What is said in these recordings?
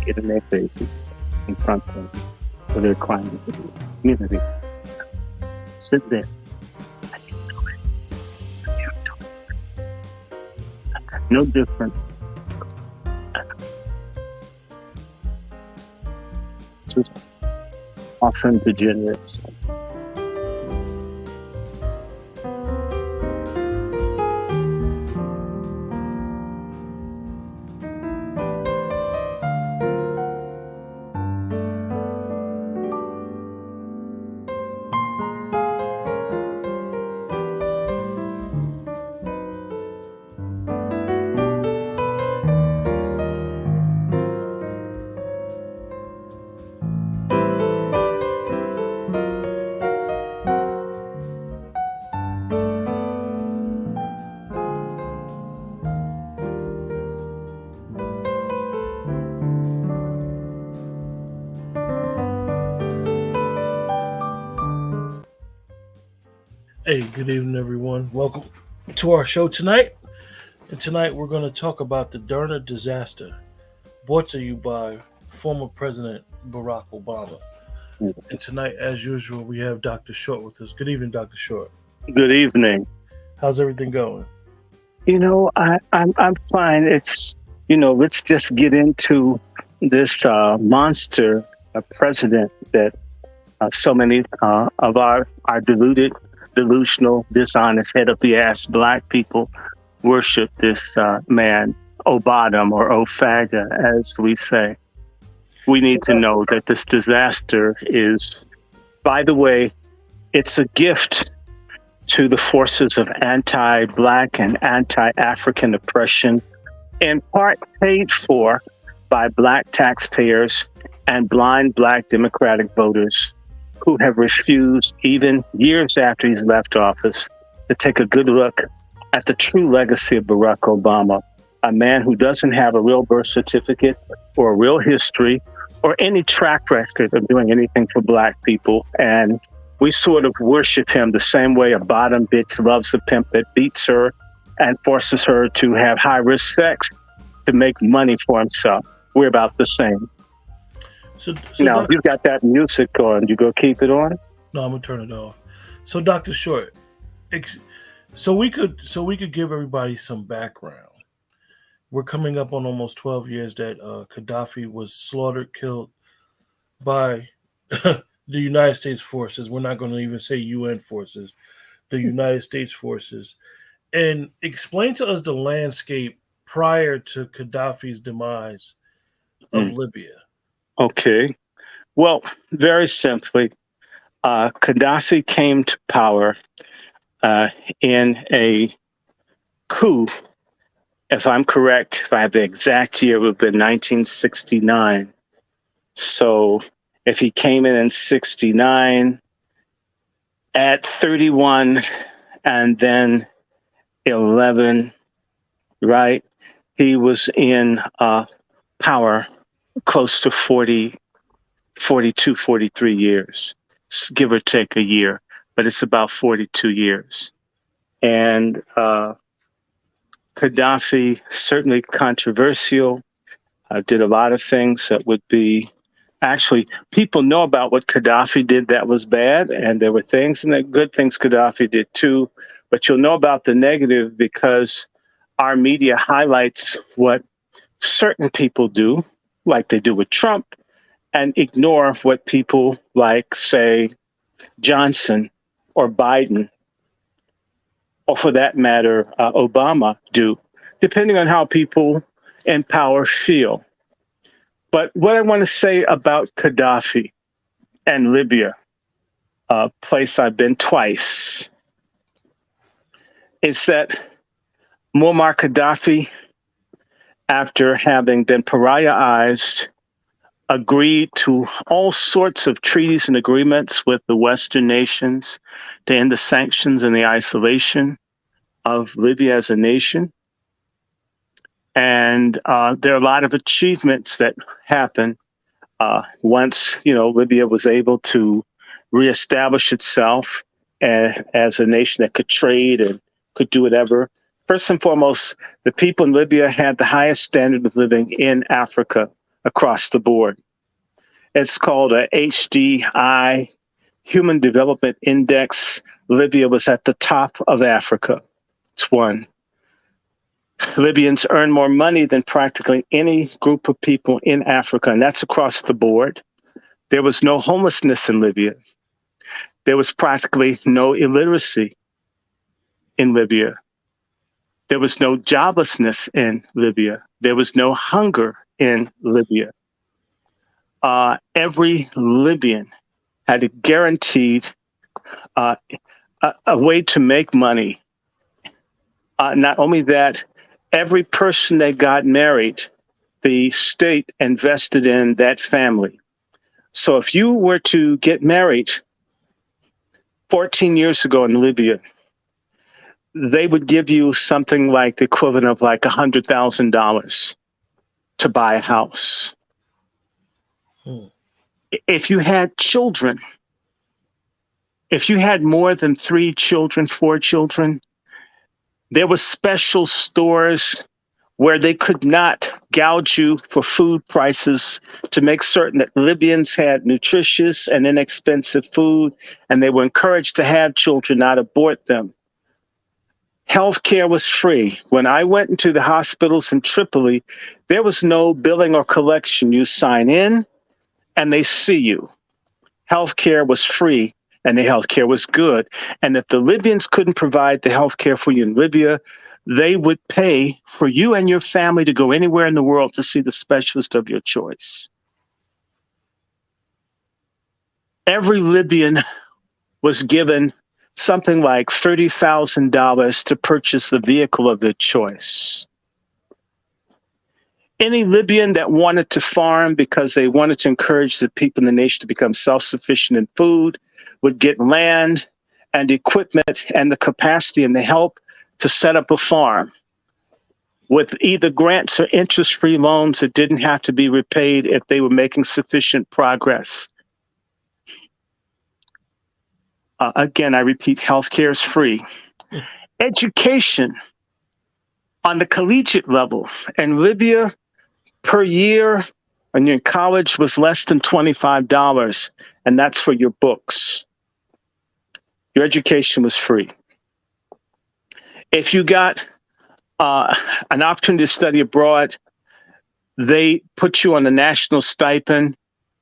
get in their faces, confront them for their crimes in the community. So, sit there. And you do it. You do it. No different. This is often degenerates. Hey, good evening, everyone. Welcome to our show tonight. And tonight we're going to talk about the Derna disaster, brought to you by former President Barack Obama. And tonight, as usual, we have Dr. Short with us. Good evening, Dr. Short. Good evening. How's everything going? I'm fine. It's, let's just get into this monster president that so many of our deluded, delusional, dishonest, head of the ass black people worship this man, Obama, or Ofaga, as we say. We need to know that this disaster is, by the way, it's a gift to the forces of anti-black and anti-African oppression, in part paid for by black taxpayers and blind black Democratic voters who have refused, even years after he's left office, to take a good look at the true legacy of Barack Obama, a man who doesn't have a real birth certificate or a real history or any track record of doing anything for black people. And we sort of worship him the same way a bottom bitch loves a pimp that beats her and forces her to have high-risk sex to make money for himself. We're about the same. So now, you've got that music on. You go keep it on? No, I'm gonna turn it off. So, Dr. Short, so we could give everybody some background. We're coming up on almost 12 years that Gaddafi was slaughtered, killed by the United States forces. We're not going to even say UN forces, the United States forces. And explain to us the landscape prior to Gaddafi's demise of Libya. Okay. Well, very simply, Gaddafi came to power in a coup. If I'm correct, if I have the exact year, it would have been 1969. So if he came in 69, at 31 and then 11, right, he was in power close to 42, 43 years, give or take a year, but it's about 42 years. And Gaddafi, certainly controversial, did a lot of things that would be, actually, people know about what Gaddafi did that was bad, and there were things and the good things Gaddafi did too, but you'll know about the negative because our media highlights what certain people do, like they do with Trump, and ignore what people like, say, Johnson or Biden, or for that matter, Obama do, depending on how people in power feel. But what I want to say about Gaddafi and Libya, a place I've been twice, is that Muammar Gaddafi, after having been pariahized, agreed to all sorts of treaties and agreements with the Western nations to end the sanctions and the isolation of Libya as a nation. And there are a lot of achievements that happened once, Libya was able to reestablish itself as a nation that could trade and could do whatever. First and foremost, the people in Libya had the highest standard of living in Africa across the board. It's called a HDI, Human Development Index. Libya was at the top of Africa. It's one. Libyans earn more money than practically any group of people in Africa, and that's across the board. There was no homelessness in Libya. There was practically no illiteracy in Libya. There was no joblessness in Libya. There was no hunger in Libya. Every Libyan had a guaranteed a way to make money. Not only that, every person that got married, the state invested in that family. So if you were to get married 14 years ago in Libya, they would give you something like the equivalent of like $100,000 to buy a house. If you had children, if you had more than 3 children, 4 children, there were special stores where they could not gouge you for food prices to make certain that Libyans had nutritious and inexpensive food, and they were encouraged to have children, not abort them. Healthcare was free. When I went into the hospitals in Tripoli, there was no billing or collection. You sign in and they see you. Healthcare was free and the healthcare was good. And if the Libyans couldn't provide the healthcare for you in Libya, they would pay for you and your family to go anywhere in the world to see the specialist of your choice. Every Libyan was given something like $30,000 to purchase the vehicle of their choice. Any Libyan that wanted to farm because they wanted to encourage the people in the nation to become self-sufficient in food would get land and equipment and the capacity and the help to set up a farm with either grants or interest-free loans that didn't have to be repaid if they were making sufficient progress. Again, I repeat, healthcare is free. Education on the collegiate level in Libya per year when you're in college was less than $25, and that's for your books. Your education was free. If you got an opportunity to study abroad, they put you on a national stipend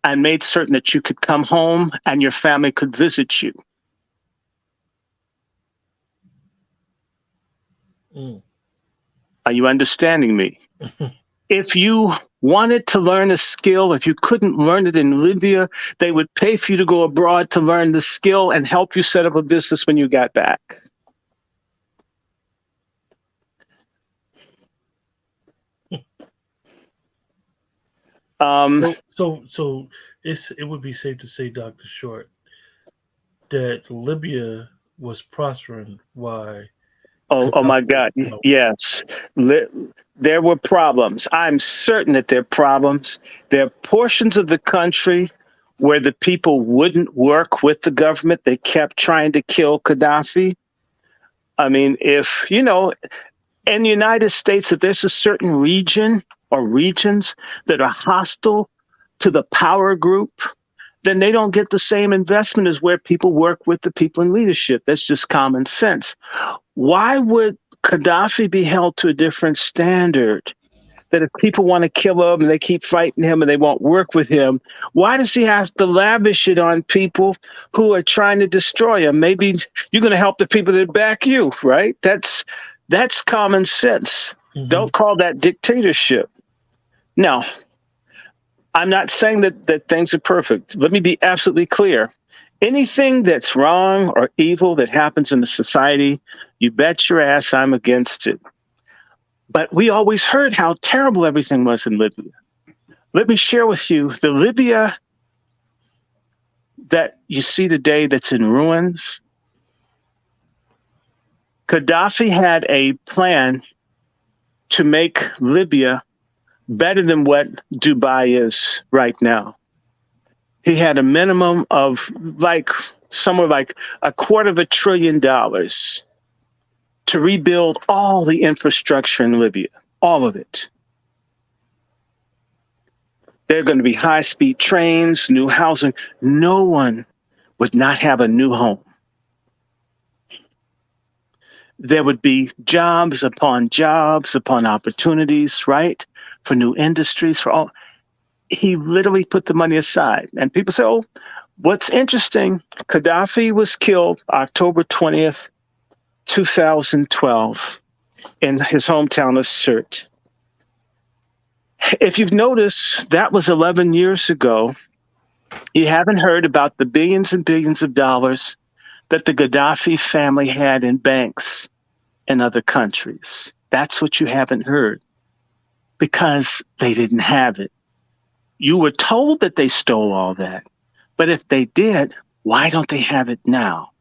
and made certain that you could come home and your family could visit you. Are you understanding me? If you wanted to learn a skill, if you couldn't learn it in Libya, they would pay for you to go abroad to learn the skill and help you set up a business when you got back. So it would be safe to say, Dr. Short, that Libya was prospering. Why? Oh my God. Yes. There were problems. I'm certain that there are problems. There are portions of the country where the people wouldn't work with the government. They kept trying to kill Gaddafi. I mean, if, in the United States, if there's a certain region or regions that are hostile to the power group, then they don't get the same investment as where people work with the people in leadership. That's just common sense. Why would Gaddafi be held to a different standard? That if people want to kill him and they keep fighting him and they won't work with him, why does he have to lavish it on people who are trying to destroy him? Maybe you're going to help the people that back you, right? That's common sense. Mm-hmm. Don't call that dictatorship. Now, I'm not saying that things are perfect. Let me be absolutely clear. Anything that's wrong or evil that happens in the society, you bet your ass I'm against it. But we always heard how terrible everything was in Libya. Let me share with you the Libya that you see today that's in ruins. Gaddafi had a plan to make Libya better than what Dubai is right now. He had a minimum of somewhere like $250 billion to rebuild all the infrastructure in Libya, all of it. There are going to be high-speed trains, new housing. No one would not have a new home. There would be jobs upon opportunities, right? For new industries, for all. He literally put the money aside. And people say, oh, what's interesting, Gaddafi was killed October 20th, 2012 in his hometown of Sirte. If you've noticed, that was 11 years ago. You haven't heard about the billions and billions of dollars that the Gaddafi family had in banks in other countries. That's what you haven't heard, because they didn't have it. You were told that they stole all that. But if they did, why don't they have it now?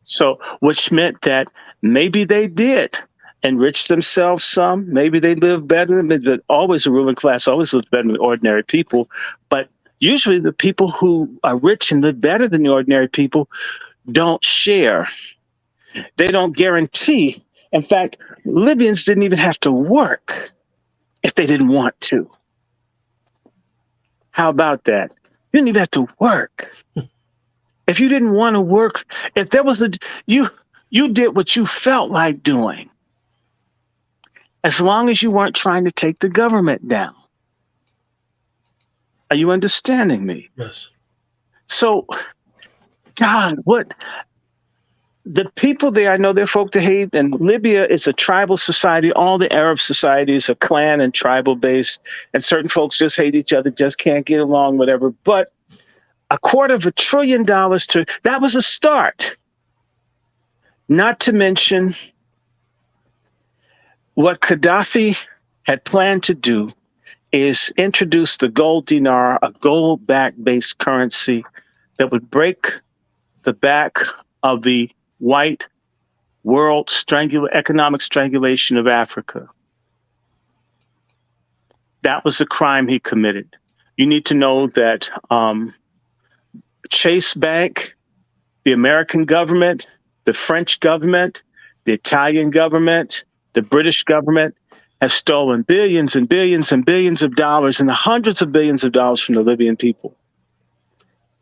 So, which meant that maybe they did enrich themselves some. Maybe they live better. But always a ruling class always lives better than ordinary people. But usually the people who are rich and live better than the ordinary people don't share. They don't guarantee. In fact, Libyans didn't even have to work if they didn't want to. How about that? You didn't even have to work. If you didn't want to work, if there was you did what you felt like doing, as long as you weren't trying to take the government down. Are you understanding me? Yes. So, God, what the people there, I know they're folk to hate, and Libya is a tribal society. All the Arab societies are clan and tribal based, and certain folks just hate each other, just can't get along, whatever. But $250 billion that was a start. Not to mention what Gaddafi had planned to do is introduce the gold dinar, a gold-backed based currency that would break the back of the white world economic strangulation of Africa. That was the crime he committed. You need to know that Chase Bank, the American government, the French government, the Italian government, the British government have stolen billions and billions and billions of dollars and the hundreds of billions of dollars from the Libyan people,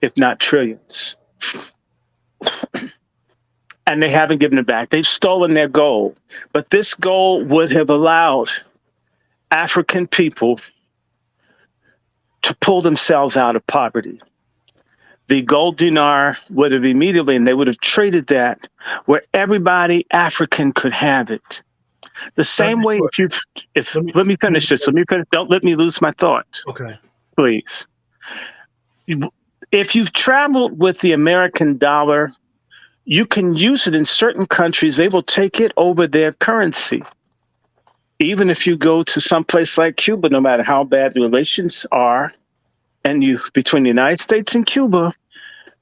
if not trillions. And they haven't given it back. They've stolen their gold. But this gold would have allowed African people to pull themselves out of poverty. The gold dinar would have immediately, and they would have traded that where everybody African could have it. The same way, let me finish this. Don't let me lose my thought. Okay. Please. If you've traveled with the American dollar, you can use it in certain countries. They will take it over their currency. Even if you go to some place like Cuba, no matter how bad the relations are, and between the United States and Cuba,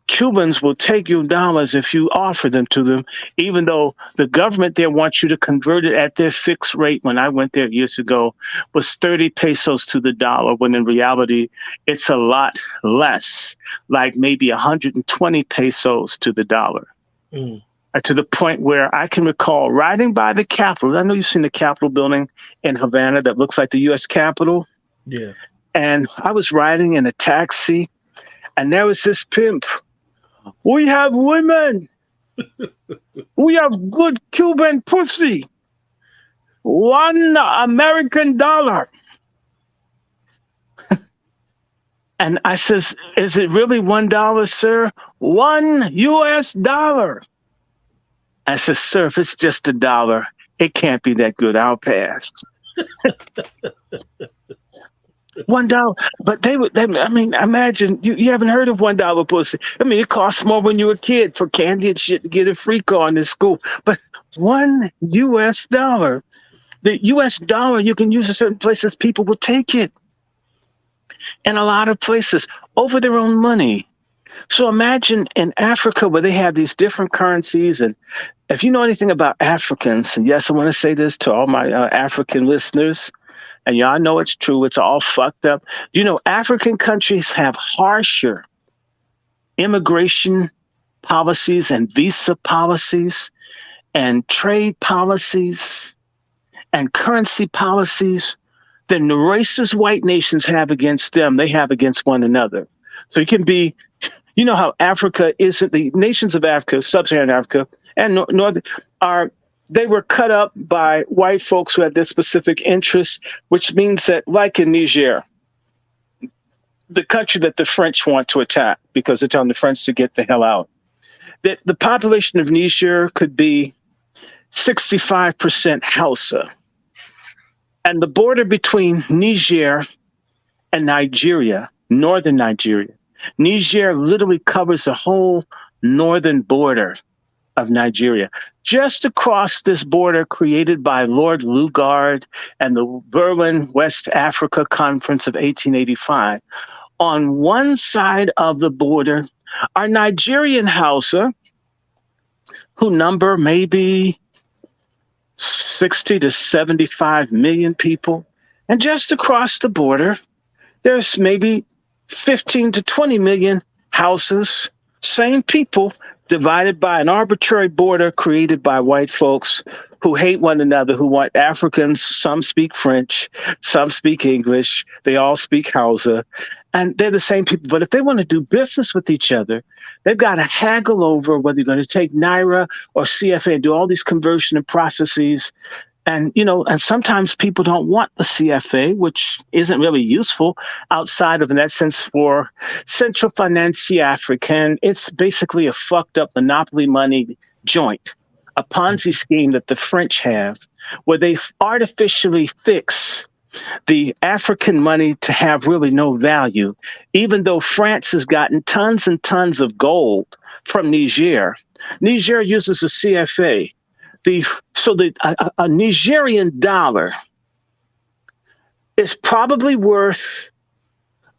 Cubans will take your dollars if you offer them to them, even though the government there wants you to convert it at their fixed rate. When I went there years ago, was 30 pesos to the dollar, when in reality, it's a lot less, like maybe 120 pesos to the dollar. To the point where I can recall riding by the Capitol. I know you've seen the Capitol building in Havana that looks like the U.S. Capitol. Yeah. And I was riding in a taxi, and there was this pimp. We have women. We have good Cuban pussy. $1 American. And I says, is it really $1, sir? $1 US. I says, sir, if it's just $1, it can't be that good. I'll pass. $1, but they imagine you haven't heard of $1 pussy. It costs more when you were a kid for candy and shit to get a free car in this school. But $1 US. The US dollar you can use in certain places, people will take it. In a lot of places, over their own money. So imagine in Africa where they have these different currencies. And if you know anything about Africans, and yes, I want to say this to all my African listeners, and y'all know it's true, it's all fucked up. African countries have harsher immigration policies and visa policies and trade policies and currency policies than the racist white nations have against them, they have against one another. So it can be, you know how Africa isn't, the nations of Africa, sub-Saharan Africa, and North they were cut up by white folks who had this specific interest, which means that, like in Niger, the country that the French want to attack because they're telling the French to get the hell out, that the population of Niger could be 65% Hausa. And the border between Niger and Nigeria, northern Nigeria, Niger literally covers the whole northern border of Nigeria. Just across this border created by Lord Lugard and the Berlin West Africa Conference of 1885, on one side of the border are Nigerian Hausa, who number maybe 60 to 75 million people. And just across the border, there's maybe 15 to 20 million houses, same people, divided by an arbitrary border created by white folks who hate one another, who want Africans. Some speak French, some speak English, they all speak Hausa, and they're the same people. But if they want to do business with each other, they've got to haggle over whether you're going to take Naira or CFA and do all these conversion and processes. And, you know, and sometimes people don't want the CFA, which isn't really useful outside of, in that sense, for Central Financier Africaine. It's basically a fucked up monopoly money joint, a Ponzi scheme that the French have, where they artificially fix the African money to have really no value, even though France has gotten tons and tons of gold from Niger. Niger uses a CFA. A Nigerian dollar is probably worth,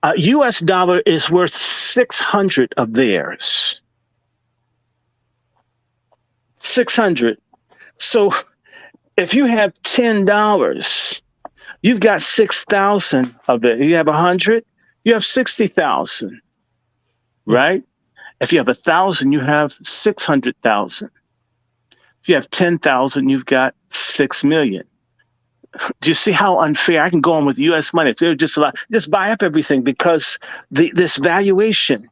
US dollar is worth 600 of theirs. 600. So if you have $10, you've got 6,000 of it. You have 100, you have 60,000, right? If you have 1,000, you have 600,000. If you have 10,000, you've got 6 million. Do you see how unfair? I can go on with U.S. money. If they're just buy up everything because this valuation.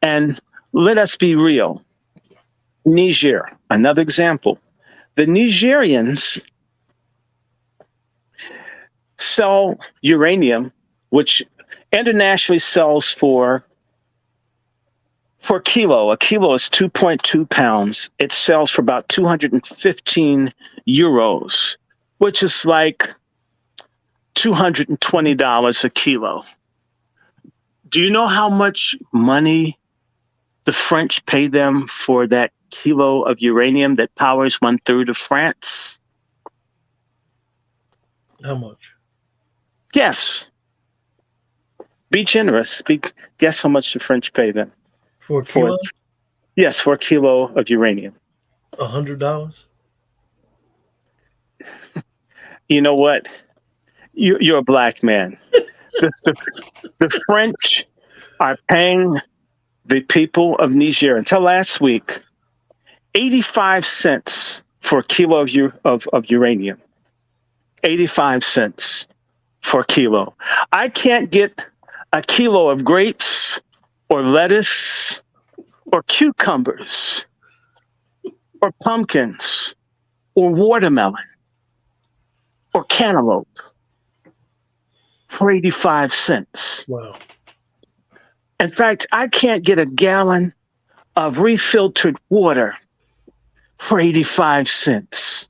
And let us be real. Niger, another example. The Nigerians sell uranium, which internationally sells for kilo. A kilo is 2.2 pounds. It sells for about 215 euros, which is like $220 a kilo. Do you know how much money the French pay them for that kilo of uranium that powers 1/3 of France? How much? Guess. Be generous. Guess how much the French pay them. For a kilo? Yes, for a kilo of uranium. $100? You know what? You're a black man. The French are paying the people of Niger, until last week, 85 cents for a kilo of uranium. 85 cents for a kilo. I can't get a kilo of grapes or lettuce or cucumbers or pumpkins or watermelon or cantaloupe for 85 cents. Wow. In fact, I can't get a gallon of refiltered water for 85 cents.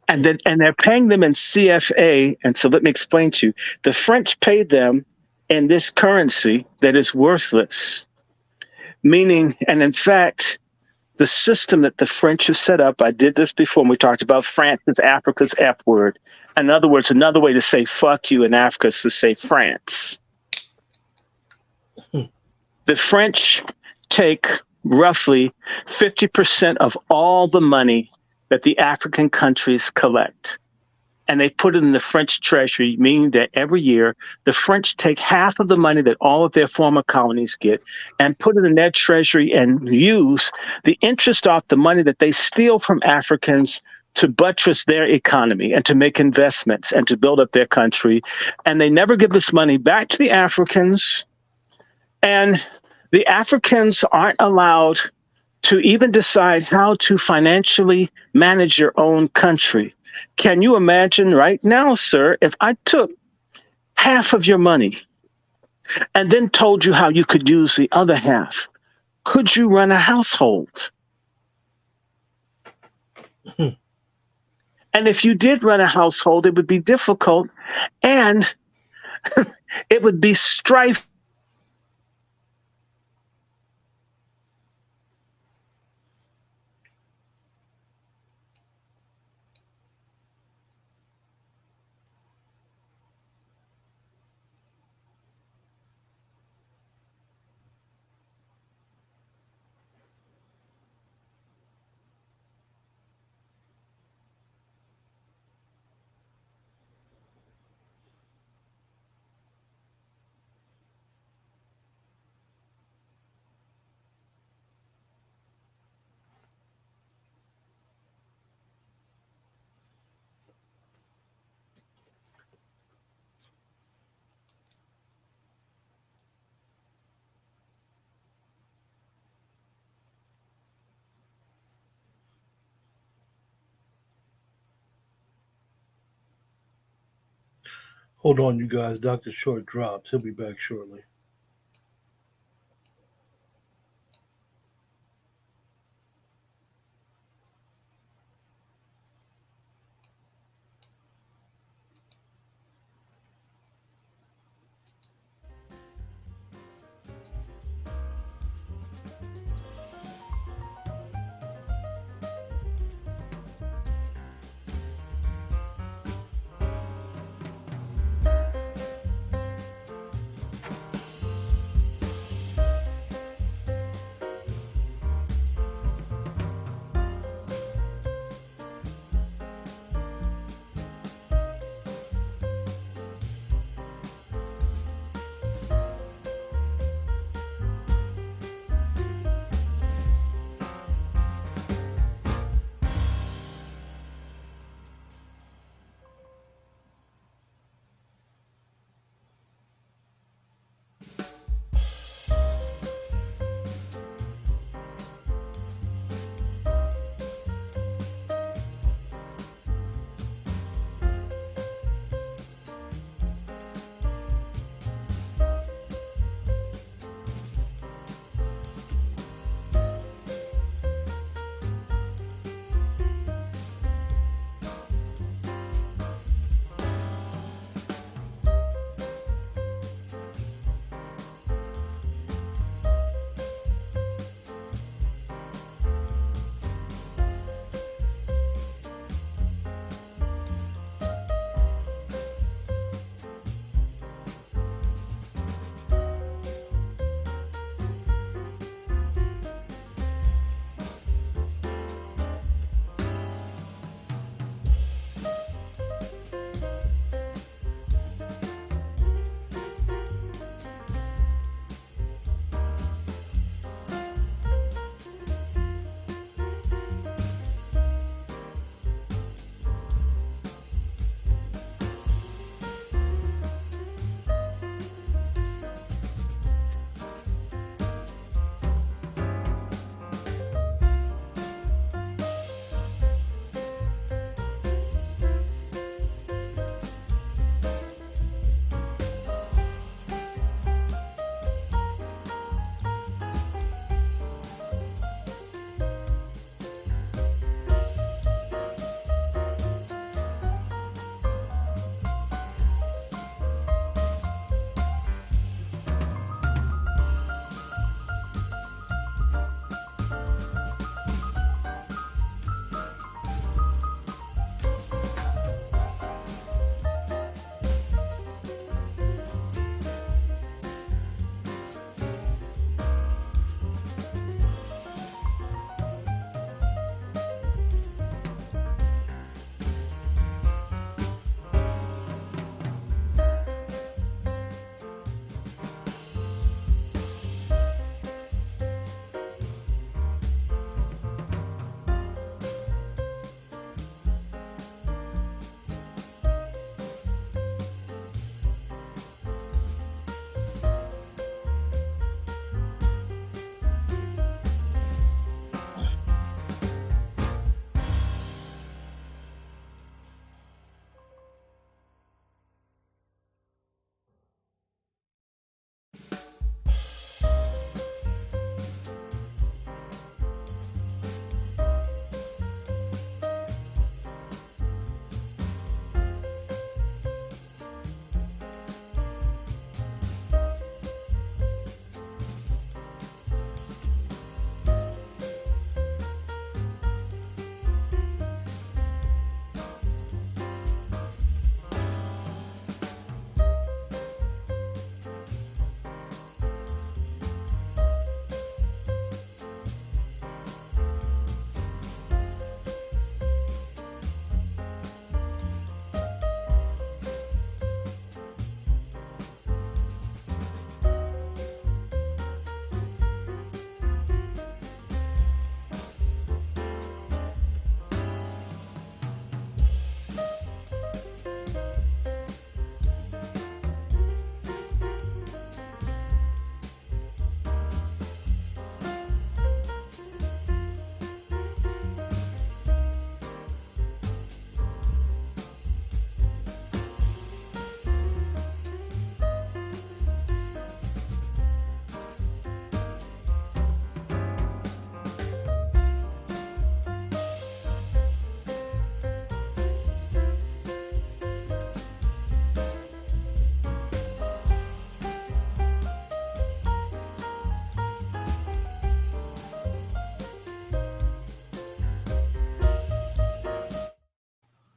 And they're paying them in CFA. And so let me explain to you. The French pay them in this currency that is worthless. Meaning, and in fact, the system that the French have set up, I did this before when we talked about France as Africa's F word. In other words, another way to say fuck you in Africa is to say France. The French take roughly 50% of all the money that the African countries collect. and they put it in the French treasury, meaning that every year the French take half of the money that all of their former colonies get and put it in their treasury and use the interest off the money that they steal from Africans to buttress their economy and to make investments and to build up their country. And they never give this money back to the Africans. And the Africans aren't allowed to even decide how to financially manage your own country. Can you imagine right now, sir, if I took half of your money and then told you how you could use the other half? Could you run a household? And if you did run a household, it would be difficult and it would be strife. Hold on, you guys. Dr. Short drops. He'll be back shortly.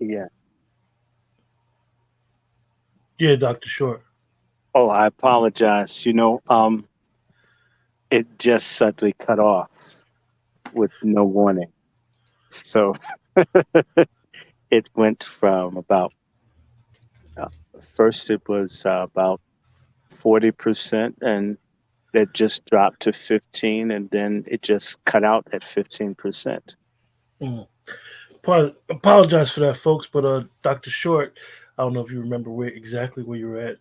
Yeah. Yeah, Dr. Short. Oh, I apologize. It just suddenly cut off with no warning. So it went from about, first it was about 40%, and it just dropped to 15, and then it just cut out at 15%. Apologize for that, folks, but Dr. Short, I don't know if you remember exactly where you were at.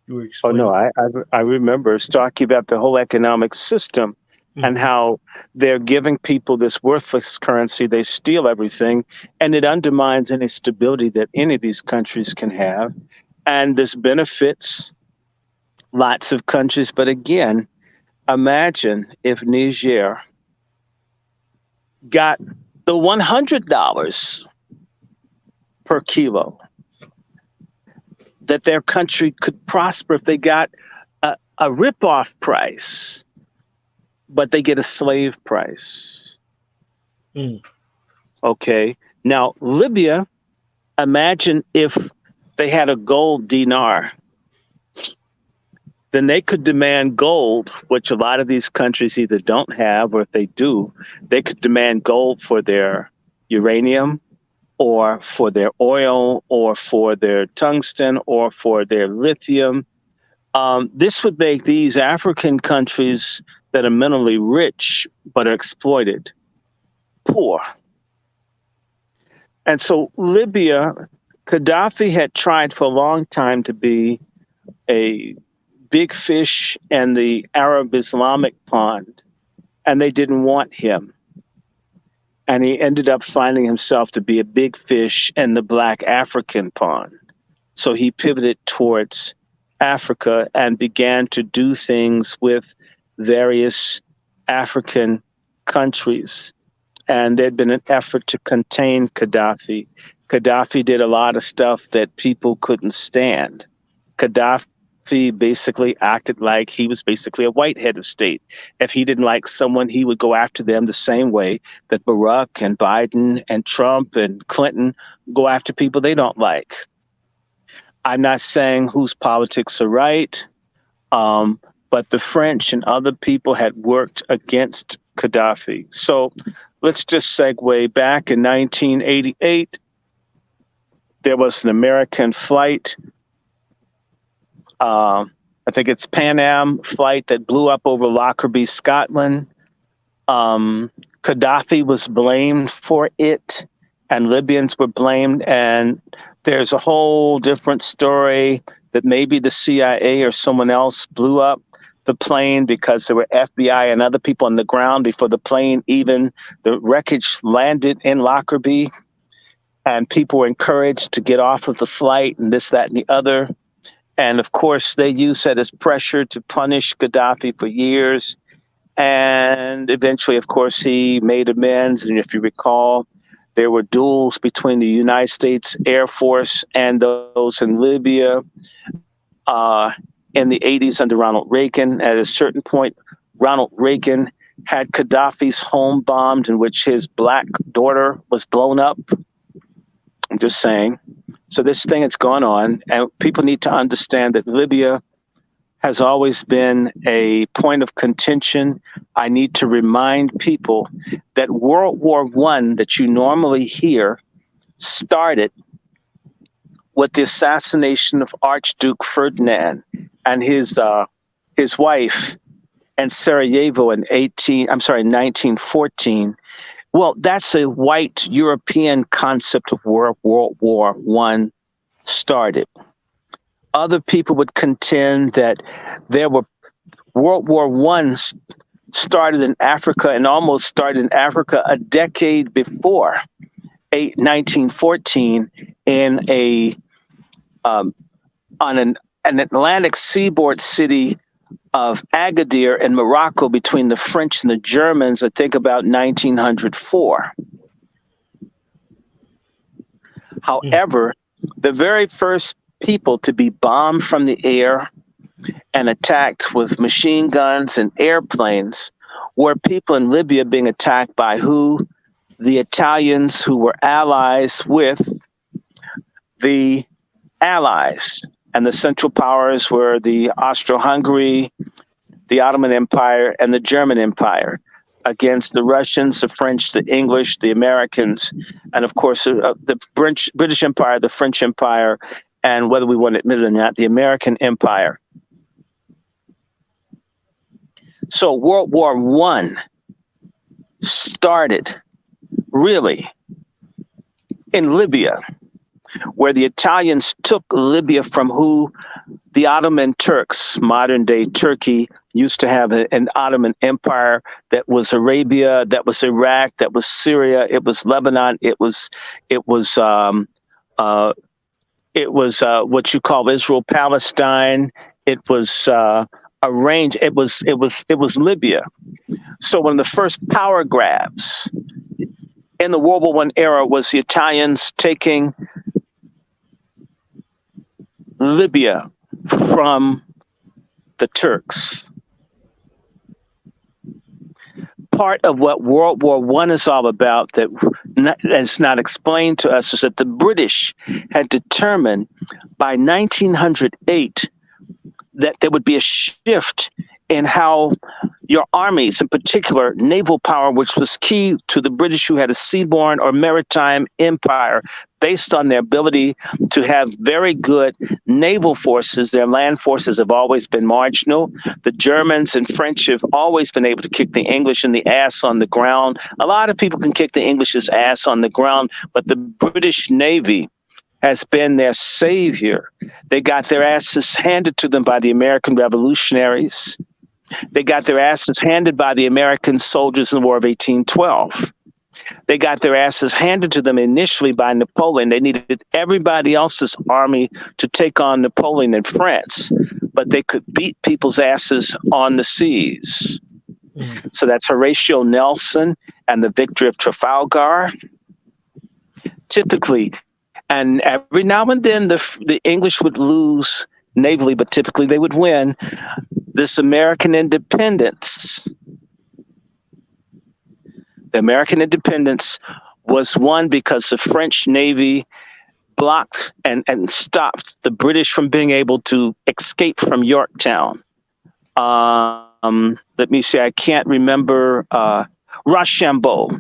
You were explaining. Oh, no, I remember. It's talking about the whole economic system and how they're giving people this worthless currency. They steal everything, and it undermines any stability that any of these countries can have. And this benefits lots of countries. But again, imagine if Niger got the $100 per kilo, that their country could prosper if they got a rip-off price, but they get a slave price. Okay. Now, Libya, imagine if they had a gold dinar, then they could demand gold, which a lot of these countries either don't have, or if they do, they could demand gold for their uranium, or for their oil, or for their tungsten, or for their lithium. This would make these African countries that are minimally rich but are exploited poor. And so Libya, Gaddafi had tried for a long time to be a big fish in the Arab Islamic pond, and they didn't want him. And he ended up finding himself to be a big fish in the Black African pond. So he pivoted towards Africa and began to do things with various African countries. And there'd been an effort to contain Gaddafi. Gaddafi did a lot of stuff that people couldn't stand. Gaddafi basically acted like he was basically a white head of state. If he didn't like someone, he would go after them the same way that Barack and Biden and Trump and Clinton go after people they don't like. I'm not saying whose politics are right, but the French and other people had worked against Gaddafi. So let's just segue back in 1988. There was an American flight. I think it's Pan Am flight that blew up over Lockerbie, Scotland. Gaddafi was blamed for it, and Libyans were blamed. And there's a whole different story that maybe the CIA or someone else blew up the plane because there were FBI and other people on the ground before the plane the wreckage landed in Lockerbie. And people were encouraged to get off of the flight and this, that, and the other. And of course, they used that as pressure to punish Gaddafi for years. And eventually, of course, he made amends. And if you recall, there were duels between the United States Air Force and those in Libya in the 80s under Ronald Reagan. At a certain point, Ronald Reagan had Gaddafi's home bombed, in which his black daughter was blown up. I'm just saying. So this thing has gone on, and people need to understand that Libya has always been a point of contention. I need to remind people that World War I that you normally hear started with the assassination of Archduke Ferdinand and his wife in Sarajevo in 1914. Well, that's a white European concept of where World War I started. Other people would contend that World War I started in Africa and almost started in Africa a decade before 1914 on an Atlantic seaboard city of Agadir in Morocco between the French and the Germans, I think about 1904. However, the very first people to be bombed from the air and attacked with machine guns and airplanes were people in Libya being attacked by who? The Italians, who were allies with the Allies, and the Central Powers were the Austro-Hungary, the Ottoman Empire, and the German Empire, against the Russians, the French, the English, the Americans, and of course the British Empire, the French Empire, and whether we want to admit it or not, the American Empire. So World War I started really in Libya, where the Italians took Libya from who the Ottoman Turks, modern day Turkey, used to have an Ottoman Empire that was Arabia, that was Iraq, that was Syria, it was Lebanon, it was what you call Israel, Palestine. It was arranged. It was Libya. So one of the first power grabs in the World War I era was the Italians taking Libya from the Turks. Part of what World War I is all about that is not explained to us is that the British had determined by 1908 that there would be a shift in how your armies, in particular naval power, which was key to the British, who had a seaborne or maritime empire based on their ability to have very good naval forces. Their land forces have always been marginal. The Germans and French have always been able to kick the English in the ass on the ground. A lot of people can kick the English's ass on the ground, but the British Navy has been their savior. They got their asses handed to them by the American revolutionaries. They got their asses handed by the American soldiers in the War of 1812. They got their asses handed to them initially by Napoleon. They needed everybody else's army to take on Napoleon in France, but they could beat people's asses on the seas. So that's Horatio Nelson and the victory of Trafalgar. Typically, and every now and then the English would lose navally, but typically they would win. This American independence, the American independence was won because the French Navy blocked and stopped the British from being able to escape from Yorktown. Let me see, I can't remember. Rochambeau,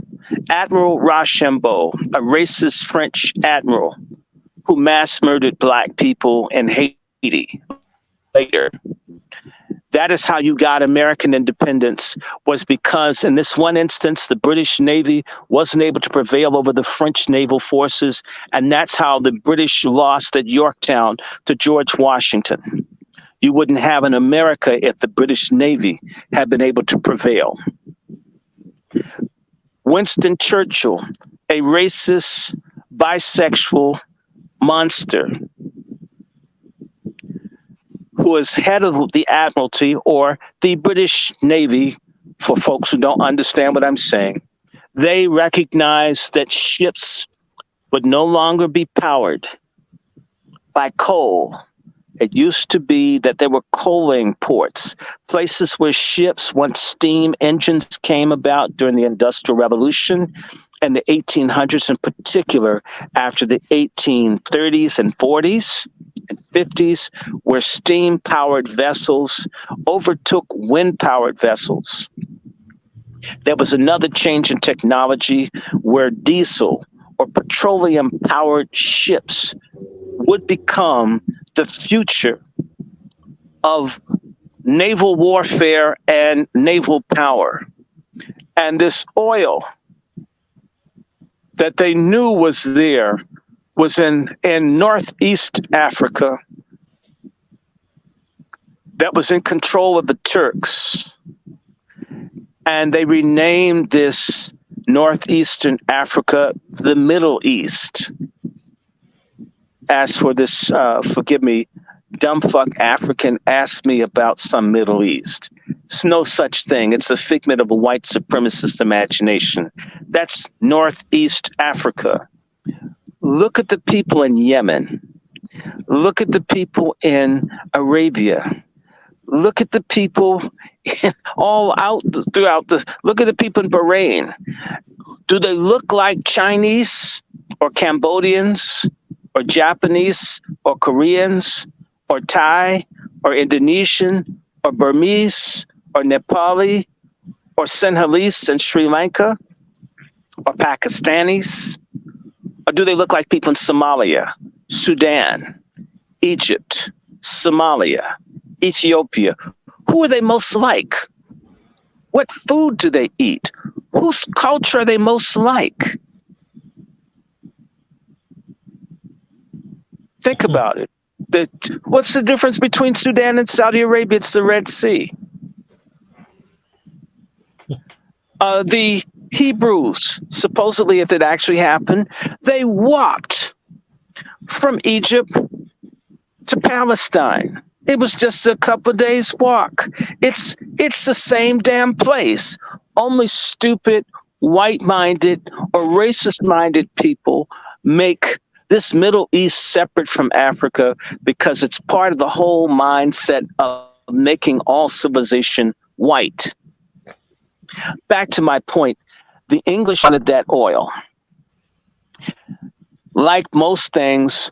Admiral Rochambeau, a racist French admiral who mass murdered Black people in Haiti later. That is how you got American independence, was because in this one instance, the British Navy wasn't able to prevail over the French naval forces. And that's how the British lost at Yorktown to George Washington. You wouldn't have an America if the British Navy had been able to prevail. Winston Churchill, a racist, bisexual monster, who is head of the Admiralty, or the British Navy, for folks who don't understand what I'm saying. They recognized that ships would no longer be powered by coal. It used to be that there were coaling ports, places where ships, once steam engines came about during the Industrial Revolution and the 1800s in particular, after the 1830s and 40s and 50s, where steam-powered vessels overtook wind-powered vessels. There was another change in technology where diesel or petroleum-powered ships would become the future of naval warfare and naval power. And this oil that they knew was there was in Northeast Africa, that was in control of the Turks. And they renamed this Northeastern Africa the Middle East. As for this, forgive me, dumb fuck African asked me about some Middle East. It's no such thing. It's a figment of a white supremacist imagination. That's Northeast Africa. Look at the people in Yemen. Look at the people in Arabia. Look at the people all out throughout look at the people in Bahrain. Do they look like Chinese or Cambodians or Japanese or Koreans or Thai or Indonesian or Burmese or Nepali or Sinhalese in Sri Lanka or Pakistanis? Or do they look like people in Somalia, Sudan, Egypt, Somalia, Ethiopia? Who are they most like? What food do they eat? Whose culture are they most like? Think about it. What's the difference between Sudan and Saudi Arabia? It's the Red Sea. The Hebrews, supposedly, if it actually happened, they walked from Egypt to Palestine. It was just a couple of days' walk. It's the same damn place. Only stupid, white-minded, or racist-minded people make this Middle East separate from Africa because it's part of the whole mindset of making all civilization white. Back to my point, the English wanted that oil. Like most things,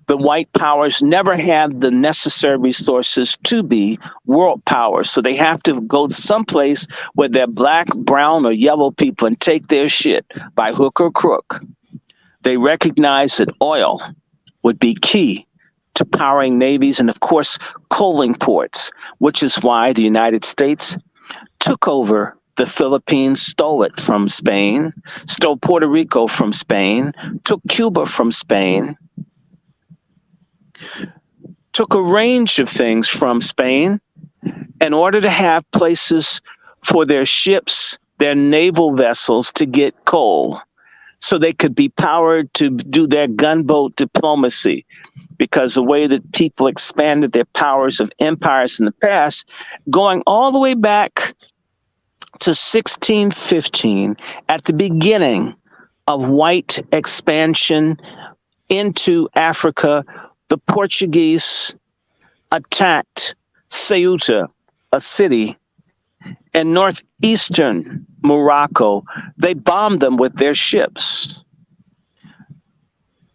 the white powers never had the necessary resources to be world powers. So they have to go to someplace where they're black, brown, or yellow people and take their shit by hook or crook. They recognized that oil would be key to powering navies and, of course, coaling ports, which is why the United States took over the Philippines, stole it from Spain, stole Puerto Rico from Spain, took Cuba from Spain, took a range of things from Spain in order to have places for their ships, their naval vessels to get coal so they could be powered to do their gunboat diplomacy. Because the way that people expanded their powers of empires in the past, going all the way back to 1615, at the beginning of white expansion into Africa, the Portuguese attacked Ceuta, a city in northeastern Morocco. They bombed them with their ships.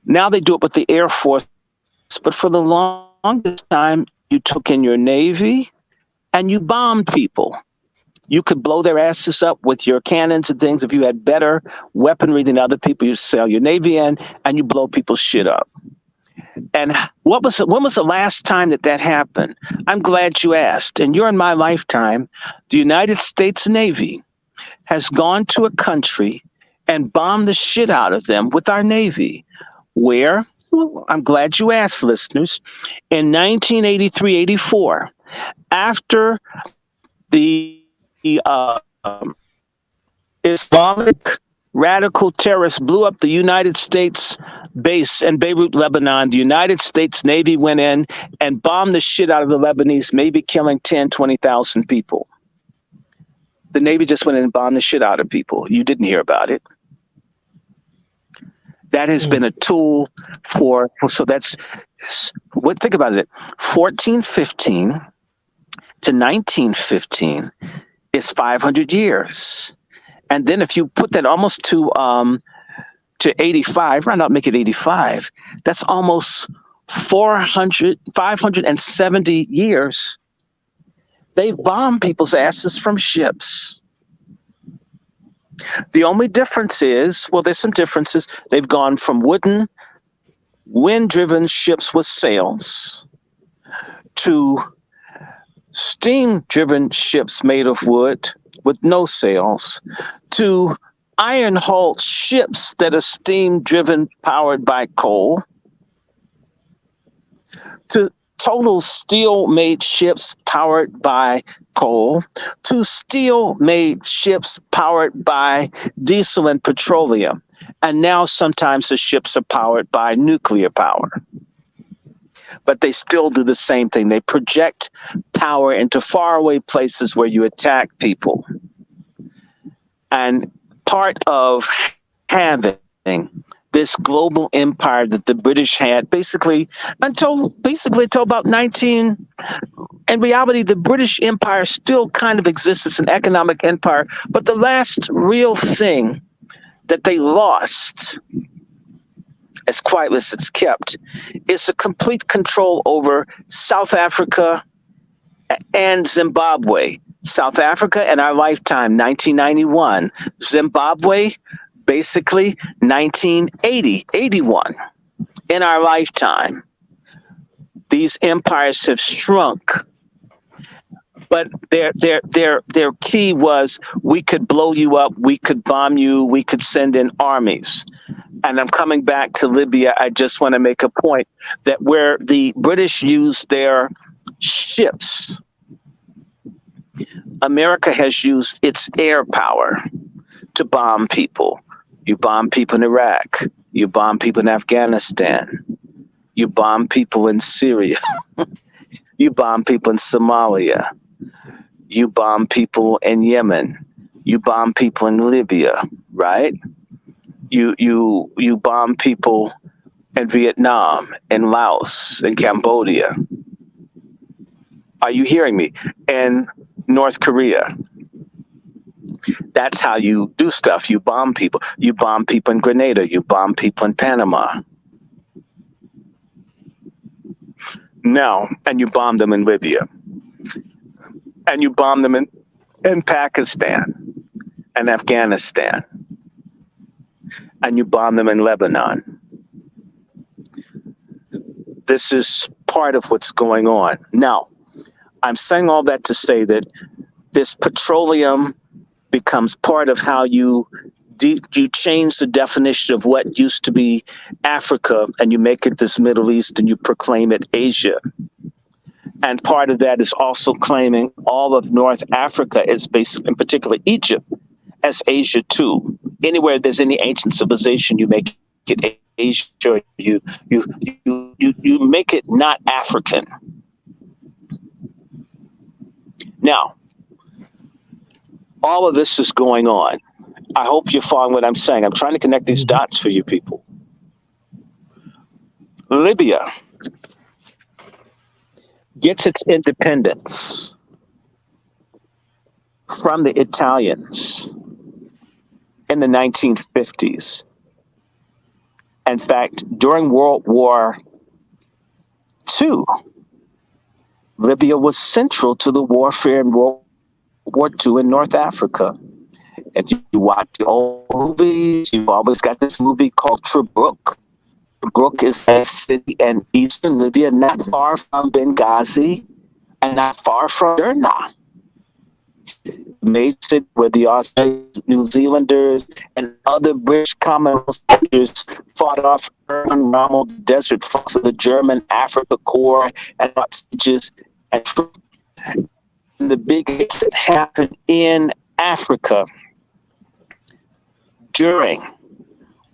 Now they do it with the Air Force, but for the longest time, you took in your Navy and you bombed people. You could blow their asses up with your cannons and things. If you had better weaponry than other people, you sell your Navy in and you blow people's shit up. And when was the last time that happened? I'm glad you asked. And during my lifetime, the United States Navy has gone to a country and bombed the shit out of them with our Navy. Where? Well, I'm glad you asked, listeners. In 1983-84, after the Islamic radical terrorists blew up the United States base in Beirut, Lebanon, the United States Navy went in and bombed the shit out of the Lebanese, maybe killing 10, 20,000 people. The Navy just went in and bombed the shit out of people. You didn't hear about it. That has been a tool so that's, think about it, 1415 to 1915 is 500 years. And then if you put that almost to 85, round out, make it 85, that's almost 570 years. They've bombed people's asses from ships. The only difference is, well, there's some differences. They've gone from wooden, wind-driven ships with sails to steam-driven ships made of wood with no sails, to iron-hulled ships that are steam-driven, powered by coal, to total steel-made ships powered by coal, to steel-made ships powered by diesel and petroleum. And now sometimes the ships are powered by nuclear power. But they still do the same thing. They project power into faraway places where you attack people. And part of having this global empire that the British had basically until about in reality, the British Empire still kind of exists as an economic empire. But the last real thing that they lost as quiet as it's kept, is a complete control over South Africa and Zimbabwe. South Africa in our lifetime, 1991. Zimbabwe, basically 1980, 81. In our lifetime, these empires have shrunk. But their key was, we could blow you up, we could bomb you, we could send in armies. And I'm coming back to Libya. I just want to make a point that where the British used their ships, America has used its air power to bomb people. You bomb people in Iraq. You bomb people in Afghanistan. You bomb people in Syria. You bomb people in Somalia. You bomb people in Yemen. You bomb people in Libya, right? You bomb people in Vietnam, in Laos, in Cambodia. Are you hearing me? And North Korea. That's how you do stuff. You bomb people. You bomb people in Grenada. You bomb people in Panama. No, and you bomb them in Libya. And you bomb them in Pakistan and Afghanistan. And you bomb them in Lebanon. This is part of what's going on. Now, I'm saying all that to say that this petroleum becomes part of how you change the definition of what used to be Africa, and you make it this Middle East, and you proclaim it Asia. And part of that is also claiming all of North Africa as basically, in particular Egypt, as Asia too. Anywhere there's any ancient civilization, you make it Asia. You make it not African. Now, all of this is going on. I hope you're following what I'm saying. I'm trying to connect these dots for you people. Libya gets its independence from the Italians in the 1950s. In fact, during World War II, Libya was central to the warfare in World War II in North Africa. If you watch the old movies, you've always got this movie called Tobruk. Tobruk is a city in eastern Libya, not far from Benghazi and not far from Derna. Made it where the Australians, New Zealanders, and other British Commonwealth soldiers fought off Herman Rommel, the Desert Fox of the German Africa Corps, and hostages. And the big hits that happened in Africa during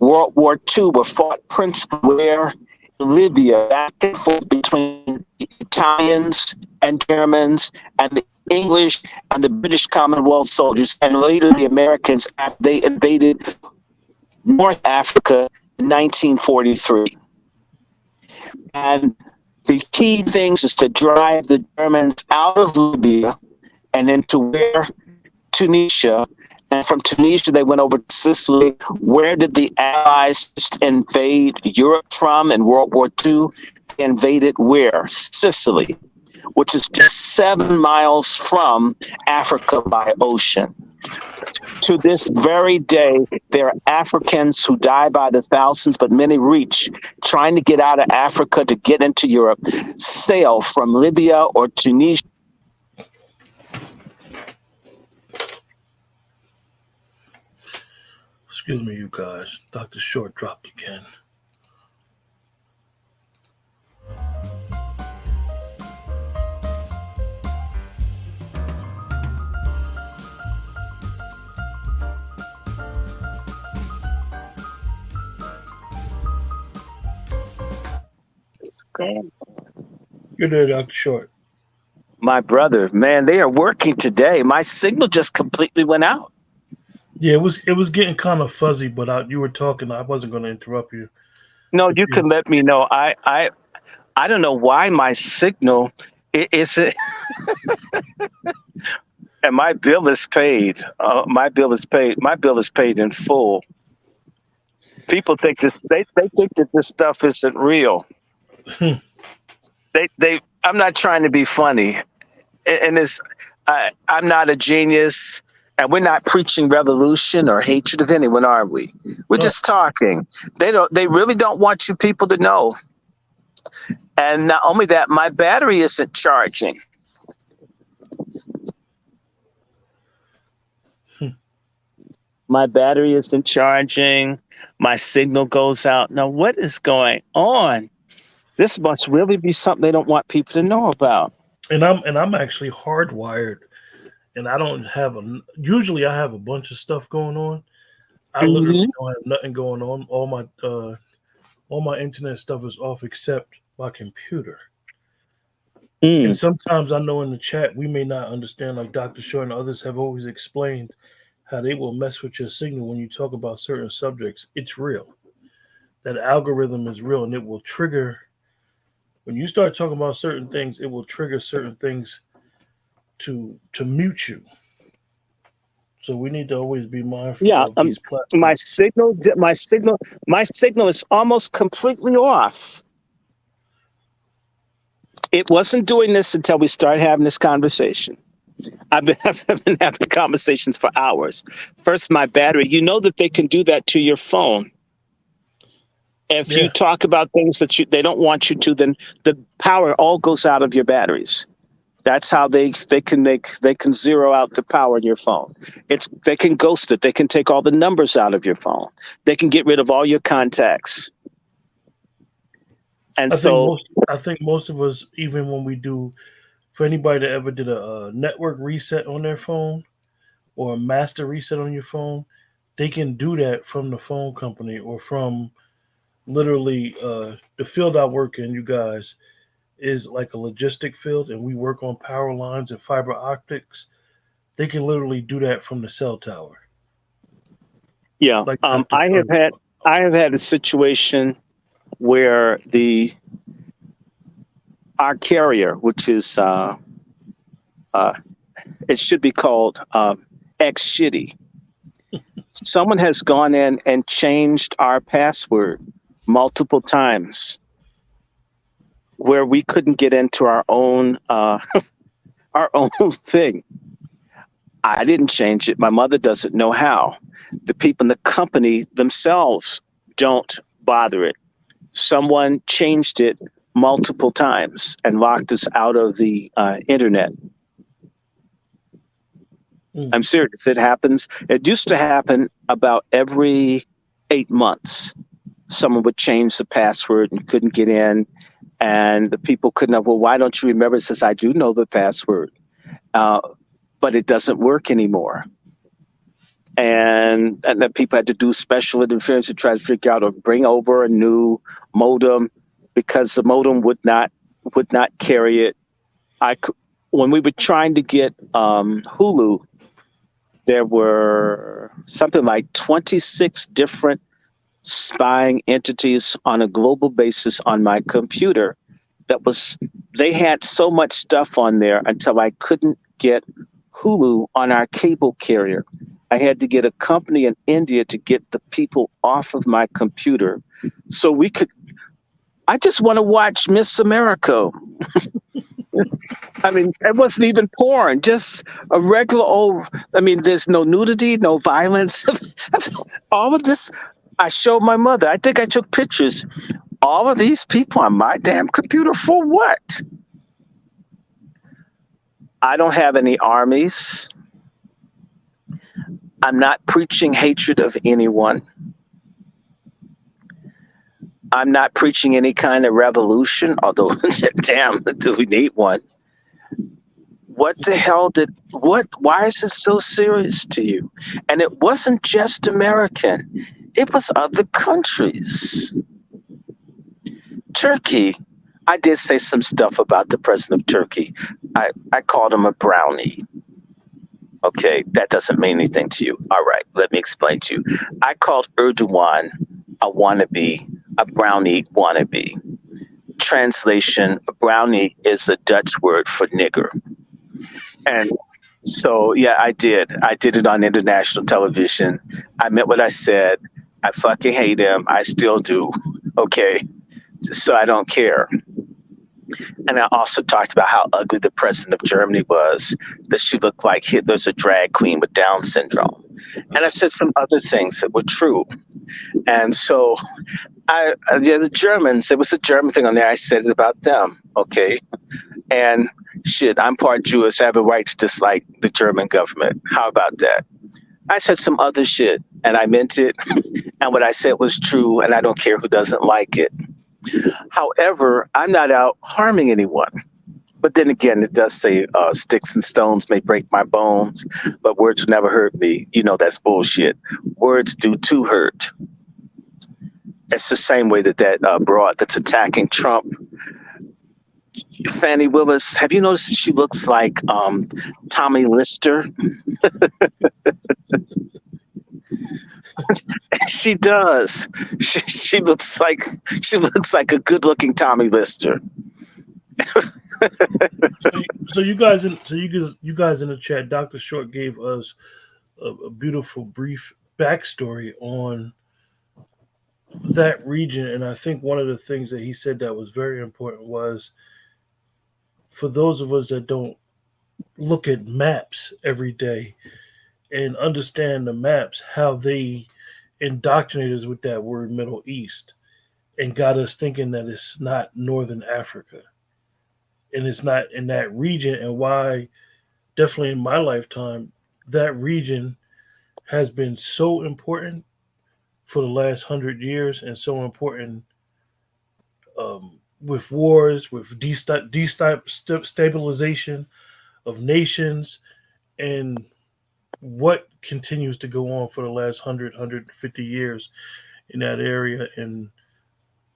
World War II were fought principally where Libya, back and forth between the Italians and Germans and the English and the British Commonwealth soldiers, and later the Americans after they invaded North Africa in 1943. And the key things is to drive the Germans out of Libya and into where? Tunisia. And from Tunisia, they went over to Sicily. Where did the Allies invade Europe from in World War II? They invaded where? Sicily, which is just 7 miles from Africa by ocean. To this very day, there are Africans who die by the thousands, but many reach, trying to get out of Africa to get into Europe, sail from Libya or Tunisia. Excuse me, you guys. Dr. Short dropped again. You're there, Dr. Short. My brother, man, they are working today. My signal just completely went out. Yeah, it was getting kind of fuzzy, but you were talking. I wasn't going to interrupt you. No, you can let me know. I don't know why my signal is it. And my bill is paid. My bill is paid. My bill is paid in full. People think they think that this stuff isn't real. I'm not trying to be funny, and I'm not a genius, and we're not preaching revolution or hatred of anyone, are we? We're just talking. They really don't want you people to know. And not only that, my battery isn't charging. My battery isn't charging. My signal goes out. Now, what is going on? This must really be something they don't want people to know about. And I'm actually hardwired, and I don't have usually I have a bunch of stuff going on. I literally don't have nothing going on. All my internet stuff is off except my computer. And sometimes I know in the chat we may not understand, like Dr. Short and others have always explained, how they will mess with your signal when you talk about certain subjects. It's real. That algorithm is real, and it will trigger. When you start talking about certain things, it will trigger certain things to mute you. So we need to always be mindful of these platforms. My signal is almost completely off. It wasn't doing this until we started having this conversation. I've been having conversations for hours. First, my battery. You know that they can do that to your phone. If you talk about things that they don't want you to, then the power all goes out of your batteries. That's how they can zero out the power in your phone. They can ghost it. They can take all the numbers out of your phone. They can get rid of all your contacts. And I think most of us, even when we do, for anybody that ever did a network reset on their phone or a master reset on your phone, they can do that from the phone company or from literally the field I work in, you guys, is like a logistic field, and we work on power lines and fiber optics. They can literally do that from the cell tower. Yeah, like I have had a situation where our carrier, which is it should be called X-Shitty. Someone has gone in and changed our password multiple times, where we couldn't get into our own thing. I didn't change it. My mother doesn't know how. The people in the company themselves don't bother it. Someone changed it multiple times and locked us out of the internet. I'm serious. It happens. It used to happen about every 8 months. Someone would change the password and couldn't get in. And the people couldn't have, well, why don't you remember? It says, I do know the password, but it doesn't work anymore. And then people had to do special interference to try to figure out or bring over a new modem because the modem would not carry it. When we were trying to get Hulu, there were something like 26 different spying entities on a global basis on my computer. They had so much stuff on there until I couldn't get Hulu on our cable carrier. I had to get a company in India to get the people off of my computer so we could. I just want to watch Miss America. I mean, it wasn't even porn, just a regular old. I mean, there's no nudity, no violence. All of this, I showed my mother. I think I took pictures. All of these people on my damn computer for what? I don't have any armies. I'm not preaching hatred of anyone. I'm not preaching any kind of revolution, although damn, do we need one? What the hell why is it so serious to you? And it wasn't just American, it was other countries. Turkey, I did say some stuff about the president of Turkey. I called him a brownie. Okay, that doesn't mean anything to you. All right, let me explain to you. I called Erdogan a wannabe, a brownie wannabe. Translation, a brownie is a Dutch word for nigger. And so, yeah, I did. I did it on international television. I meant what I said. I fucking hate him. I still do. Okay. So I don't care. And I also talked about how ugly the president of Germany was, that she looked like Hitler's a drag queen with Down syndrome. And I said some other things that were true. And so the Germans, there was a German thing on there. I said it about them. Okay. And shit, I'm part Jewish. I have a right to dislike the German government. How about that? I said some other shit and I meant it. And what I said was true. And I don't care who doesn't like it. However, I'm not out harming anyone. But then again, it does say sticks and stones may break my bones, but words will never hurt me. You know, that's bullshit. Words do too hurt. It's the same way that broad that's attacking Trump. Fannie Willis, have you noticed that she looks like Tommy Lister? She does. She looks like a good-looking Tommy Lister. So you guys in the chat, Dr. Short gave us a beautiful brief backstory on that region, and I think one of the things that he said that was very important was, for those of us that don't look at maps every day and understand the maps, how they indoctrinated us with that word Middle East and got us thinking that it's not Northern Africa and it's not in that region, and why definitely in my lifetime that region has been so important for the last 100 years and so important with wars, with destabilization of nations, and what continues to go on for the last 100, 150 years in that area, and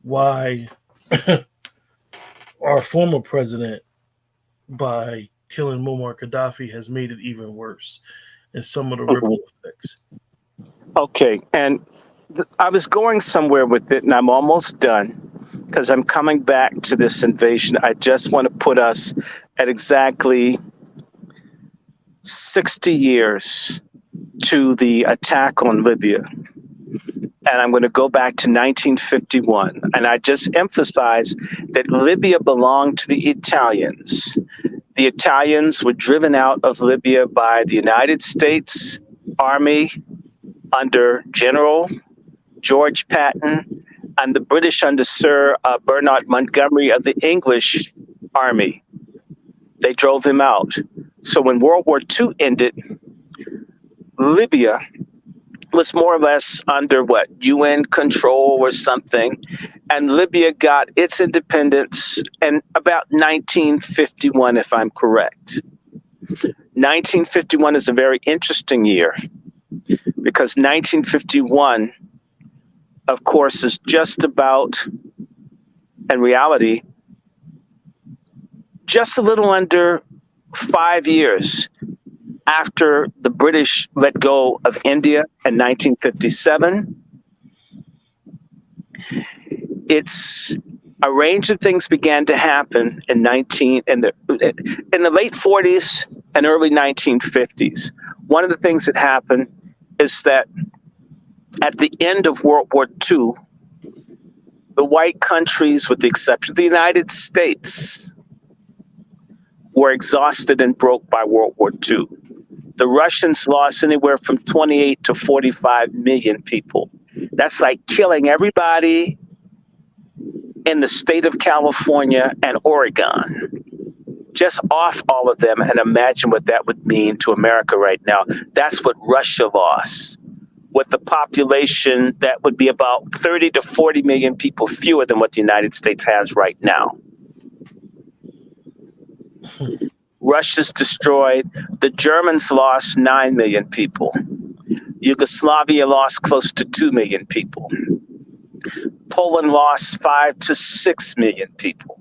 why our former president, by killing Muammar Gaddafi, has made it even worse, and some of the ripple effects. Okay, and I was going somewhere with it, and I'm almost done, because I'm coming back to this invasion. I just want to put us at exactly 60 years to the attack on Libya. And I'm going to go back to 1951. And I just emphasize that Libya belonged to the Italians. The Italians were driven out of Libya by the United States Army under General George Patton, and the British under Sir Bernard Montgomery of the English Army. They drove him out. So when World War II ended, Libya was more or less under UN control or something. And Libya got its independence in about 1951, if I'm correct. 1951 is a very interesting year, because 1951, of course, is just about, in reality, just a little under 5 years after the British let go of India in 1957. It's a range of things began to happen in the late 40s and early 1950s. One of the things that happened is that at the end of World War II, the white countries, with the exception of the United States, were exhausted and broke by World War II. The Russians lost anywhere from 28 to 45 million people. That's like killing everybody in the state of California and Oregon. Just off all of them, and imagine what that would mean to America right now. That's what Russia lost, with the population that would be about 30 to 40 million people fewer than what the United States has right now. Russia's destroyed. The Germans lost 9 million people. Yugoslavia lost close to 2 million people. Poland lost 5 to 6 million people.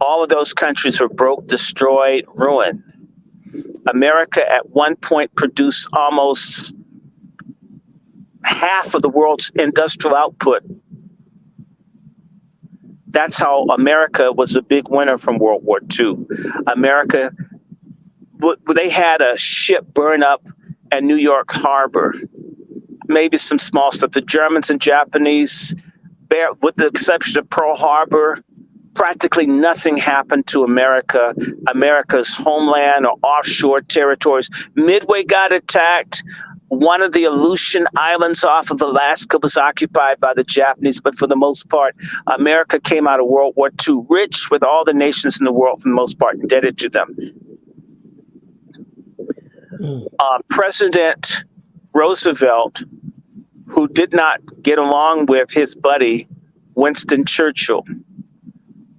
All of those countries were broke, destroyed, ruined. America at one point produced almost half of the world's industrial output. That's how America was a big winner from World War II. America, they had a ship burn up in New York Harbor maybe some small stuff. The Germans and Japanese, with the exception of Pearl Harbor, practically nothing happened to America's homeland or offshore territories. Midway got attacked. One of the Aleutian Islands off of Alaska was occupied by the Japanese, but for the most part, America came out of World War II rich, with all the nations in the world, for the most part, indebted to them. President Roosevelt, who did not get along with his buddy Winston Churchill,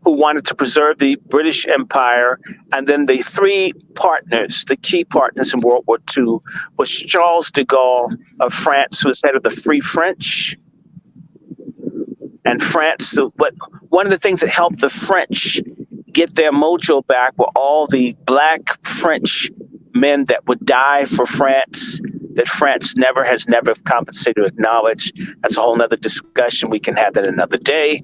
who wanted to preserve the British Empire, and then the three partners, the key partners in World War II, was Charles de Gaulle of France, who was head of the Free French. And France, one of the things that helped the French get their mojo back were all the black French men that would die for France, that France has never compensated or acknowledged. That's a whole nother discussion. We can have that another day.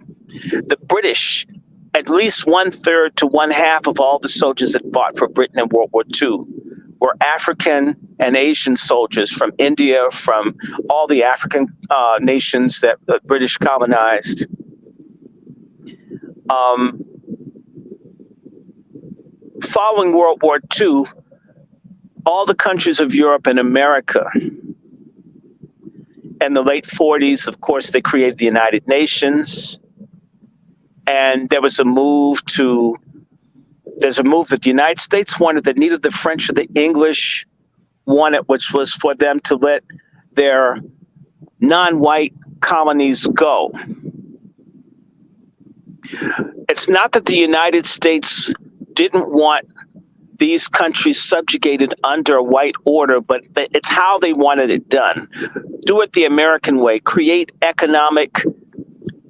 The British, at least 1/3 to 1/2 of all the soldiers that fought for Britain in World War II were African and Asian soldiers from India, from all the African nations that the British colonized. Following World War II, all the countries of Europe and America, in the late 40s, of course, they created the United Nations. And there was a move that the United States wanted, that neither the French or the English wanted, which was for them to let their non-white colonies go. It's not that the United States didn't want these countries subjugated under a white order, but it's how they wanted it done. Do it the American way, create economic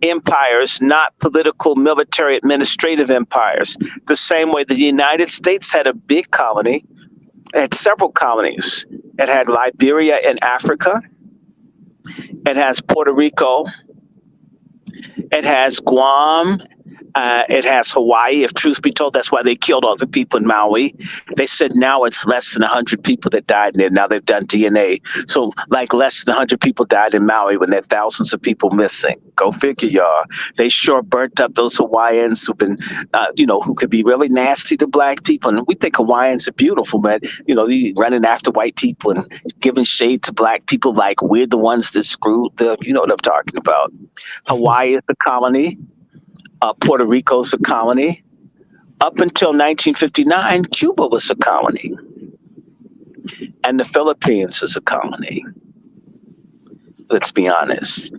empires, not political, military, administrative empires. The same way the United States had a big colony, it had several colonies. It had Liberia in Africa. It has Puerto Rico. It has Guam. It has Hawaii. If truth be told, that's why they killed all the people in Maui. They said now it's less than 100 people that died in there. Now they've done DNA. So like less than 100 people died in Maui when there are thousands of people missing. Go figure, y'all. They sure burnt up those Hawaiians who've been, who could be really nasty to black people. And we think Hawaiians are beautiful, but, running after white people and giving shade to black people like we're the ones that screwed them. You know what I'm talking about. Hawaii is a colony. Puerto Rico's a colony. Up until 1959, Cuba was a colony. And the Philippines is a colony. Let's be honest.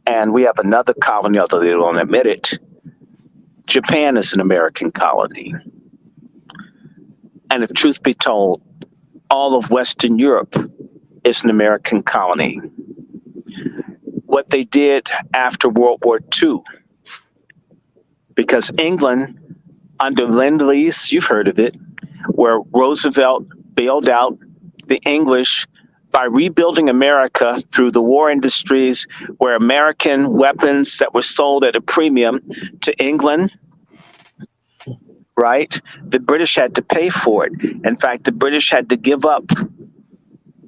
And we have another colony, although they don't admit it. Japan is an American colony. And if truth be told, all of Western Europe is an American colony. What they did after World War II, because England, under Lend-Lease, you've heard of it, where Roosevelt bailed out the English by rebuilding America through the war industries, where American weapons that were sold at a premium to England, right? The British had to pay for it. In fact, the British had to give up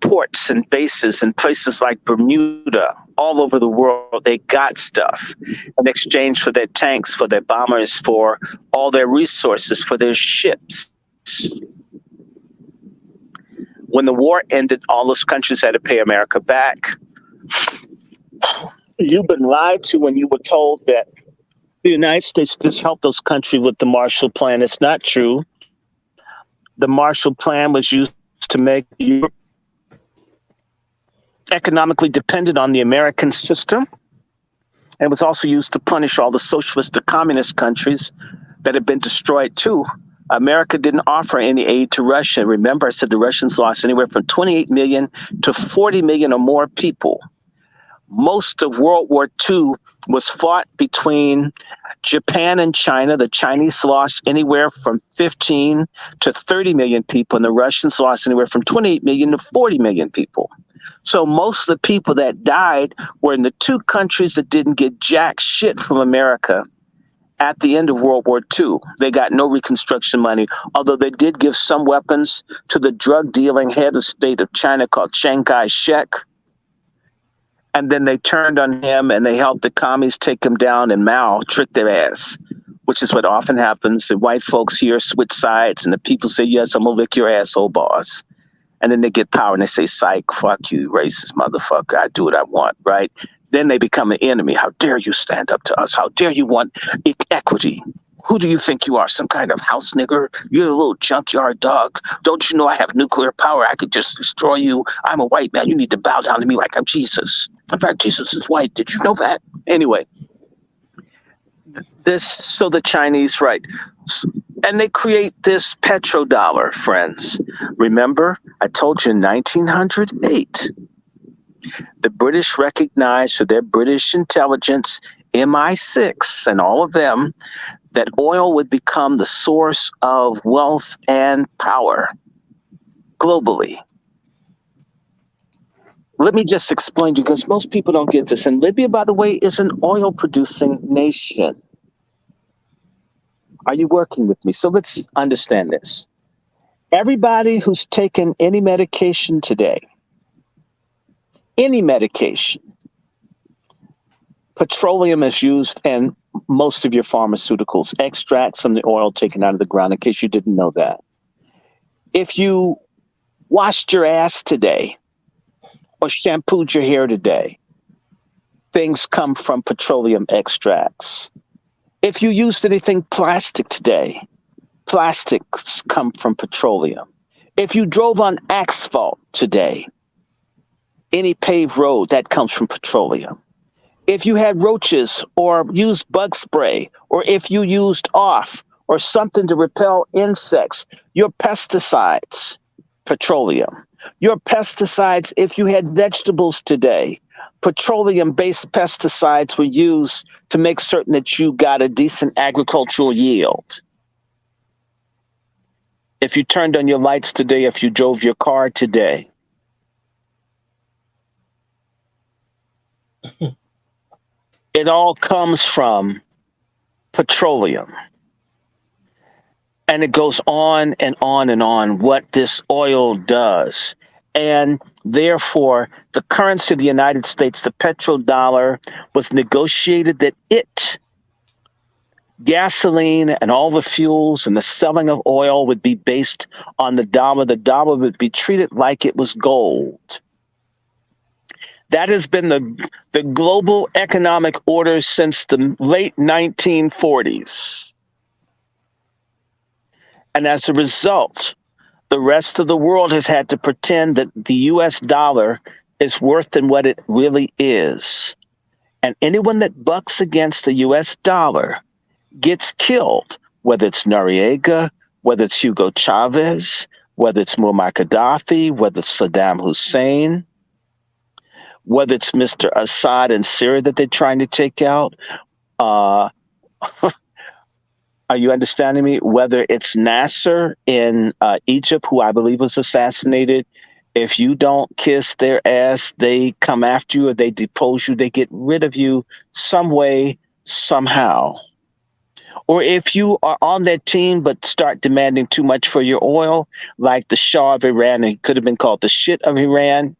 ports and bases in places like Bermuda, all over the world. They got stuff in exchange for their tanks, for their bombers, for all their resources, for their ships. When the war ended, all those countries had to pay America back. You've been lied to when you were told that the United States just helped those countries with the Marshall Plan. It's not true. The Marshall Plan was used to make Europe economically dependent on the American system. And it was also used to punish all the socialist or communist countries that had been destroyed too. America didn't offer any aid to Russia. Remember, I said the Russians lost anywhere from 28 million to 40 million or more people. Most of World War II was fought between Japan and China. The Chinese lost anywhere from 15 to 30 million people, and the Russians lost anywhere from 28 million to 40 million people. So most of the people that died were in the two countries that didn't get jack shit from America at the end of World War II. They got no Reconstruction money, although they did give some weapons to the drug dealing head of state of China called Chiang Kai-shek. And then they turned on him and they helped the commies take him down, and Mao tricked their ass, which is what often happens. The white folks here switch sides and the people say, yes, I'm going to lick your asshole, boss. And then they get power and they say, psych, fuck you, racist motherfucker. I do what I want, right? Then they become an enemy. How dare you stand up to us? How dare you want equity? Who do you think you are? Some kind of house nigger? You're a little junkyard dog. Don't you know I have nuclear power? I could just destroy you. I'm a white man. You need to bow down to me like I'm Jesus. In fact, Jesus is white. Did you know that? Anyway, so the Chinese, right. And they create this petrodollar, friends. Remember, I told you in 1908, the British recognized through their British intelligence, MI6 and all of them, that oil would become the source of wealth and power globally. Let me just explain to you, because most people don't get this. And Libya, by the way, is an oil-producing nation. Are you working with me? So let's understand this. Everybody who's taken any medication today, any medication, petroleum is used in most of your pharmaceuticals, extracts from the oil taken out of the ground, in case you didn't know that. If you washed your ass today or shampooed your hair today, things come from petroleum extracts. If you used anything plastic today, plastics come from petroleum. If you drove on asphalt today, any paved road, that comes from petroleum. If you had roaches or used bug spray, or if you used off or something to repel insects, your pesticides, petroleum. Your pesticides, if you had vegetables today, petroleum-based pesticides were used to make certain that you got a decent agricultural yield. If you turned on your lights today, if you drove your car today, it all comes from petroleum. And it goes on and on and on what this oil does. And therefore, the currency of the United States, the petrodollar, was negotiated that gasoline and all the fuels and the selling of oil would be based on the dollar. The dollar would be treated like it was gold. That has been the global economic order since the late 1940s. And as a result, the rest of the world has had to pretend that the U.S. dollar is worth than what it really is. And anyone that bucks against the U.S. dollar gets killed, whether it's Noriega, whether it's Hugo Chavez, whether it's Muammar Gaddafi, whether it's Saddam Hussein, whether it's Mr. Assad in Syria that they're trying to take out. Are you understanding me? Whether it's Nasser in Egypt, who I believe was assassinated, if you don't kiss their ass, they come after you or they depose you, they get rid of you some way, somehow. Or if you are on that team but start demanding too much for your oil, like the Shah of Iran, he could have been called the shit of Iran,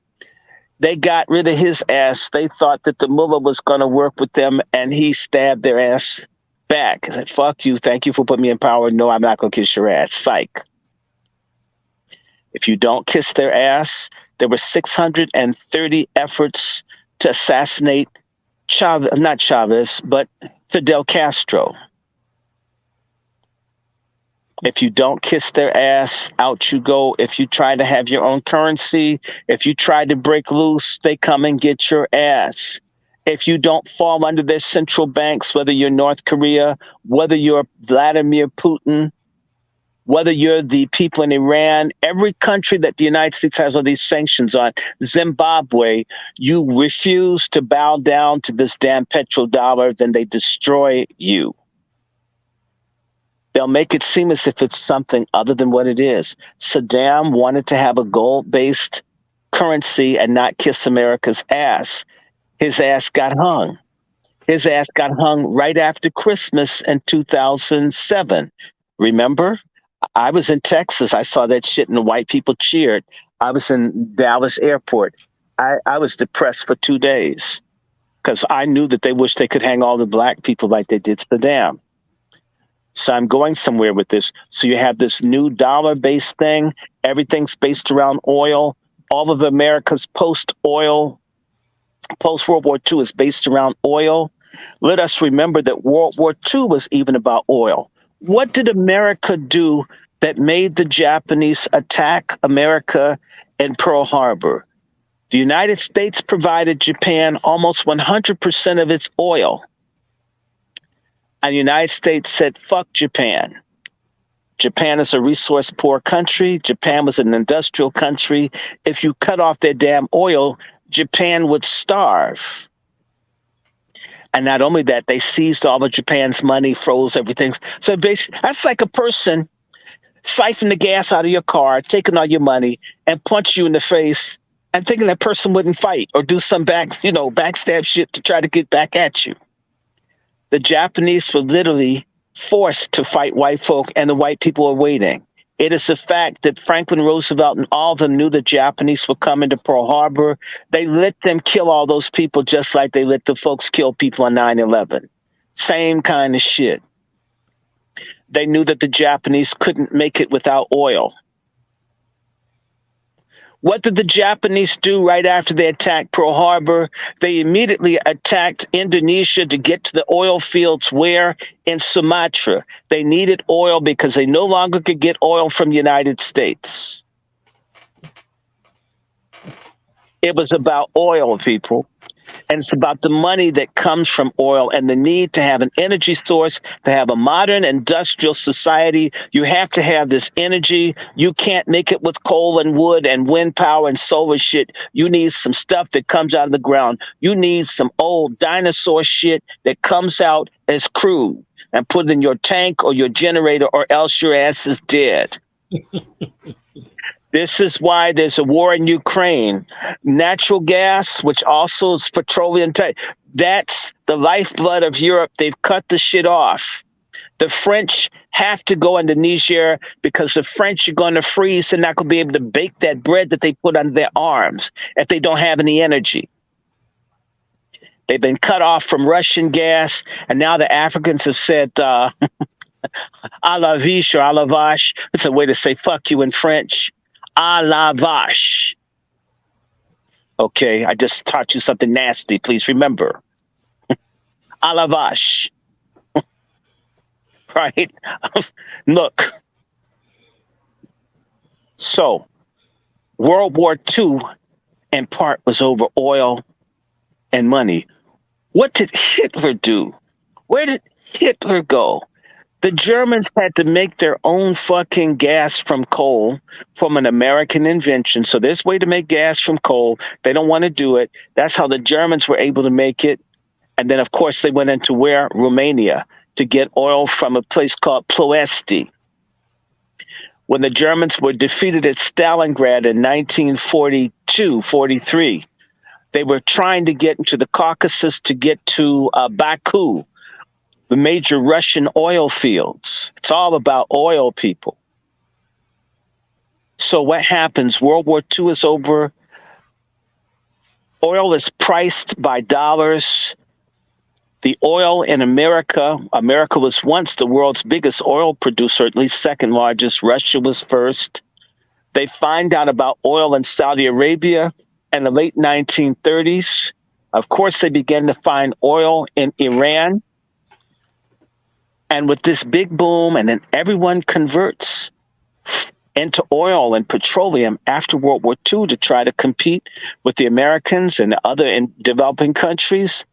they got rid of his ass. They thought that the mullah was going to work with them, and he stabbed their ass back. I said, fuck you. Thank you for putting me in power. No, I'm not going to kiss your ass. Psych. If you don't kiss their ass, there were 630 efforts to assassinate not Chavez, but Fidel Castro. If you don't kiss their ass, out you go. If you try to have your own currency, if you try to break loose, they come and get your ass. If you don't fall under their central banks, whether you're North Korea, whether you're Vladimir Putin, whether you're the people in Iran, every country that the United States has all these sanctions on, Zimbabwe, you refuse to bow down to this damn petrodollar, then they destroy you. They'll make it seem as if it's something other than what it is. Saddam wanted to have a gold-based currency and not kiss America's ass. His ass got hung. His ass got hung right after Christmas in 2007. Remember? I was in Texas. I saw that shit and the white people cheered. I was in Dallas airport. I was depressed for 2 days because I knew that they wished they could hang all the black people like they did Saddam. So I'm going somewhere with this. So you have this new dollar-based thing. Everything's based around oil. All of America's post-World War II is based around oil. Let us remember that World War II was even about oil. What did America do that made the Japanese attack America in Pearl Harbor? The United States provided Japan almost 100% of its oil. And the United States said, fuck Japan. Japan is a resource-poor country. Japan was an industrial country. If you cut off their damn oil, Japan would starve. And not only that, they seized all of Japan's money, froze everything. So basically, that's like a person siphoning the gas out of your car, taking all your money, and punch you in the face, and thinking that person wouldn't fight or do some backstab shit to try to get back at you. The Japanese were literally forced to fight white folk, and the white people were waiting. It is a fact that Franklin Roosevelt and all of them knew the Japanese were coming to Pearl Harbor. They let them kill all those people just like they let the folks kill people on 9/11. Same kind of shit. They knew that the Japanese couldn't make it without oil. What did the Japanese do right after they attacked Pearl Harbor? They immediately attacked Indonesia to get to the oil fields where? In Sumatra. They needed oil because they no longer could get oil from the United States. It was about oil, people. And it's about the money that comes from oil and the need to have an energy source, to have a modern industrial society. You have to have this energy. You can't make it with coal and wood and wind power and solar shit. You need some stuff that comes out of the ground. You need some old dinosaur shit that comes out as crude and put it in your tank or your generator, or else your ass is dead. This is why there's a war in Ukraine. Natural gas, which also is petroleum type, that's the lifeblood of Europe. They've cut the shit off. The French have to go into Niger because the French are going to freeze. They're not going to be able to bake that bread that they put under their arms if they don't have any energy. They've been cut off from Russian gas, and now the Africans have said, à la viche or à la vache. It's a way to say fuck you in French. À la vache. Okay, I just taught you something nasty. Please remember. À la vache. Right? Look. So, World War II, in part, was over oil and money. What did Hitler do? Where did Hitler go? The Germans had to make their own fucking gas from coal, from an American invention. So there's a way to make gas from coal. They don't want to do it. That's how the Germans were able to make it. And then, of course, they went into where? Romania, to get oil from a place called Ploesti. When the Germans were defeated at Stalingrad in 1942-43, they were trying to get into the Caucasus to get to Baku, the major Russian oil fields. It's all about oil, people. So what happens? World War II is over. Oil is priced by dollars. The oil in America was once the world's biggest oil producer, at least second largest. Russia was first. They find out about oil in Saudi Arabia in the late 1930s. Of course, they began to find oil in Iran. And with this big boom, and then everyone converts into oil and petroleum after World War II to try to compete with the Americans and other in developing countries.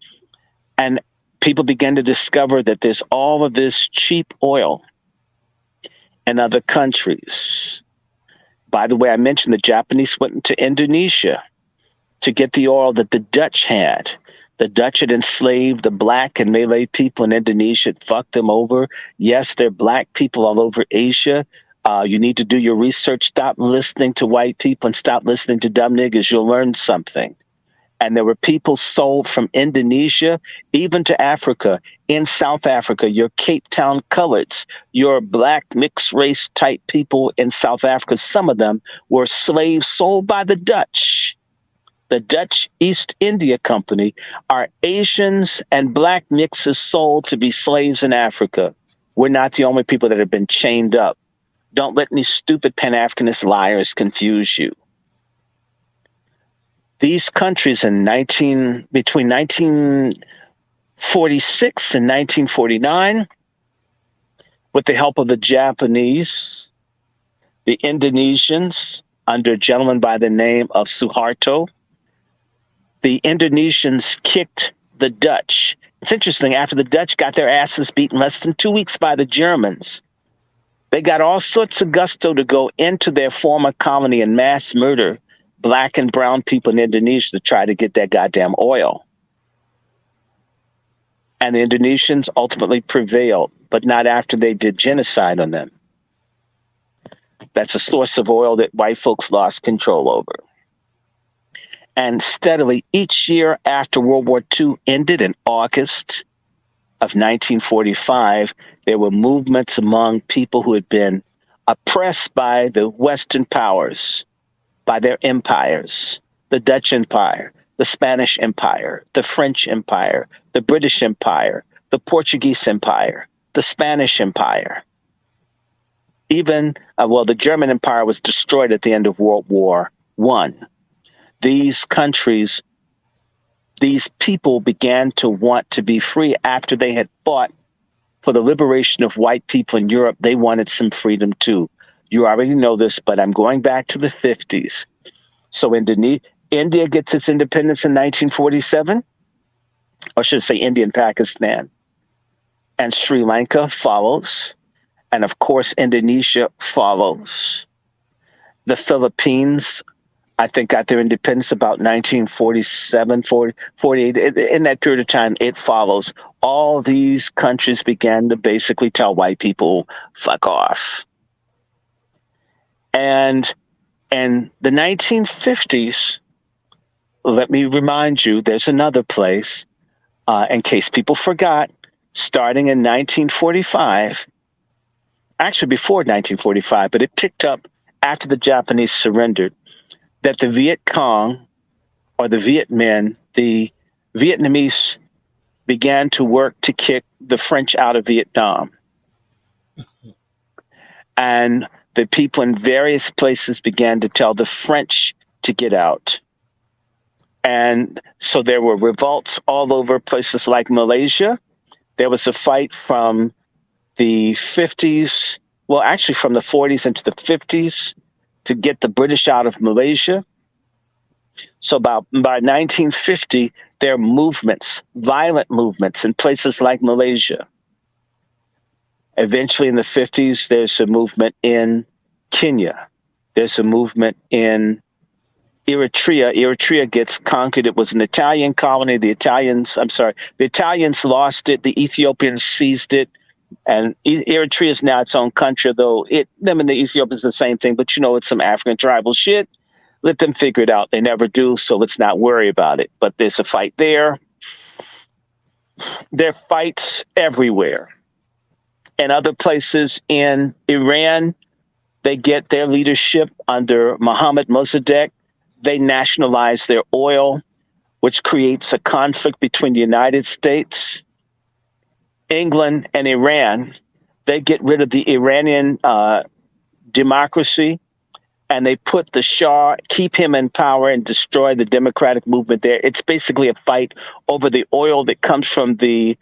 And people began to discover that there's all of this cheap oil in other countries. By the way, I mentioned the Japanese went into Indonesia to get the oil that the Dutch had. The Dutch had enslaved the black and Malay people in Indonesia, fucked them over. Yes, there are black people all over Asia. You need to do your research. Stop listening to white people and stop listening to dumb niggas. You'll learn something. And there were people sold from Indonesia, even to Africa. In South Africa, your Cape Town coloreds, your black mixed race type people in South Africa, some of them were slaves sold by the Dutch the Dutch East India Company, are Asians and black mixes sold to be slaves in Africa. We're not the only people that have been chained up. Don't let any stupid Pan-Africanist liars confuse you. These countries between 1946 and 1949, with the help of the Japanese, the Indonesians, under a gentleman by the name of Suharto, the Indonesians kicked the Dutch. It's interesting, after the Dutch got their asses beat in less than 2 weeks by the Germans, they got all sorts of gusto to go into their former colony and mass murder black and brown people in Indonesia to try to get that goddamn oil. And the Indonesians ultimately prevailed, but not after they did genocide on them. That's a source of oil that white folks lost control over. And steadily, each year after World War II ended in August of 1945, there were movements among people who had been oppressed by the Western powers, by their empires, the Dutch Empire, the Spanish Empire, the French Empire, the British Empire, the Portuguese Empire, the Spanish Empire. Even, the German Empire was destroyed at the end of World War I. These countries, these people began to want to be free after they had fought for the liberation of white people in Europe. They wanted some freedom too. You already know this, but I'm going back to the 50s. So India gets its independence in 1947, or should I say India and Pakistan. And Sri Lanka follows. And of course, Indonesia follows. The Philippines, I think, got their independence about 1947, 48. In that period of time, it follows. All these countries began to basically tell white people, fuck off. And in the 1950s, let me remind you, there's another place, in case people forgot, starting in 1945, actually before 1945, but it picked up after the Japanese surrendered, that the Viet Cong, or the Viet Minh, the Vietnamese began to work to kick the French out of Vietnam. And the people in various places began to tell the French to get out. And so there were revolts all over places like Malaysia. There was a fight from the 50s, well, actually from the 40s into the 50s to get the British out of Malaysia. So by 1950, there are movements, violent movements in places like Malaysia. Eventually in the 50s, there's a movement in Kenya. There's a movement in Eritrea. Eritrea gets conquered. It was an Italian colony. The Italians lost it. The Ethiopians seized it. And Eritrea is now its own country, though them and the Ethiopians are the same thing, but it's some African tribal shit. Let them figure it out. They never do, so let's not worry about it. But there's a fight there. There are fights everywhere. And other places in Iran, they get their leadership under Mohammad Mossadegh. They nationalize their oil, which creates a conflict between the United States, England, and Iran. They get rid of the Iranian democracy, and they put the Shah, keep him in power, and destroy the democratic movement there. It's basically a fight over the oil that comes from the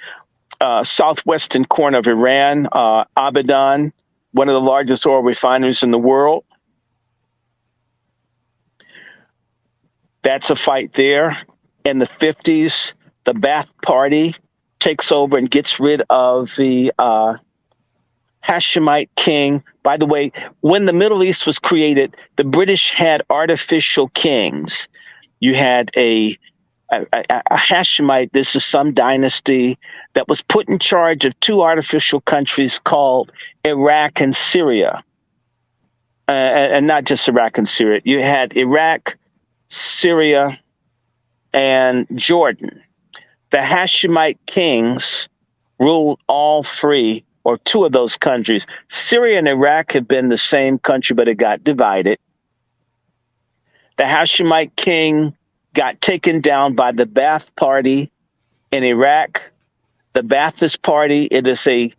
southwestern corner of Iran, Abadan, one of the largest oil refineries in the world. That's a fight there. In the 50s, the Ba'ath Party takes over and gets rid of the Hashemite king. By the way, when the Middle East was created, the British had artificial kings. You had a Hashemite, this is some dynasty that was put in charge of two artificial countries called Iraq and Syria. And not just Iraq and Syria. You had Iraq, Syria, and Jordan. The Hashemite kings ruled all three or two of those countries. Syria and Iraq had been the same country, but it got divided. The Hashemite king got taken down by the Ba'ath Party in Iraq. The Ba'athist Party, it is a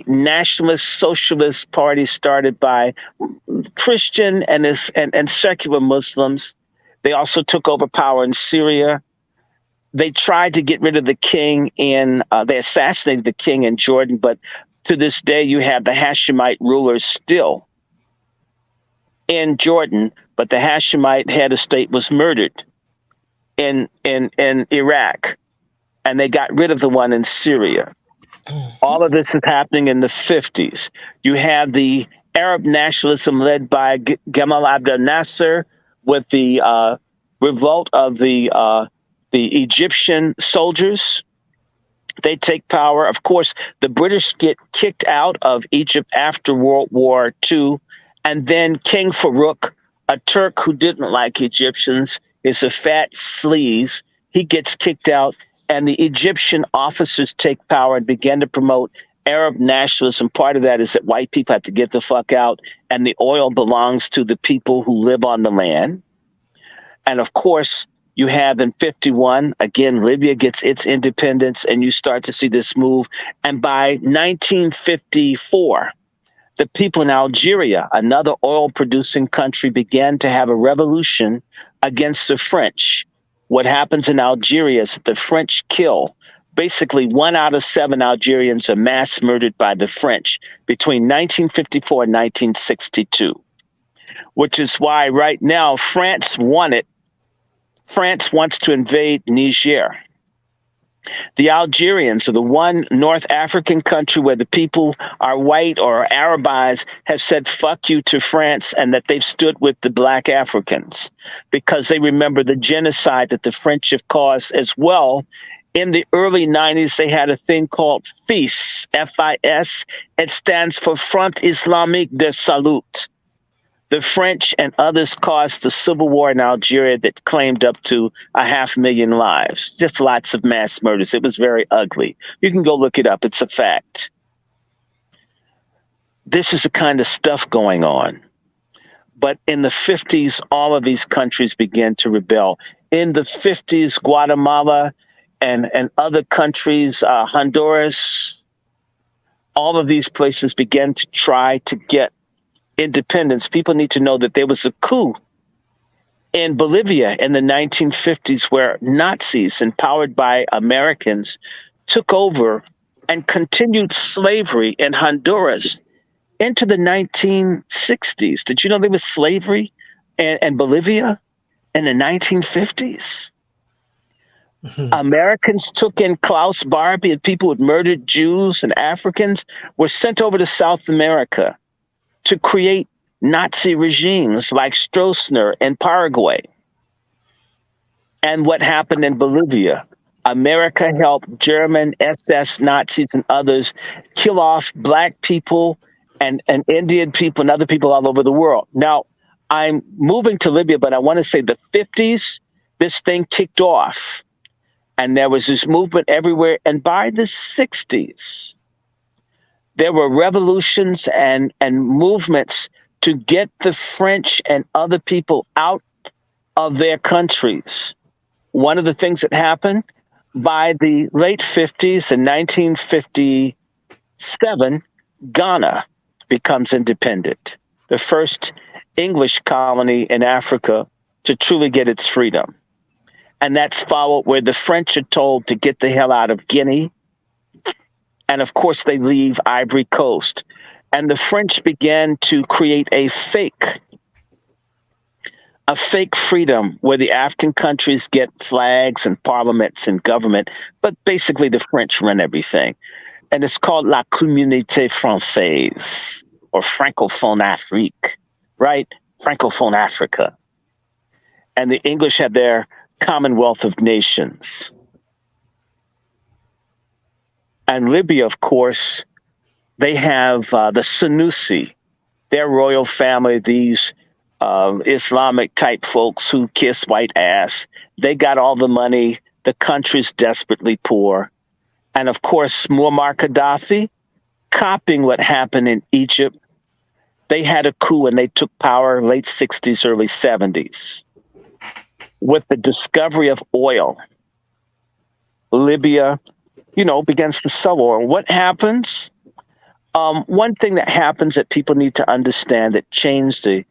nationalist socialist party started by Christian and secular Muslims. They also took over power in Syria. They tried to get rid of the king they assassinated the king in Jordan, but to this day you have the Hashemite rulers still in Jordan, but the Hashemite head of state was murdered in Iraq, and they got rid of the one in Syria. All of this is happening in the 50s. You have the Arab nationalism led by Gamal Abdel Nasser with the revolt of the Egyptian soldiers. They take power. Of course, the British get kicked out of Egypt after World War II. And then King Farouk, a Turk who didn't like Egyptians, is a fat sleaze. He gets kicked out, and the Egyptian officers take power and begin to promote Arab nationalism. Part of that is that white people have to get the fuck out, and the oil belongs to the people who live on the land. And of course, you have in 51, again, Libya gets its independence, and you start to see this move. And by 1954, the people in Algeria, another oil-producing country, began to have a revolution against the French. What happens in Algeria is that the French kill basically 1 out of 7 Algerians are mass murdered by the French between 1954 and 1962, which is why right now France wants to invade Niger. The Algerians are the one North African country where the people are white or Arabized have said fuck you to France, and that they've stood with the black Africans because they remember the genocide that the French have caused as well. In the early 90s, they had a thing called FIS, F-I-S. It stands for Front Islamique de Salut. The French and others caused the civil war in Algeria that claimed up to 500,000 lives. Just lots of mass murders. It was very ugly. You can go look it up. It's a fact. This is the kind of stuff going on. But in the 50s, all of these countries began to rebel. In the 50s, Guatemala and other countries, Honduras, all of these places began to try to get independence. People need to know that there was a coup in Bolivia in the 1950s where Nazis, empowered by Americans, took over and continued slavery in Honduras into the 1960s. Did you know there was slavery in Bolivia in the 1950s? Mm-hmm. Americans took in Klaus Barbie, and people who had murdered Jews and Africans were sent over to South America to create Nazi regimes like Stroessner in Paraguay. And what happened in Bolivia? America helped German SS Nazis and others kill off black people and Indian people and other people all over the world. Now, I'm moving to Libya, but I want to say the 50s, this thing kicked off. And there was this movement everywhere. And by the 60s, there were revolutions and movements to get the French and other people out of their countries. One of the things that happened by the late 50s, in 1957, Ghana becomes independent, the first English colony in Africa to truly get its freedom. And that's followed where the French are told to get the hell out of Guinea. And of course, they leave Ivory Coast. And the French began to create a fake freedom where the African countries get flags and parliaments and government. But basically, the French run everything. And it's called La Communauté Française, or Francophone Afrique, right? Francophone Africa. And the English have their Commonwealth of Nations. And Libya, of course, they have the Senussi, their royal family, these Islamic type folks who kiss white ass. They got all the money. The country's desperately poor. And of course, Muammar Gaddafi, copying what happened in Egypt, they had a coup and they took power late 60s, early 70s. with the discovery of oil, Libya, begins to sell oil. What happens? One thing that happens that people need to understand that changed the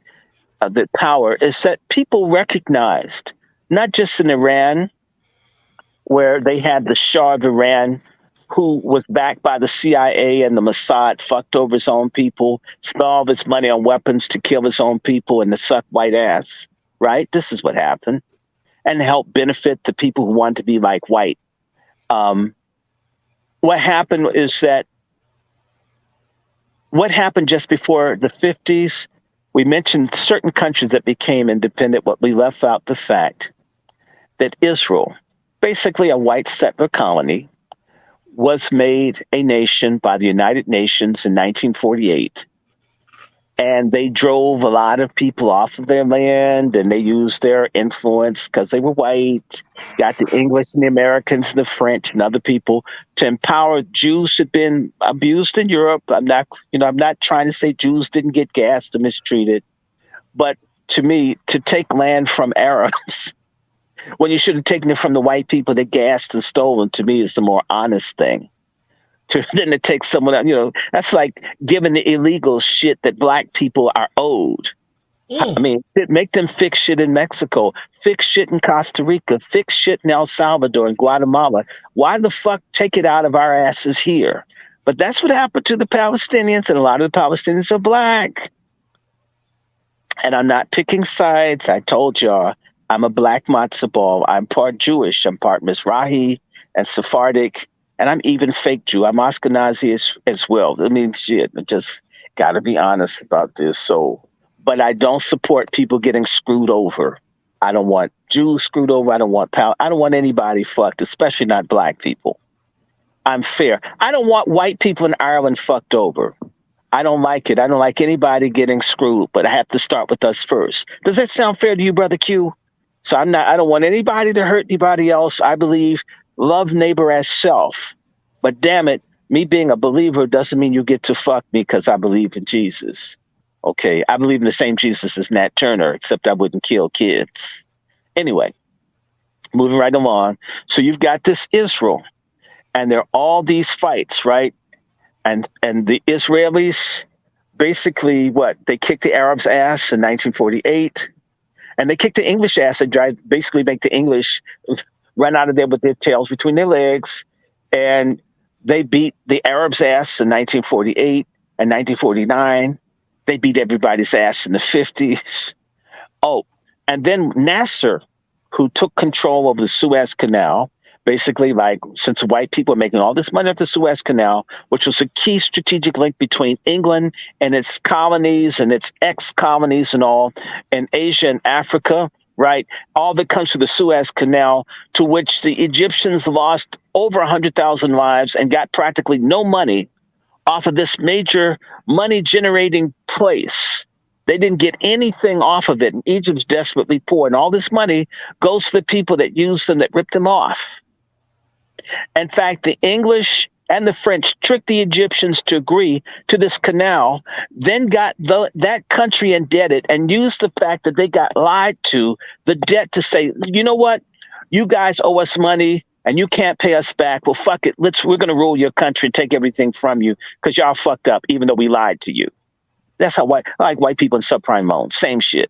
power is that people recognized, not just in Iran, where they had the Shah of Iran, who was backed by the CIA and the Mossad, fucked over his own people, spent all of his money on weapons to kill his own people and to suck white ass, right? This is what happened. And help benefit the people who want to be like white. What happened is that what happened just before the 50s, we mentioned certain countries that became independent, but we left out the fact that Israel, basically a white settler colony, was made a nation by the United Nations in 1948. And they drove a lot of people off of their land, and they used their influence because they were white, got the English and the Americans and the French and other people to empower Jews who'd been abused in Europe. I'm not trying to say Jews didn't get gassed or mistreated, but to me, to take land from Arabs when you should have taken it from the white people that gassed and stolen, to me, is the more honest thing. Than to take someone else, that's like giving the illegals shit that black people are owed. I mean, make them fix shit in Mexico, fix shit in Costa Rica, fix shit in El Salvador and Guatemala. Why the fuck take it out of our asses here? But that's what happened to the Palestinians, and a lot of the Palestinians are black. And I'm not picking sides. I told y'all, I'm a black matzo ball. I'm part Jewish. I'm part Mizrahi and Sephardic. And I'm even fake Jew. I'm Ashkenazi as well. I mean, shit, I just got to be honest about this. So, but I don't support people getting screwed over. I don't want Jews screwed over. I don't want anybody fucked, especially not black people. I'm fair. I don't want white people in Ireland fucked over. I don't like it. I don't like anybody getting screwed, but I have to start with us first. Does that sound fair to you, Brother Q? So I don't want anybody to hurt anybody else. I believe love neighbor as self. But damn it, me being a believer doesn't mean you get to fuck me because I believe in Jesus. Okay, I believe in the same Jesus as Nat Turner, except I wouldn't kill kids. Anyway, moving right along. So you've got this Israel, and there are all these fights, right? And the Israelis, basically, they kicked the Arabs' ass in 1948, and they kicked the English ass and basically make the English run out of there with their tails between their legs. And they beat the Arabs' ass in 1948 and 1949. They beat everybody's ass in the 50s. Oh, and then Nasser, who took control of the Suez Canal, basically, since white people are making all this money off the Suez Canal, which was a key strategic link between England and its colonies and its ex-colonies and all, in Asia and Africa, right? All that comes through the Suez Canal, to which the Egyptians lost over 100,000 lives and got practically no money off of this major money-generating place. They didn't get anything off of it, and Egypt's desperately poor, and all this money goes to the people that used them, that ripped them off. In fact, the English and the French tricked the Egyptians to agree to this canal, then got that country indebted and used the fact that they got lied to, the debt, to say, you know what, you guys owe us money and you can't pay us back. Well, fuck it. We're going to rule your country and take everything from you because y'all fucked up, even though we lied to you. That's how white people in subprime loans. Same shit.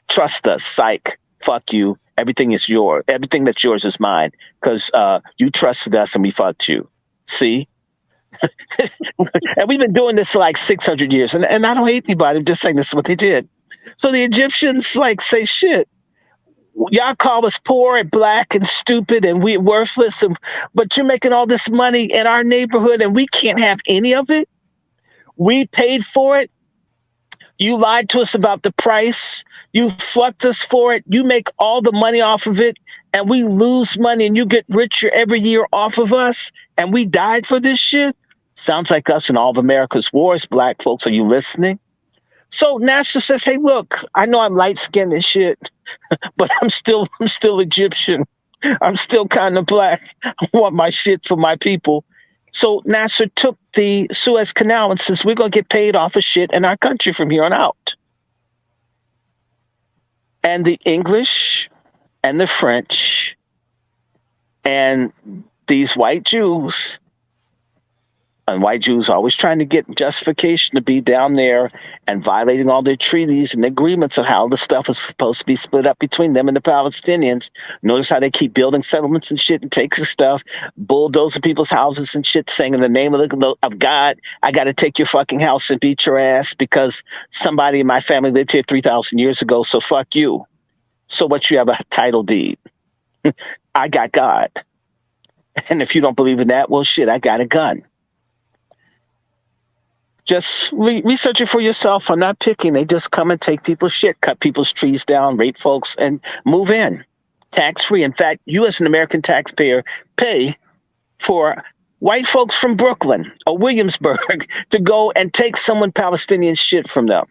Trust us, psych. Fuck you. Everything is yours. Everything that's yours is mine because you trusted us and we fucked you. See? And we've been doing this for 600 years. And I don't hate anybody. I'm just saying this is what they did. So the Egyptians say, shit, y'all call us poor and black and stupid and we're worthless, but you're making all this money in our neighborhood and we can't have any of it. We paid for it. You lied to us about the price. You fucked us for it. You make all the money off of it and we lose money and you get richer every year off of us and we died for this shit. Sounds like us in all of America's wars. Black folks, are you listening? So Nasser says, hey, look, I know I'm light skinned and shit, but I'm still Egyptian. I'm still kind of black. I want my shit for my people. So Nasser took the Suez Canal and says, we're going to get paid off of shit in our country from here on out. And the English and the French and these white Jews. And white Jews always trying to get justification to be down there and violating all their treaties and agreements of how the stuff is supposed to be split up between them and the Palestinians. Notice how they keep building settlements and shit and taking stuff, bulldozing people's houses and shit, saying in the name of God, I got to take your fucking house and beat your ass because somebody in my family lived here 3,000 years ago, so fuck you. So what, you have a title deed? I got God. And if you don't believe in that, well, shit, I got a gun. Just research it for yourself. I'm not picking. They just come and take people's shit, cut people's trees down, rape folks, and move in. Tax-free. In fact, you as an American taxpayer pay for white folks from Brooklyn or Williamsburg to go and take someone Palestinian shit from them.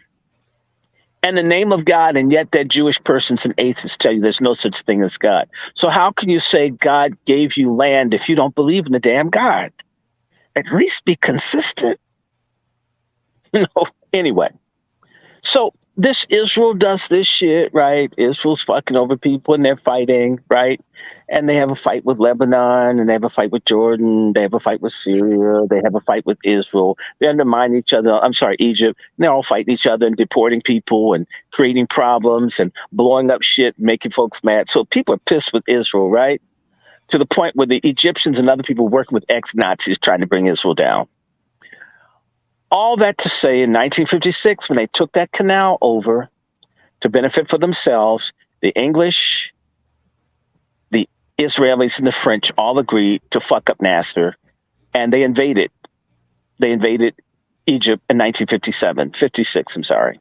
In the name of God, and yet that Jewish persons and atheists tell you there's no such thing as God. So how can you say God gave you land if you don't believe in the damn God? At least be consistent. Anyway, so this Israel does this shit, right? Israel's fucking over people and they're fighting, right? And they have a fight with Lebanon, and they have a fight with Jordan, they have a fight with Syria, they have a fight with Israel. They undermine each other. Egypt. And they're all fighting each other and deporting people and creating problems and blowing up shit, making folks mad. So people are pissed with Israel, right? To the point where the Egyptians and other people working with ex-Nazis trying to bring Israel down. All that to say, in 1956, when they took that canal over to benefit for themselves, the English, the Israelis, and the French all agreed to fuck up Nasser, and they invaded. They invaded Egypt in 56, I'm sorry.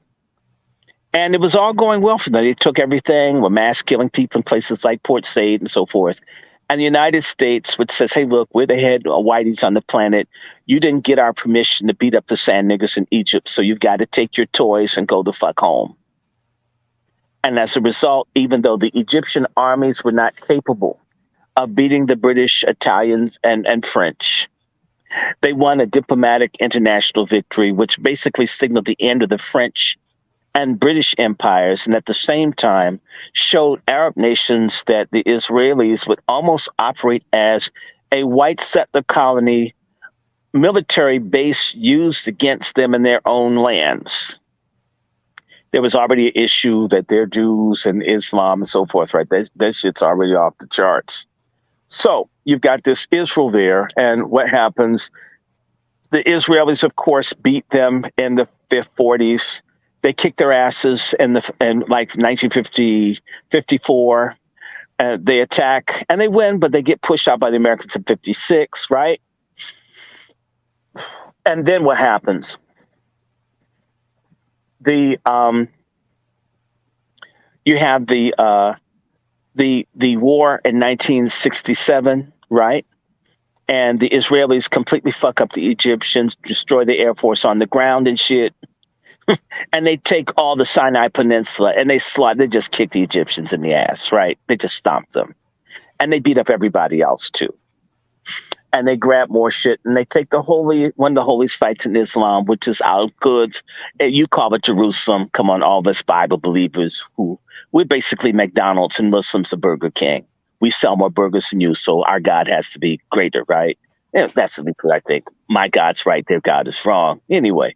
And it was all going well for them. They took everything, were mass killing people in places like Port Said and so forth. And the United States, which says, hey, look, we're the head of whiteys on the planet. You didn't get our permission to beat up the sand niggers in Egypt, so you've got to take your toys and go the fuck home. And as a result, even though the Egyptian armies were not capable of beating the British, Italians, and French, they won a diplomatic international victory, which basically signaled the end of the French and British empires, and at the same time showed Arab nations that the Israelis would almost operate as a white settler colony military base used against them in their own lands. There was already an issue that they're Jews and Islam and so forth, right? That shit's already off the charts. So you've got this Israel there, and what happens? The Israelis, of course, beat them in the 40s. They kicked their asses in like 1950, 54. They attack and they win, but they get pushed out by the Americans in 56, right? And then what happens? You have the war in 1967, right? And the Israelis completely fuck up the Egyptians, destroy the Air Force on the ground and shit. And they take all the Sinai Peninsula and they just kick the Egyptians in the ass, right? They just stomp them. And they beat up everybody else too. And they grab more shit and they take one of the holy sites in Islam, which is Al-Quds. You call it Jerusalem. Come on, all of us Bible believers we're basically McDonald's and Muslims are Burger King. We sell more burgers than you, so our God has to be greater, right? Yeah, that's the truth, I think. My God's right, their God is wrong. Anyway,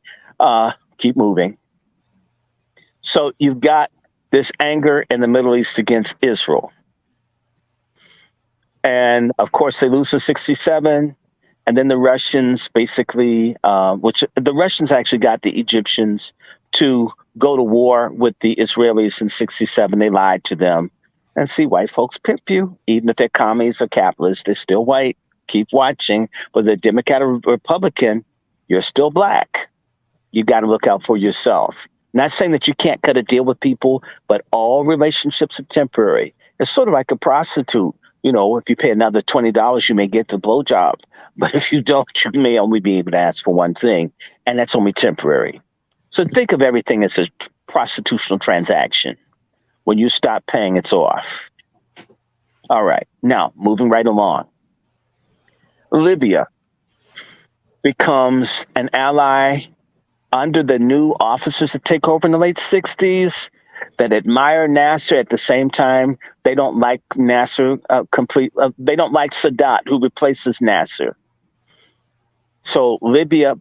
keep moving. So you've got this anger in the Middle East against Israel. And of course, they lose in 67. And then the Russians basically, which the Russians actually got the Egyptians to go to war with the Israelis in 67. They lied to them. And see, white folks pimp you. Even if they're commies or capitalists, they're still white. Keep watching. Whether they're Democrat or Republican, you're still black. You got to look out for yourself. Not saying that you can't cut a deal with people, but all relationships are temporary. It's sort of like a prostitute. You know, if you pay another $20, you may get the blowjob. But if you don't, you may only be able to ask for one thing, and that's only temporary. So think of everything as a prostitutional transaction. When you stop paying, it's off. All right. Now, moving right along. Libya becomes an ally under the new officers that take over in the late 60s. that admire Nasser at the same time. They don't like Nasser they don't like Sadat, who replaces Nasser. So Libya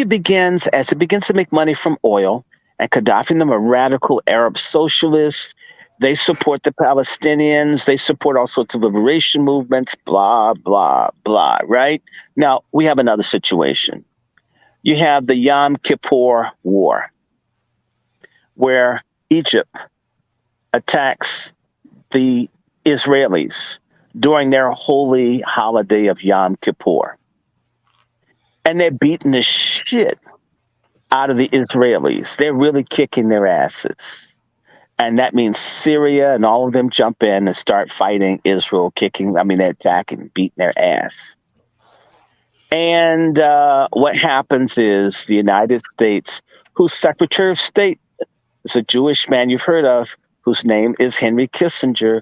begins to make money from oil, and Gaddafi and them are radical Arab socialists. They support the Palestinians. They support all sorts of liberation movements, blah, blah, blah, right? Now, we have another situation. You have the Yom Kippur War, where Egypt attacks the Israelis during their holy holiday of Yom Kippur. And they're beating the shit out of the Israelis. They're really kicking their asses. And that means Syria and all of them jump in and start fighting Israel, they're attacking, beating their ass. And what happens is the United States, whose Secretary of State is a Jewish man you've heard of, whose name is Henry Kissinger,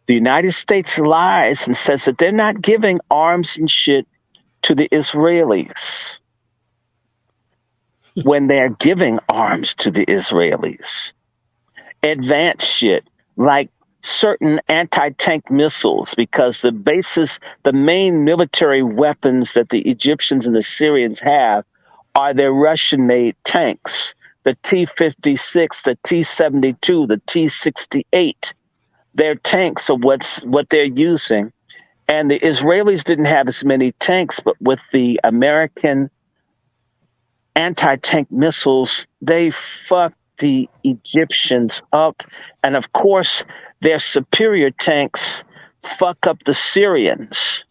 the United States lies and says that they're not giving arms and shit to the Israelis when they're giving arms to the Israelis. Advanced shit like certain anti-tank missiles, because the main military weapons that the Egyptians and the Syrians have are their Russian-made tanks, the T-56, the T-72, the T-68. Their tanks are what they're using. And the Israelis didn't have as many tanks, but with the American anti-tank missiles, they fucked the Egyptians up. And of course, their superior tanks fuck up the Syrians.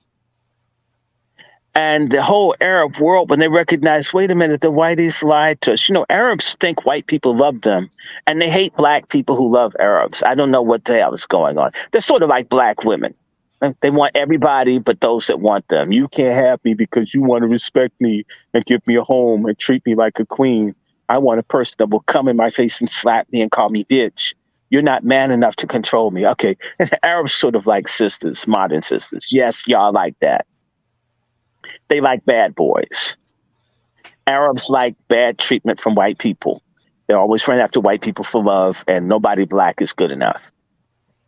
And the whole Arab world, when they recognize, wait a minute, the whiteys lied to us. Arabs think white people love them, and they hate black people who love Arabs. I don't know what the hell is going on. They're sort of like black women. They want everybody but those that want them. You can't have me because you want to respect me and give me a home and treat me like a queen. I want a person that will come in my face and slap me and call me bitch. You're not man enough to control me. Okay. And the Arabs sort of like sisters, modern sisters. Yes, y'all like that. They like bad boys. Arabs like bad treatment from white people. They're always running after white people for love, and nobody black is good enough.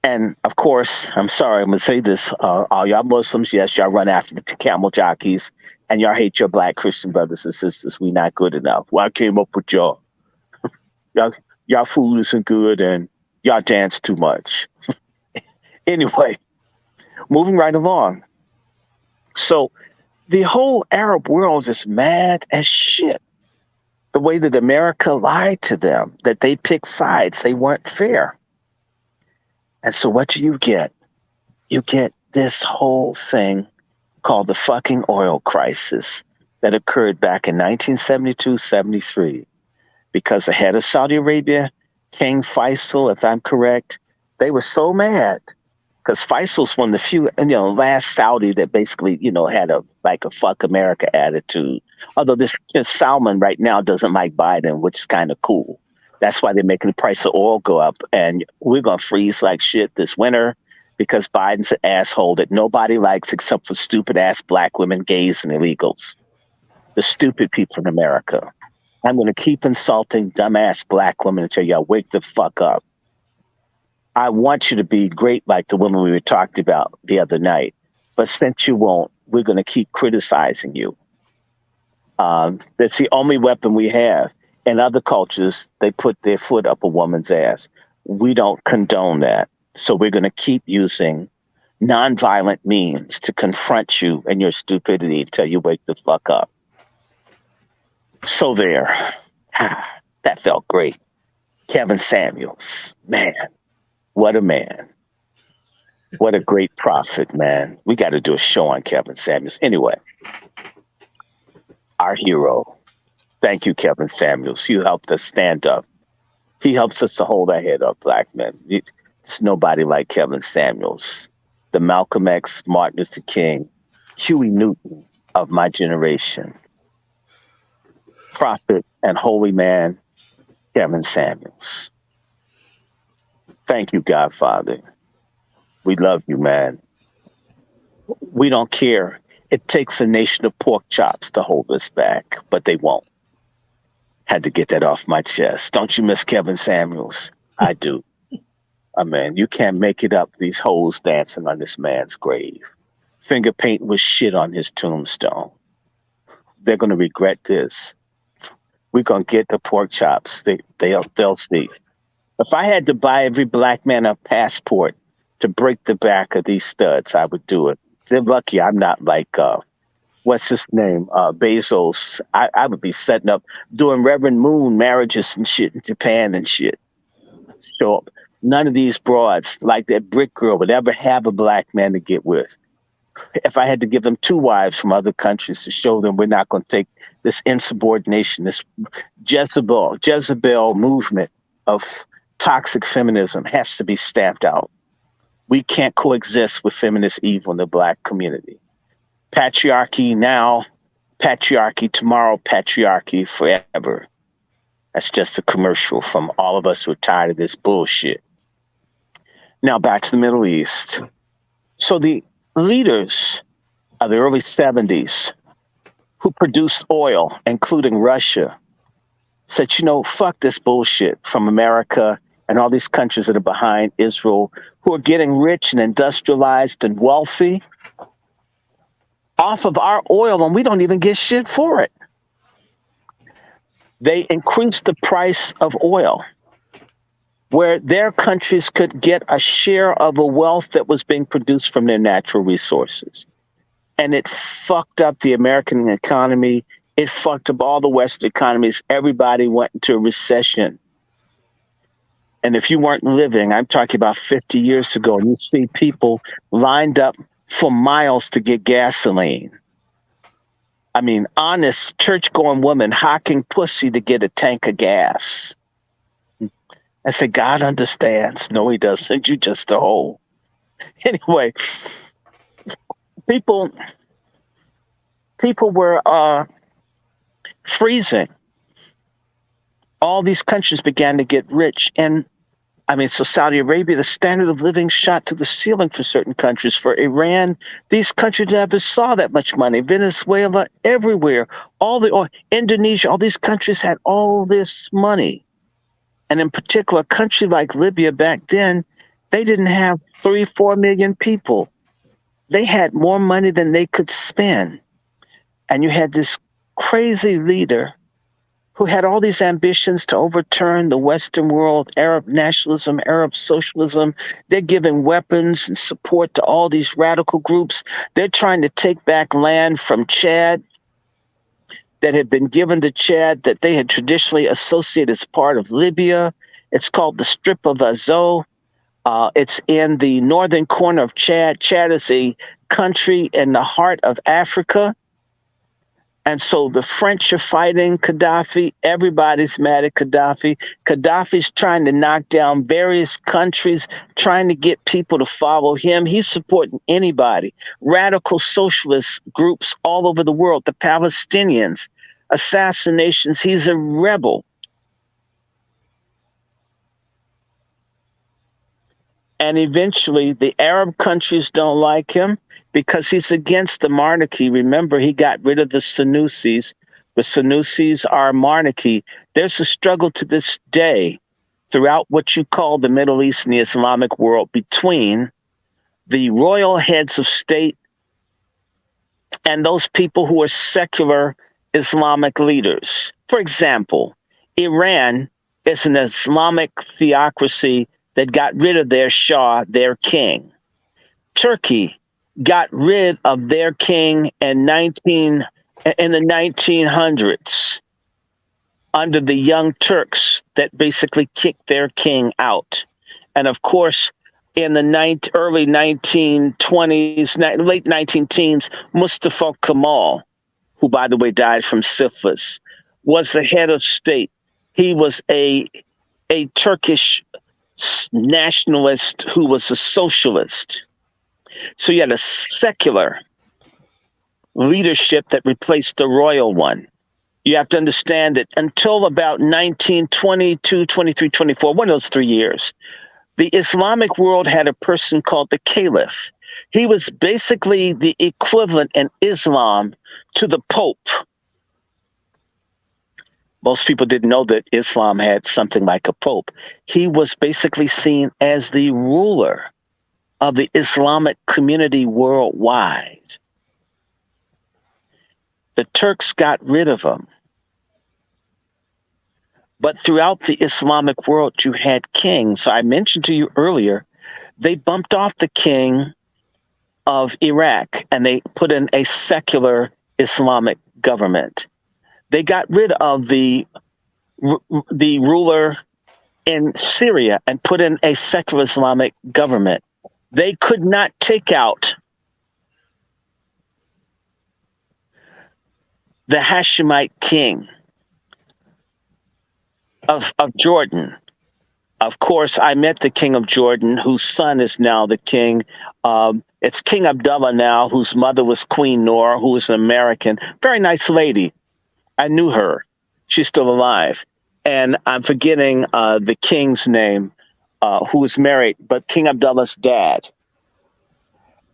And of course, I'm sorry, I'm going to say this. All y'all Muslims, yes, y'all run after the camel jockeys, and y'all hate your black Christian brothers and sisters. We not good enough. Well, I came up with y'all. Y'all food isn't good, and y'all dance too much. Anyway, moving right along. So the whole Arab world is mad as shit. The way that America lied to them, that they picked sides, they weren't fair. And so what do you get? You get this whole thing called the fucking oil crisis that occurred back in 1972-73, because the head of Saudi Arabia, King Faisal, if I'm correct, they were so mad because Faisal's one of the few, last Saudi that basically, had a fuck America attitude. Although this Salman right now doesn't like Biden, which is kind of cool. That's why they're making the price of oil go up. And we're going to freeze like shit this winter because Biden's an asshole that nobody likes except for stupid ass black women, gays, and illegals. The stupid people in America. I'm going to keep insulting dumbass black women until y'all wake the fuck up. I want you to be great like the woman we were talking about the other night. But since you won't, we're going to keep criticizing you. That's the only weapon we have. In other cultures, they put their foot up a woman's ass. We don't condone that. So we're going to keep using nonviolent means to confront you and your stupidity until you wake the fuck up. So there. That felt great. Kevin Samuels. Man, what a man. What a great prophet, man. We got to do a show on Kevin Samuels. Anyway, our hero. Thank you, Kevin Samuels. You helped us stand up. He helps us to hold our head up, black men. There's nobody like Kevin Samuels. The Malcolm X, Martin Luther King, Huey Newton of my generation. Prophet and holy man, Kevin Samuels. Thank you, Godfather. We love you, man. We don't care. It takes a nation of pork chops to hold us back, but they won't. Had to get that off my chest. Don't you miss Kevin Samuels? I do. I mean, you can't make it up. These hoes dancing on this man's grave. Finger paint was shit on his tombstone. They're going to regret this. We're going to get the pork chops. They'll see. If I had to buy every black man a passport to break the back of these studs, I would do it. They're lucky I'm not like, what's his name? Bezos. I would be setting up, doing Reverend Moon marriages and shit in Japan and shit. Show up. None of these broads, like that brick girl, would ever have a black man to get with. If I had to give them 2 wives from other countries to show them we're not going to take this insubordination, this Jezebel movement of toxic feminism has to be stamped out. We can't coexist with feminist evil in the black community. Patriarchy now, patriarchy tomorrow, patriarchy forever. That's just a commercial from all of us who are tired of this bullshit. Now back to the Middle East. So the leaders of the early 70s who produced oil, including Russia, said, fuck this bullshit from America and all these countries that are behind Israel, who are getting rich and industrialized and wealthy off of our oil, and we don't even get shit for it. They increased the price of oil, where their countries could get a share of a wealth that was being produced from their natural resources. And it fucked up the American economy. It fucked up all the Western economies. Everybody went into a recession. And if you weren't living, I'm talking about 50 years ago, and you see people lined up for miles to get gasoline. I mean, honest church-going women hawking pussy to get a tank of gas. I said, God understands. No, he doesn't. You just a hoe. Anyway, people were freezing. All these countries began to get rich. And so Saudi Arabia, the standard of living shot to the ceiling for certain countries. For Iran, these countries never saw that much money. Venezuela, everywhere. Indonesia, all these countries had all this money. And in particular, a country like Libya back then, they didn't have 3-4 million people. They had more money than they could spend. And you had this crazy leader who had all these ambitions to overturn the Western world, Arab nationalism, Arab socialism. They're giving weapons and support to all these radical groups. They're trying to take back land from Chad that had been given to Chad that they had traditionally associated as part of Libya. It's called the Strip of Azov. It's in the northern corner of Chad. Chad is a country in the heart of Africa. And so the French are fighting Gaddafi. Everybody's mad at Gaddafi. Gaddafi's trying to knock down various countries, trying to get people to follow him. He's supporting anybody. Radical socialist groups all over the world, the Palestinians, assassinations. He's a rebel. And eventually the Arab countries don't like him, because he's against the monarchy. Remember, he got rid of the Senussis. The Senussis are a monarchy. There's a struggle to this day throughout what you call the Middle East and the Islamic world between the royal heads of state and those people who are secular Islamic leaders. For example, Iran is an Islamic theocracy that got rid of their Shah, their king. Turkey got rid of their king in the 1900s under the Young Turks that basically kicked their king out. And of course, in the early 1920s, late 19-teens, Mustafa Kemal, who by the way died from syphilis, was the head of state. He was a Turkish nationalist who was a socialist. So you had a secular leadership that replaced the royal one. You have to understand that until about 1922, 23, 24, one of those 3 years, the Islamic world had a person called the Caliph. He was basically the equivalent in Islam to the Pope. Most people didn't know that Islam had something like a pope. He was basically seen as the ruler of the Islamic community worldwide. The Turks got rid of him. But throughout the Islamic world, you had kings. So I mentioned to you earlier, they bumped off the king of Iraq and they put in a secular Islamic government. They got rid of the ruler in Syria and put in a secular Islamic government. They could not take out the Hashemite king of Jordan. Of course, I met the king of Jordan, whose son is now the king. It's King Abdullah now, whose mother was Queen Noor, who is an American. Very nice lady. I knew her. She's still alive. And I'm forgetting the king's name, who was married, but King Abdullah's dad.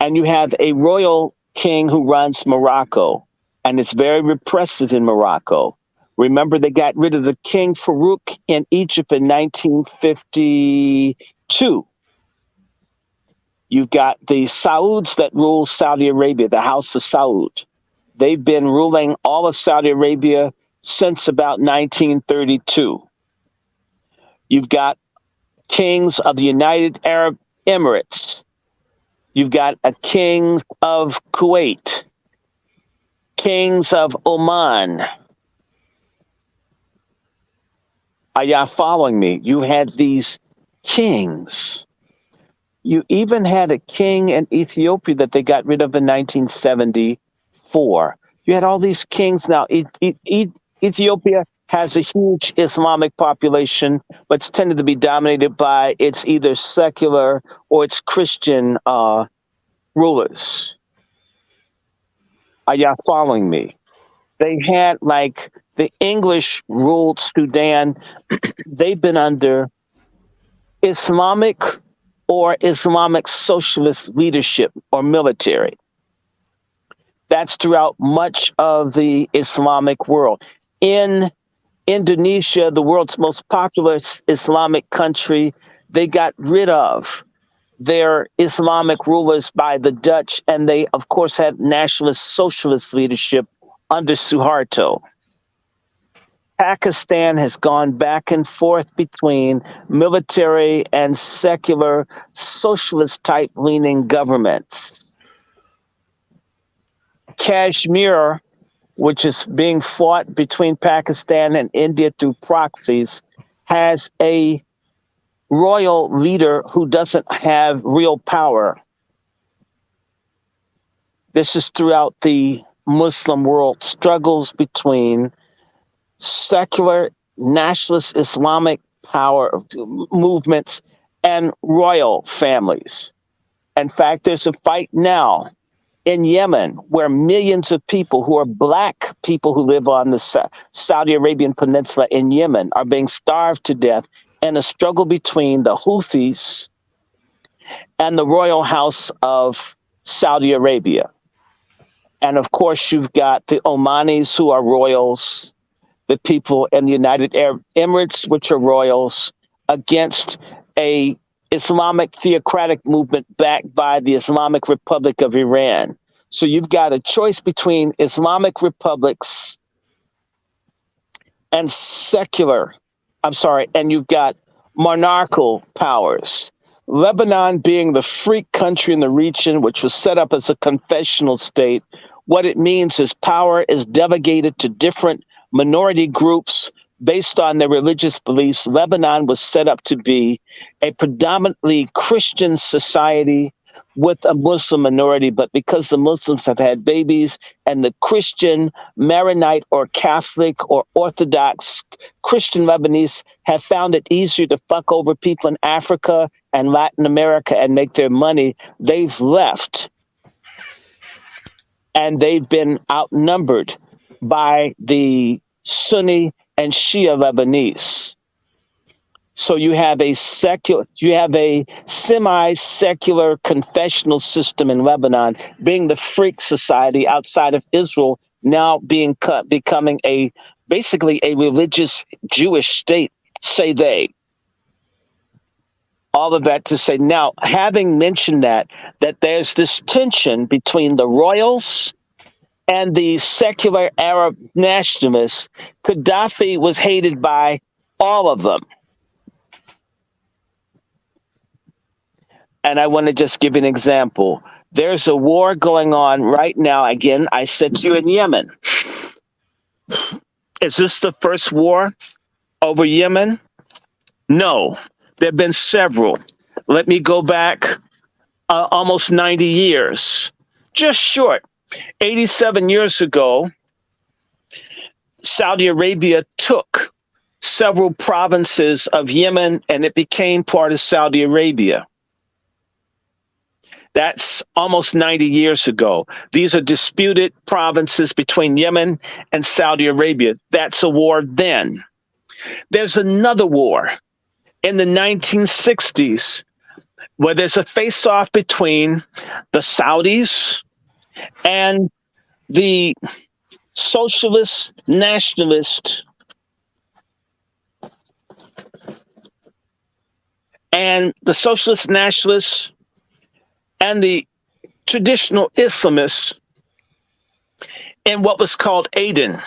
And you have a royal king who runs Morocco, and it's very repressive in Morocco. Remember, they got rid of the King Farouk in Egypt in 1952. You've got the Sauds that rule Saudi Arabia, the House of Saud. They've been ruling all of Saudi Arabia since about 1932. You've got kings of the United Arab Emirates. You've got a king of Kuwait, kings of Oman. Are y'all following me? You had these kings. You even had a king in Ethiopia that they got rid of in 1974. You had all these kings. Now, Ethiopia has a huge Islamic population, but it's tended to be dominated by its either secular or its Christian rulers. Are y'all following me? They had like the English ruled Sudan. They've been under Islamic or Islamic socialist leadership or military. That's throughout much of the Islamic world. In Indonesia, the world's most popular Islamic country, they got rid of their Islamic rulers by the Dutch, and they, of course, had nationalist socialist leadership under Suharto. Pakistan has gone back and forth between military and secular socialist type leaning governments. Kashmir, which is being fought between Pakistan and India through proxies, has a royal leader who doesn't have real power. This is throughout the Muslim world, struggles between secular nationalist Islamic power movements and royal families. In fact, there's a fight now in Yemen where millions of people who are black people who live on the Saudi Arabian Peninsula in Yemen are being starved to death in a struggle between the Houthis and the royal house of Saudi Arabia. And of course, you've got the Omanis, who are royals, the people in the United Arab Emirates, which are royals, against a Islamic theocratic movement backed by the Islamic Republic of Iran. So you've got a choice between Islamic republics and and you've got monarchical powers. Lebanon being the freak country in the region, which was set up as a confessional state. What it means is power is delegated to different minority groups based on their religious beliefs. Lebanon was set up to be a predominantly Christian society with a Muslim minority, but because the Muslims have had babies and the Christian Maronite or Catholic or Orthodox Christian Lebanese have found it easier to fuck over people in Africa and Latin America and make their money, they've left. And they've been outnumbered by the Sunni and Shia Lebanese. So you have a semi-secular confessional system in Lebanon, being the freak society outside of Israel, now becoming a basically a religious Jewish state, say they. All of that to say, now, having mentioned that there's this tension between the royals and the secular Arab nationalists, Gaddafi was hated by all of them. And I want to just give an example. There's a war going on right now. Again, I said to you, in Yemen. Is this the first war over Yemen? No, there have been several. Let me go back almost 90 years, just short. 87 years ago, Saudi Arabia took several provinces of Yemen and it became part of Saudi Arabia. That's almost 90 years ago. These are disputed provinces between Yemen and Saudi Arabia. That's a war then. There's another war in the 1960s where there's a face-off between the Saudis and the socialist nationalist and the traditional Islamists in what was called Aden.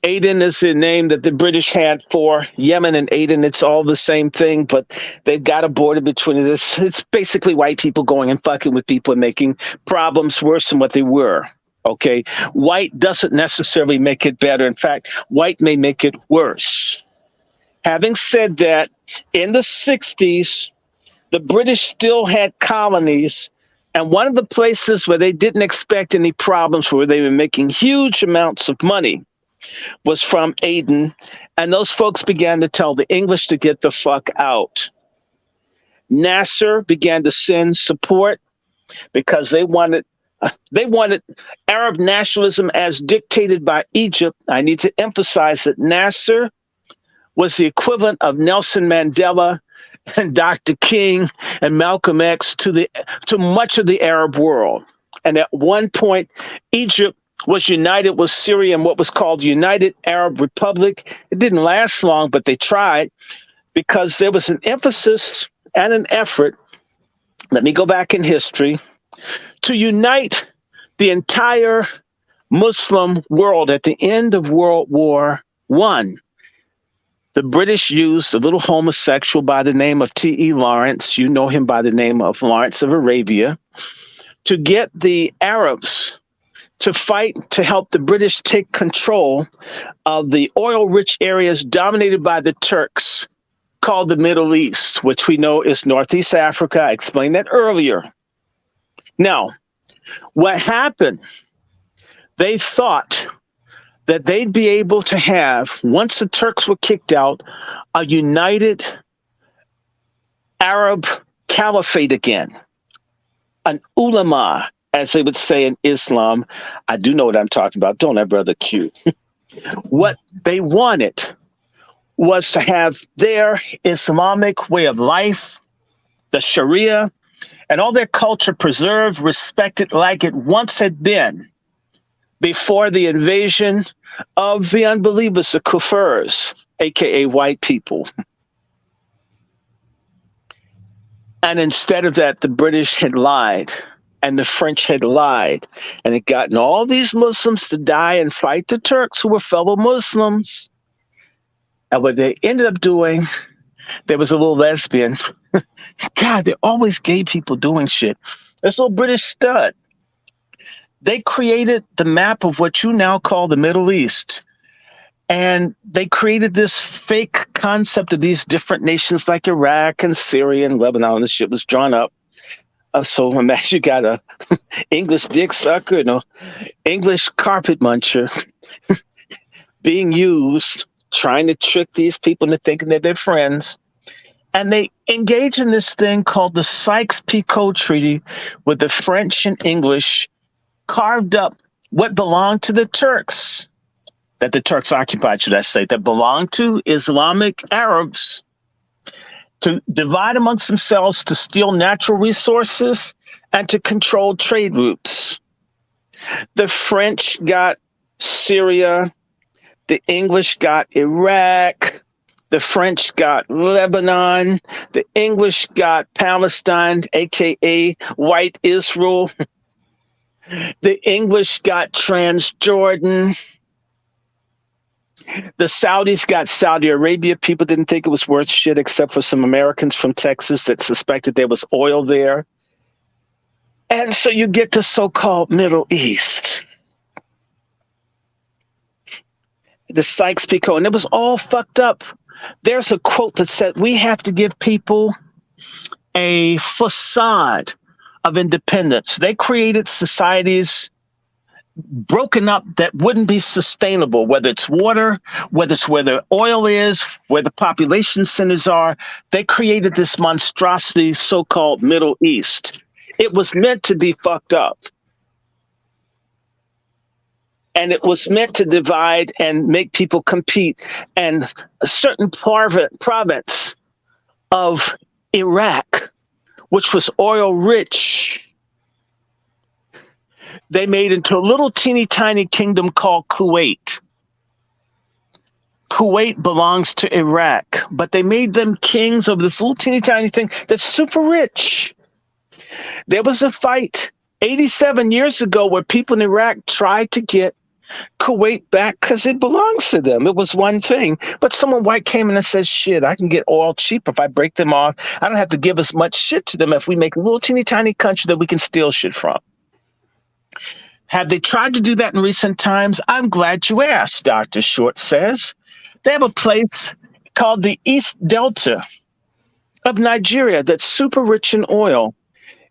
Aden is the name that the British had for Yemen and Aden. It's all the same thing, but they've got a border between this. It's basically white people going and fucking with people and making problems worse than what they were. Okay. White doesn't necessarily make it better. In fact, white may make it worse. Having said that, in the 60s, the British still had colonies, and one of the places where they didn't expect any problems, where they were making huge amounts of money, was from Aden, and those folks began to tell the English to get the fuck out. Nasser began to send support because they wanted Arab nationalism as dictated by Egypt. I need to emphasize that Nasser was the equivalent of Nelson Mandela and Dr. King and Malcolm X to much of the Arab world. And at one point, Egypt was united with Syria in what was called the United Arab Republic. It didn't last long, but they tried because there was an emphasis and an effort, let me go back in history, to unite the entire Muslim world at the end of World War I. The British used a little homosexual by the name of T.E. Lawrence, you know him by the name of Lawrence of Arabia, to get the Arabs to fight to help the British take control of the oil-rich areas dominated by the Turks, called the Middle East, which we know is Northeast Africa. I explained that earlier. Now, what happened, they thought that they'd be able to have, once the Turks were kicked out, a united Arab caliphate again, an ulama, as they would say in Islam. I do know what I'm talking about. Don't that, Brother Q? What they wanted was to have their Islamic way of life, the Sharia, and all their culture preserved, respected like it once had been before the invasion of the unbelievers, the kuffars, aka white people. And instead of that, the British had lied and the French had lied and had gotten all these Muslims to die and fight the Turks who were fellow Muslims. And what they ended up doing, there was a little lesbian. God, they're always gay people doing shit. This little British stud. They created the map of what you now call the Middle East. And they created this fake concept of these different nations like Iraq and Syria and Lebanon. This shit was drawn up. So imagine you got a English dick sucker and an English carpet muncher being used, trying to trick these people into thinking that they're friends. And they engage in this thing called the Sykes-Picot Treaty with the French and English carved up what belonged to the Turks, that the Turks occupied, should I say, that belonged to Islamic Arabs, to divide amongst themselves, to steal natural resources, and to control trade routes. The French got Syria The English got Iraq. The French got Lebanon. The English got Palestine, aka White Israel. The English got Transjordan. The Saudis got Saudi Arabia. People didn't think it was worth shit except for some Americans from Texas that suspected there was oil there. And so you get the so-called Middle East. The Sykes-Picot, and it was all fucked up. There's a quote that said, we have to give people a facade of independence. They created societies broken up that wouldn't be sustainable, whether it's water, whether it's where the oil is, where the population centers are. They created this monstrosity, so-called Middle East. It was meant to be fucked up. And it was meant to divide and make people compete. And a certain province of Iraq, which was oil rich, they made into a little teeny tiny kingdom called Kuwait. Kuwait belongs to Iraq, but they made them kings of this little teeny tiny thing that's super rich. There was a fight 87 years ago where people in Iraq tried to get Kuwait back because it belongs to them. It was one thing. But someone white came in and said, shit, I can get oil cheap if I break them off. I don't have to give as much shit to them if we make a little teeny tiny country that we can steal shit from. Have they tried to do that in recent times? I'm glad you asked, Dr. Short says. They have a place called the East Delta of Nigeria that's super rich in oil.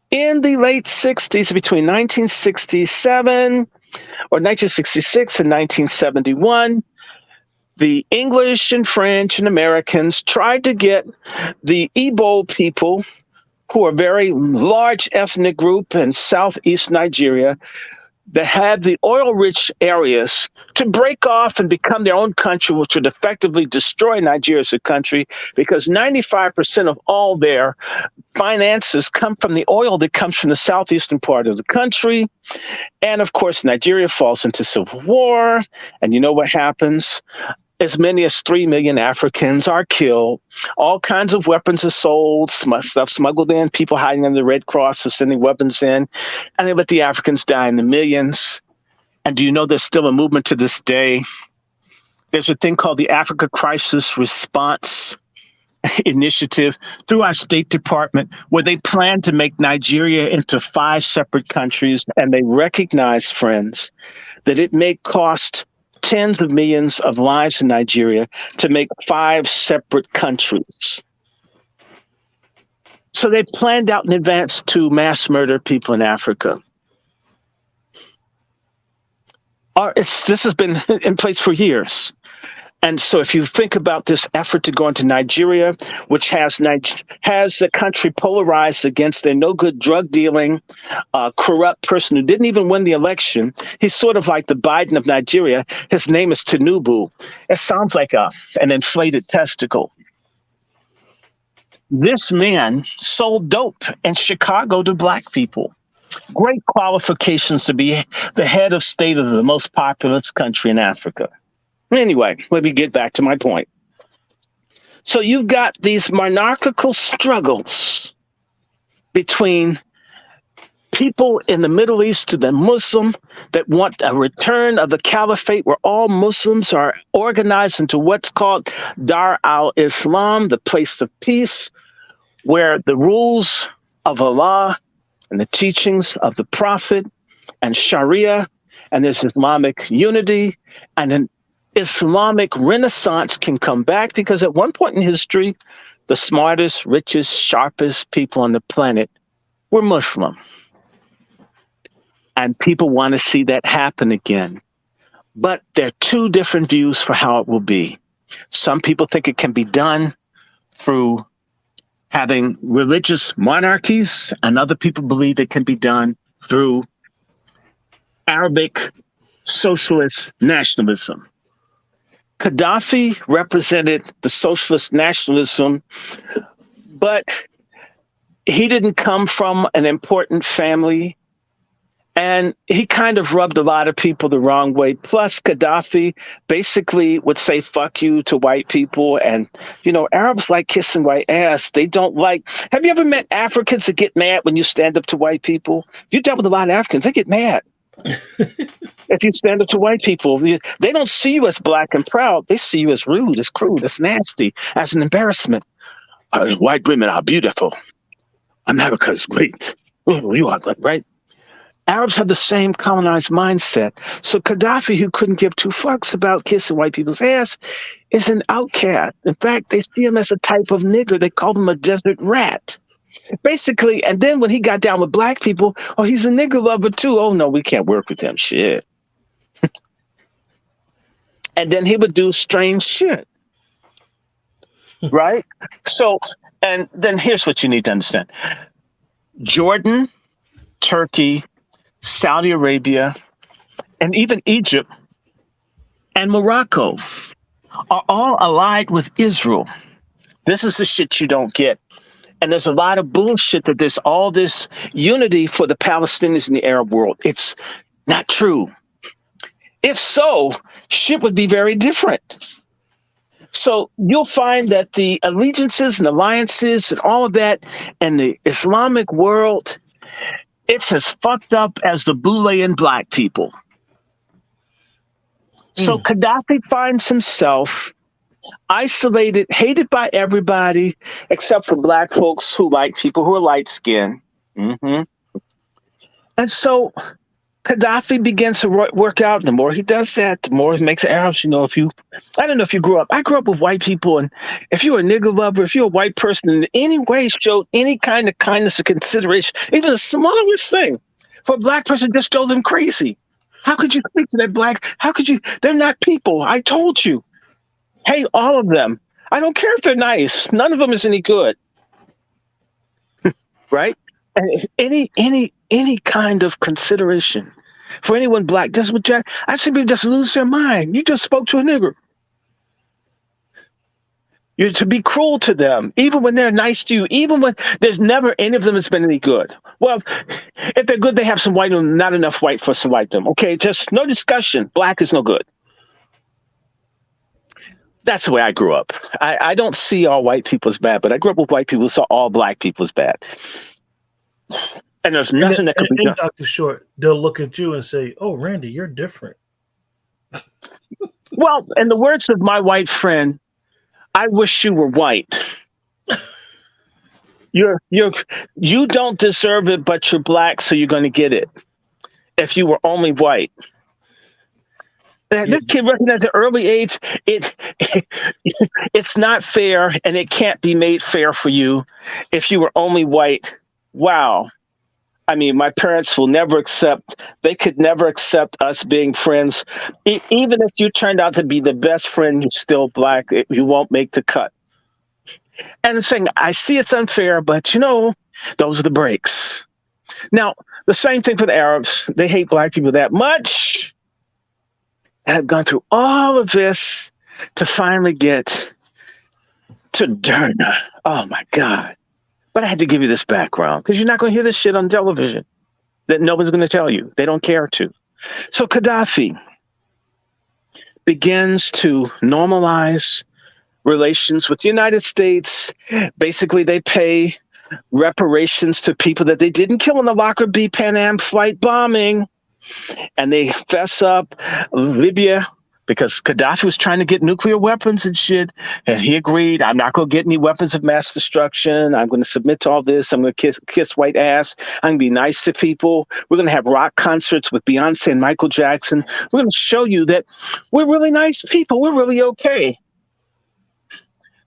In the late 60s, between 1967 or 1966 and 1971, the English and French and Americans tried to get the Igbo people, who are a very large ethnic group in southeast Nigeria, that had the oil-rich areas, to break off and become their own country, which would effectively destroy Nigeria as a country, because 95% of all their finances come from the oil that comes from the southeastern part of the country. And of course, Nigeria falls into civil war. And you know what happens? As many as 3 million Africans are killed. All kinds of weapons are sold, stuff smuggled in, people hiding under the Red Cross are sending weapons in, and they let the Africans die in the millions. And do you know there's still a movement to this day? There's a thing called the Africa Crisis Response Initiative through our State Department, where they plan to make Nigeria into 5 separate countries. And they recognize, friends, that it may cost tens of millions of lives in Nigeria to make 5 separate countries. So they planned out in advance to mass murder people in Africa. This has been in place for years. And so if you think about this effort to go into Nigeria, which has the country polarized against a no-good drug dealing, corrupt person who didn't even win the election. He's sort of like the Biden of Nigeria. His name is Tinubu. It sounds like an inflated testicle. This man sold dope in Chicago to black people. Great qualifications to be the head of state of the most populous country in Africa. Anyway, let me get back to my point. So you've got these monarchical struggles between people in the Middle East to the Muslim that want a return of the caliphate where all Muslims are organized into what's called Dar al-Islam, the place of peace, where the rules of Allah and the teachings of the Prophet and Sharia, and there's Islamic unity, and an Islamic Renaissance can come back, because at one point in history, the smartest, richest, sharpest people on the planet were Muslim. And people want to see that happen again. But there are 2 different views for how it will be. Some people think it can be done through having religious monarchies, and other people believe it can be done through Arabic socialist nationalism. Gaddafi represented the socialist nationalism, but he didn't come from an important family, And he kind of rubbed a lot of people the wrong way. Plus, Gaddafi basically would say "fuck you" to white people. And, Arabs like kissing white ass. They don't like. Have you ever met Africans that get mad when you stand up to white people? If you dealt with a lot of Africans, they get mad. If you stand up to white people, they don't see you as black and proud. They see you as rude, as crude, as nasty, as an embarrassment. White women are beautiful. America is great. Oh, you are good, right? Arabs have the same colonized mindset. So Gaddafi, who couldn't give two fucks about kissing white people's ass, is an outcast. In fact, they see him as a type of nigger. They call him a desert rat. Basically, and then when he got down with black people, oh, he's a nigger lover too. Oh, no, we can't work with him. Shit. And then he would do strange shit. Right? So, and then here's what you need to understand. Jordan, Turkey, Saudi Arabia, and even Egypt and Morocco are all allied with Israel. This is the shit you don't get. And there's a lot of bullshit that there's all this unity for the Palestinians in the Arab world. It's not true. If so, shit would be very different. So you'll find that the allegiances and alliances and all of that and the Islamic world, it's as fucked up as the Bouleyan black people. So Gaddafi finds himself isolated, hated by everybody, except for black folks who like people who are light-skinned. And so Gaddafi begins to work out. The more he does that, the more he makes Arabs. I don't know if you grew up. I grew up with white people, and if you're a nigger lover, if you're a white person in any way showed any kind of kindness or consideration, even the smallest thing, for a black person just drove them crazy. How could you speak to that black? How could you? They're not people. I told you. Hey, all of them. I don't care if they're nice. None of them is any good. Right? And if any kind of consideration for anyone black, that's what I've seen people just lose their mind. You just spoke to a nigger. You're to be cruel to them, even when they're nice to you, even when there's never any of them that's been any good. Well, if they're good, they have some white and not enough white for us to like them. Okay, just no discussion. Black is no good. That's the way I grew up. I don't see all white people as bad, but I grew up with white people who saw all black people as bad. And there's nothing that could be done. Dr. Short, they'll look at you and say, "Oh, Randy, you're different." Well, in the words of my white friend, I wish you were white. You don't deserve it, but you're black, so you're going to get it. If you were only white. This kid recognized at an early age, it's not fair, and it can't be made fair for you if you were only white. Wow. I mean, my parents will never accept, they could never accept us being friends. Even if you turned out to be the best friend, you're still black, you won't make the cut. And I'm saying, I see it's unfair, but those are the breaks. Now, the same thing for the Arabs. They hate black people that much. And I've gone through all of this to finally get to Derna. Oh, my God. But I had to give you this background because you're not going to hear this shit on television that nobody's going to tell you. They don't care to. So Gaddafi begins to normalize relations with the United States. Basically, they pay reparations to people that they didn't kill in the Lockerbie Pan Am flight bombing. And they fess up Libya because Gaddafi was trying to get nuclear weapons and shit. And he agreed, I'm not going to get any weapons of mass destruction. I'm going to submit to all this. I'm going to kiss white ass. I'm going to be nice to people. We're going to have rock concerts with Beyonce and Michael Jackson. We're going to show you that we're really nice people. We're really okay.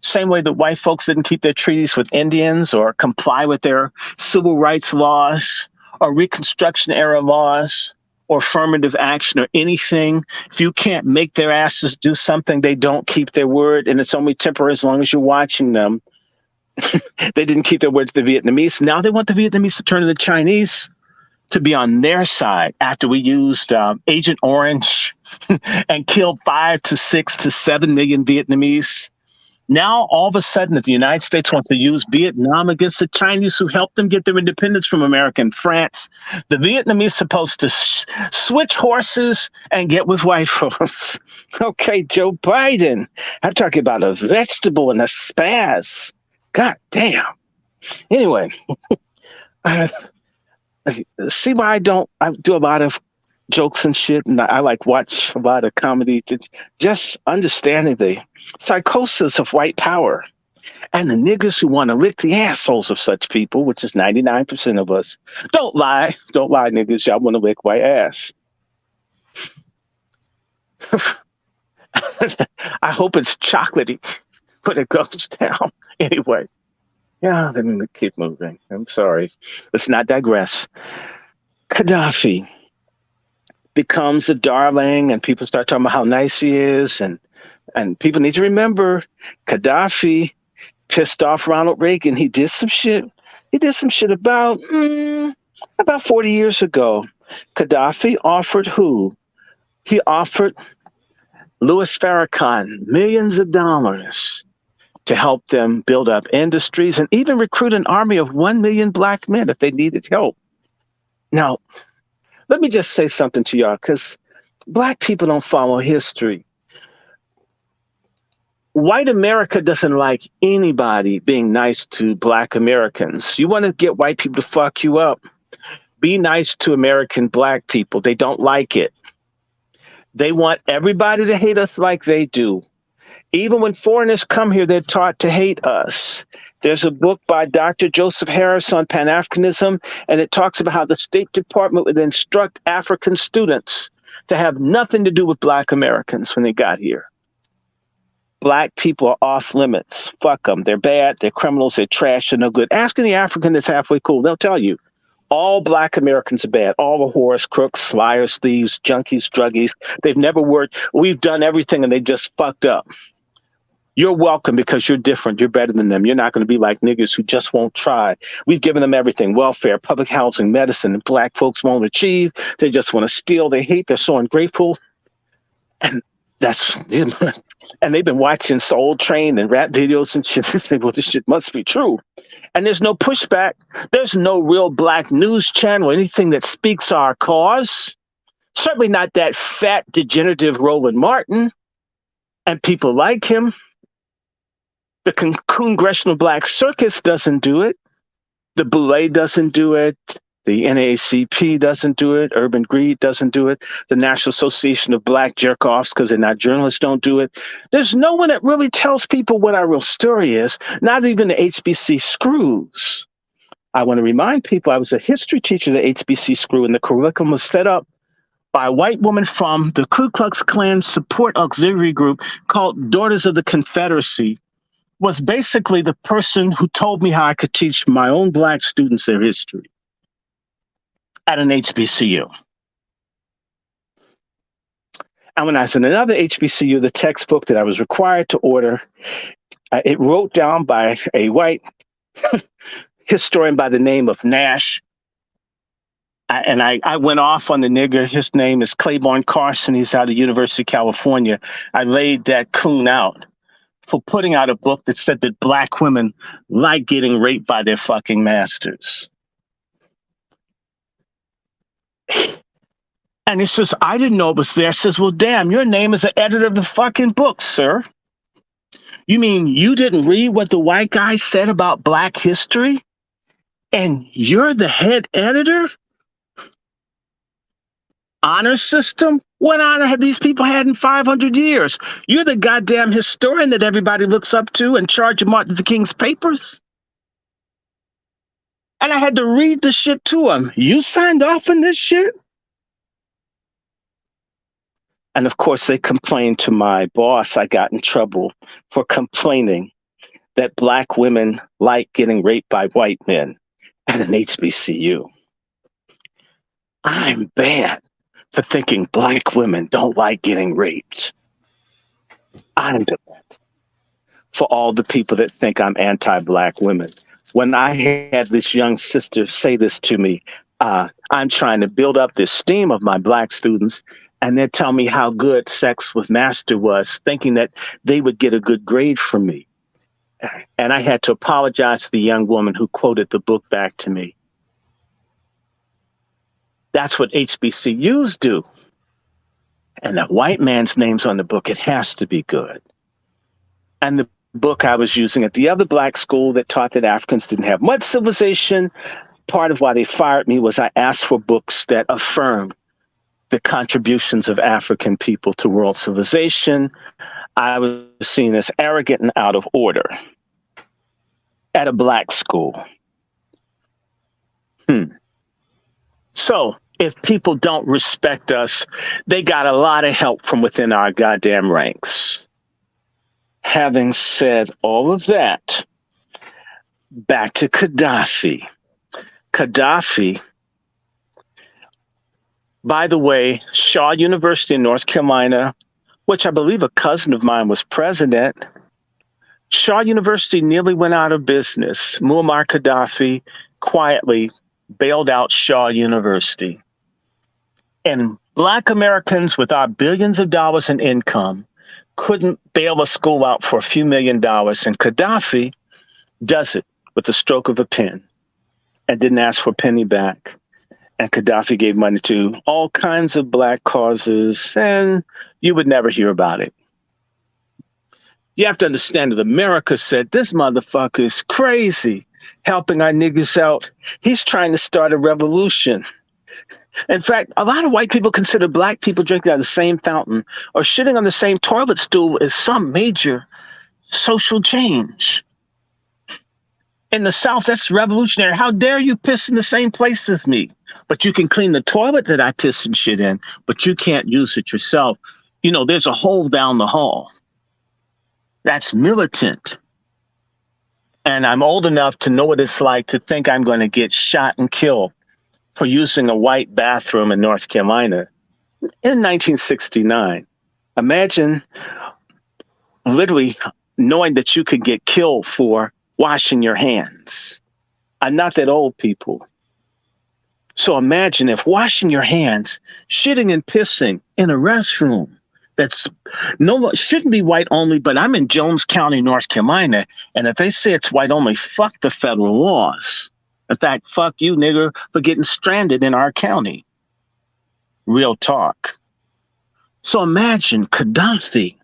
Same way that white folks didn't keep their treaties with Indians or comply with their civil rights laws or Reconstruction era laws or affirmative action or anything. If you can't make their asses do something, they don't keep their word, and it's only temporary as long as you're watching them. They didn't keep their word to the Vietnamese. Now they want the Vietnamese to turn to the Chinese to be on their side after we used Agent Orange and killed 5 to 6 to 7 million Vietnamese. Now, all of a sudden, the United States wants to use Vietnam against the Chinese who helped them get their independence from America and France. The Vietnamese supposed to switch horses and get with white folks. Okay, Joe Biden. I'm talking about a vegetable and a spaz. God damn. Anyway, see why I do a lot of jokes and shit, and I like watch a lot of comedy, just understanding the psychosis of white power and the niggas who want to lick the assholes of such people, which is 99% of us. Don't lie, niggas. Y'all want to lick white ass. I hope it's chocolatey when it goes down. Anyway, yeah, let me keep moving. I'm sorry. Let's not digress. Gaddafi becomes a darling, and people start talking about how nice he is, and people need to remember Gaddafi pissed off Ronald Reagan. He did some shit. About 40 years ago. Gaddafi offered who? He offered Louis Farrakhan millions of dollars to help them build up industries and even recruit an army of 1 million black men if they needed help. Now, let me just say something to y'all, because black people don't follow history. White America doesn't like anybody being nice to black Americans. You want to get white people to fuck you up? Be nice to American black people. They don't like it. They want everybody to hate us like they do. Even when foreigners come here, they're taught to hate us. There's a book by Dr. Joseph Harris on Pan-Africanism, and it talks about how the State Department would instruct African students to have nothing to do with black Americans when they got here. Black people are off limits. Fuck them. They're bad. They're criminals. They're trash. They're no good. Ask any African that's halfway cool. They'll tell you. All black Americans are bad. All the whores, crooks, liars, thieves, junkies, druggies. They've never worked. We've done everything and they just fucked up. You're welcome because you're different. You're better than them. You're not going to be like niggas who just won't try. We've given them everything: welfare, public housing, medicine, and black folks won't achieve. They just want to steal. They hate. They're so ungrateful. And and they've been watching Soul Train and rap videos and shit. They say, well, this shit must be true. And there's no pushback. There's no real black news channel, anything that speaks our cause. Certainly not that fat, degenerative Roland Martin and people like him. The Congressional Black Circus doesn't do it. The Boulay doesn't do it. The NAACP doesn't do it. Urban Greed doesn't do it. The National Association of Black Jerk-Offs, because they're not journalists, don't do it. There's no one that really tells people what our real story is, not even the HBC screws. I want to remind people I was a history teacher at the HBC screw, and the curriculum was set up by a white woman from the Ku Klux Klan support auxiliary group called Daughters of the Confederacy. Was basically the person who told me how I could teach my own black students their history at an HBCU. And when I was in another HBCU, the textbook that I was required to order, it wrote down by a white historian by the name of Nash. And I went off on the nigger. His name is Claiborne Carson. He's out of University of California. I laid that coon out for putting out a book that said that black women like getting raped by their fucking masters. And he says, I didn't know it was there. I says, well, damn, your name is the editor of the fucking book, sir. You mean you didn't read what the white guy said about black history? And you're the head editor? Honor system? What honor have these people had in 500 years? You're the goddamn historian that everybody looks up to in charge of Martin Luther King's papers. And I had to read the shit to him. You signed off on this shit? And of course, they complained to my boss. I got in trouble for complaining that black women like getting raped by white men at an HBCU. I'm bad for thinking black women don't like getting raped. I'm bad for all the people that think I'm anti-black women. When I had this young sister say this to me, I'm trying to build up this esteem of my black students, and they're telling me how good sex with master was, thinking that they would get a good grade from me. And I had to apologize to the young woman who quoted the book back to me. That's what HBCUs do. And the white man's name's on the book. It has to be good. And the book I was using at the other black school that taught that Africans didn't have much civilization, part of why they fired me was I asked for books that affirmed the contributions of African people to world civilization. I was seen as arrogant and out of order at a black school. So if people don't respect us, they got a lot of help from within our goddamn ranks. Having said all of that, back to Gaddafi. Gaddafi, by the way, Shaw University in North Carolina, which I believe a cousin of mine was president, Shaw University nearly went out of business. Muammar Gaddafi quietly bailed out Shaw University. And Black Americans with our billions of dollars in income couldn't bail a school out for a few $1 million. And Gaddafi does it with the stroke of a pen and didn't ask for a penny back. And Gaddafi gave money to all kinds of black causes, and you would never hear about it. You have to understand that America said, this motherfucker is crazy, helping our niggas out. He's trying to start a revolution. In fact, a lot of white people consider black people drinking out of the same fountain or shitting on the same toilet stool as some major social change. In the South, that's revolutionary. How dare you piss in the same place as me? But you can clean the toilet that I piss and shit in, but you can't use it yourself. You know, there's a hole down the hall. That's militant. And I'm old enough to know what it's like to think I'm going to get shot and killed for using a white bathroom in North Carolina in 1969. Imagine literally knowing that you could get killed for washing your hands. I'm not that old, people. So imagine if washing your hands, shitting and pissing in a restroom that's shouldn't be white only, but I'm in Jones County, North Carolina, and if they say it's white only, fuck the federal laws. In fact, fuck you, nigger, for getting stranded in our county. Real talk. So imagine Gaddafi.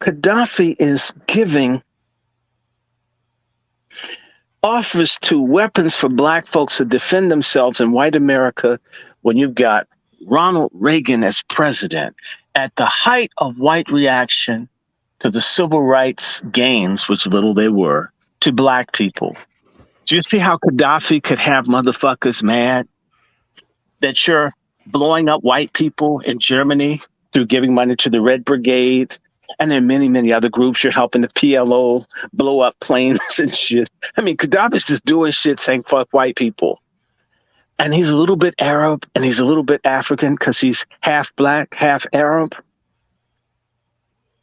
Gaddafi is giving offers to weapons for black folks to defend themselves in white America when you've got Ronald Reagan as president at the height of white reaction to the civil rights gains, which little they were, to black people. Do you see how Gaddafi could have motherfuckers mad that you're blowing up white people in Germany through giving money to the Red Brigade? And then many, many other groups. You're helping the PLO blow up planes and shit. I mean, Gaddafi's just doing shit saying fuck white people. And he's a little bit Arab and he's a little bit African because he's half black, half Arab.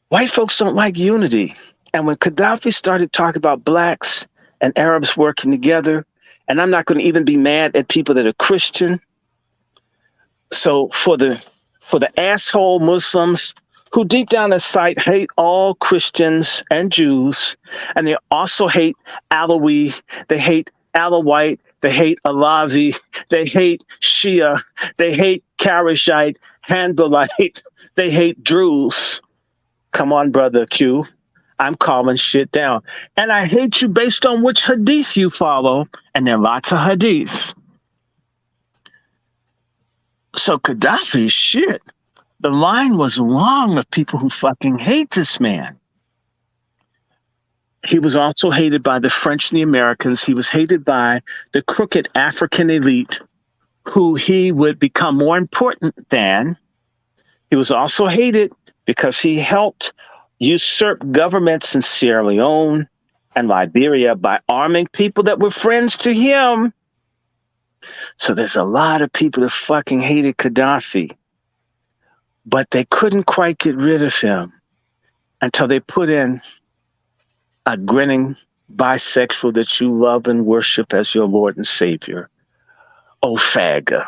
White folks don't like unity. And when Gaddafi started talking about blacks and Arabs working together, and I'm not going to even be mad at people that are Christian. So for the asshole Muslims who deep down inside hate all Christians and Jews, and they also hate Alawi, they hate Alawite, they hate Alavi, they hate Shia, they hate Karashite, Hanbalite, they hate Druze. Come on, brother Q. I'm calming shit down. And I hate you based on which hadith you follow, and there are lots of hadiths. So Gaddafi, shit. The line was long of people who fucking hate this man. He was also hated by the French and the Americans. He was hated by the crooked African elite who he would become more important than. He was also hated because he helped usurp governments in Sierra Leone and Liberia by arming people that were friends to him. So there's a lot of people that fucking hated Gaddafi. But they couldn't quite get rid of him until they put in a grinning bisexual that you love and worship as your Lord and Savior, Ofaga.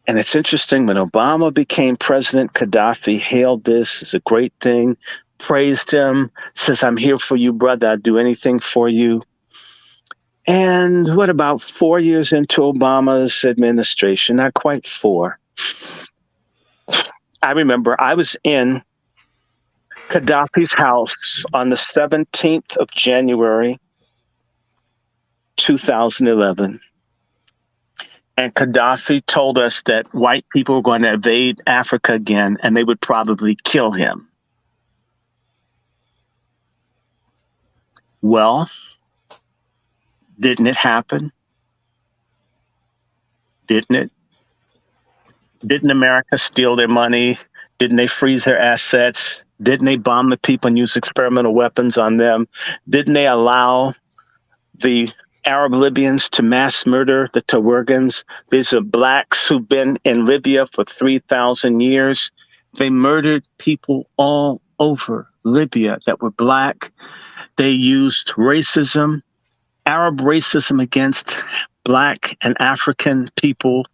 And it's interesting, when Obama became president, Gaddafi hailed this as a great thing. praised him, says, "I'm here for you, brother. I'd do anything for you." And what, about 4 years into Obama's administration, not quite 4, I remember I was in Gaddafi's house on the 17th of January, 2011. And Gaddafi told us that white people were going to invade Africa again, and they would probably kill him. Well, didn't it happen? Didn't it? Didn't America steal their money? Didn't they freeze their assets? Didn't they bomb the people and use experimental weapons on them? Didn't they allow the Arab Libyans to mass murder the Tuaregans? These are blacks who've been in Libya for 3,000 years. They murdered people all over Libya that were black. They used racism, Arab racism against black and African people,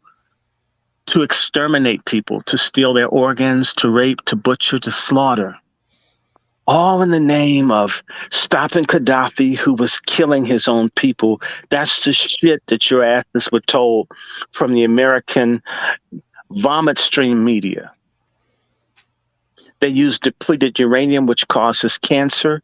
to exterminate people, to steal their organs, to rape, to butcher, to slaughter. All in the name of stopping Gaddafi, who was killing his own people. That's the shit that your asses were told from the American vomit stream media. They used depleted uranium, which causes cancer.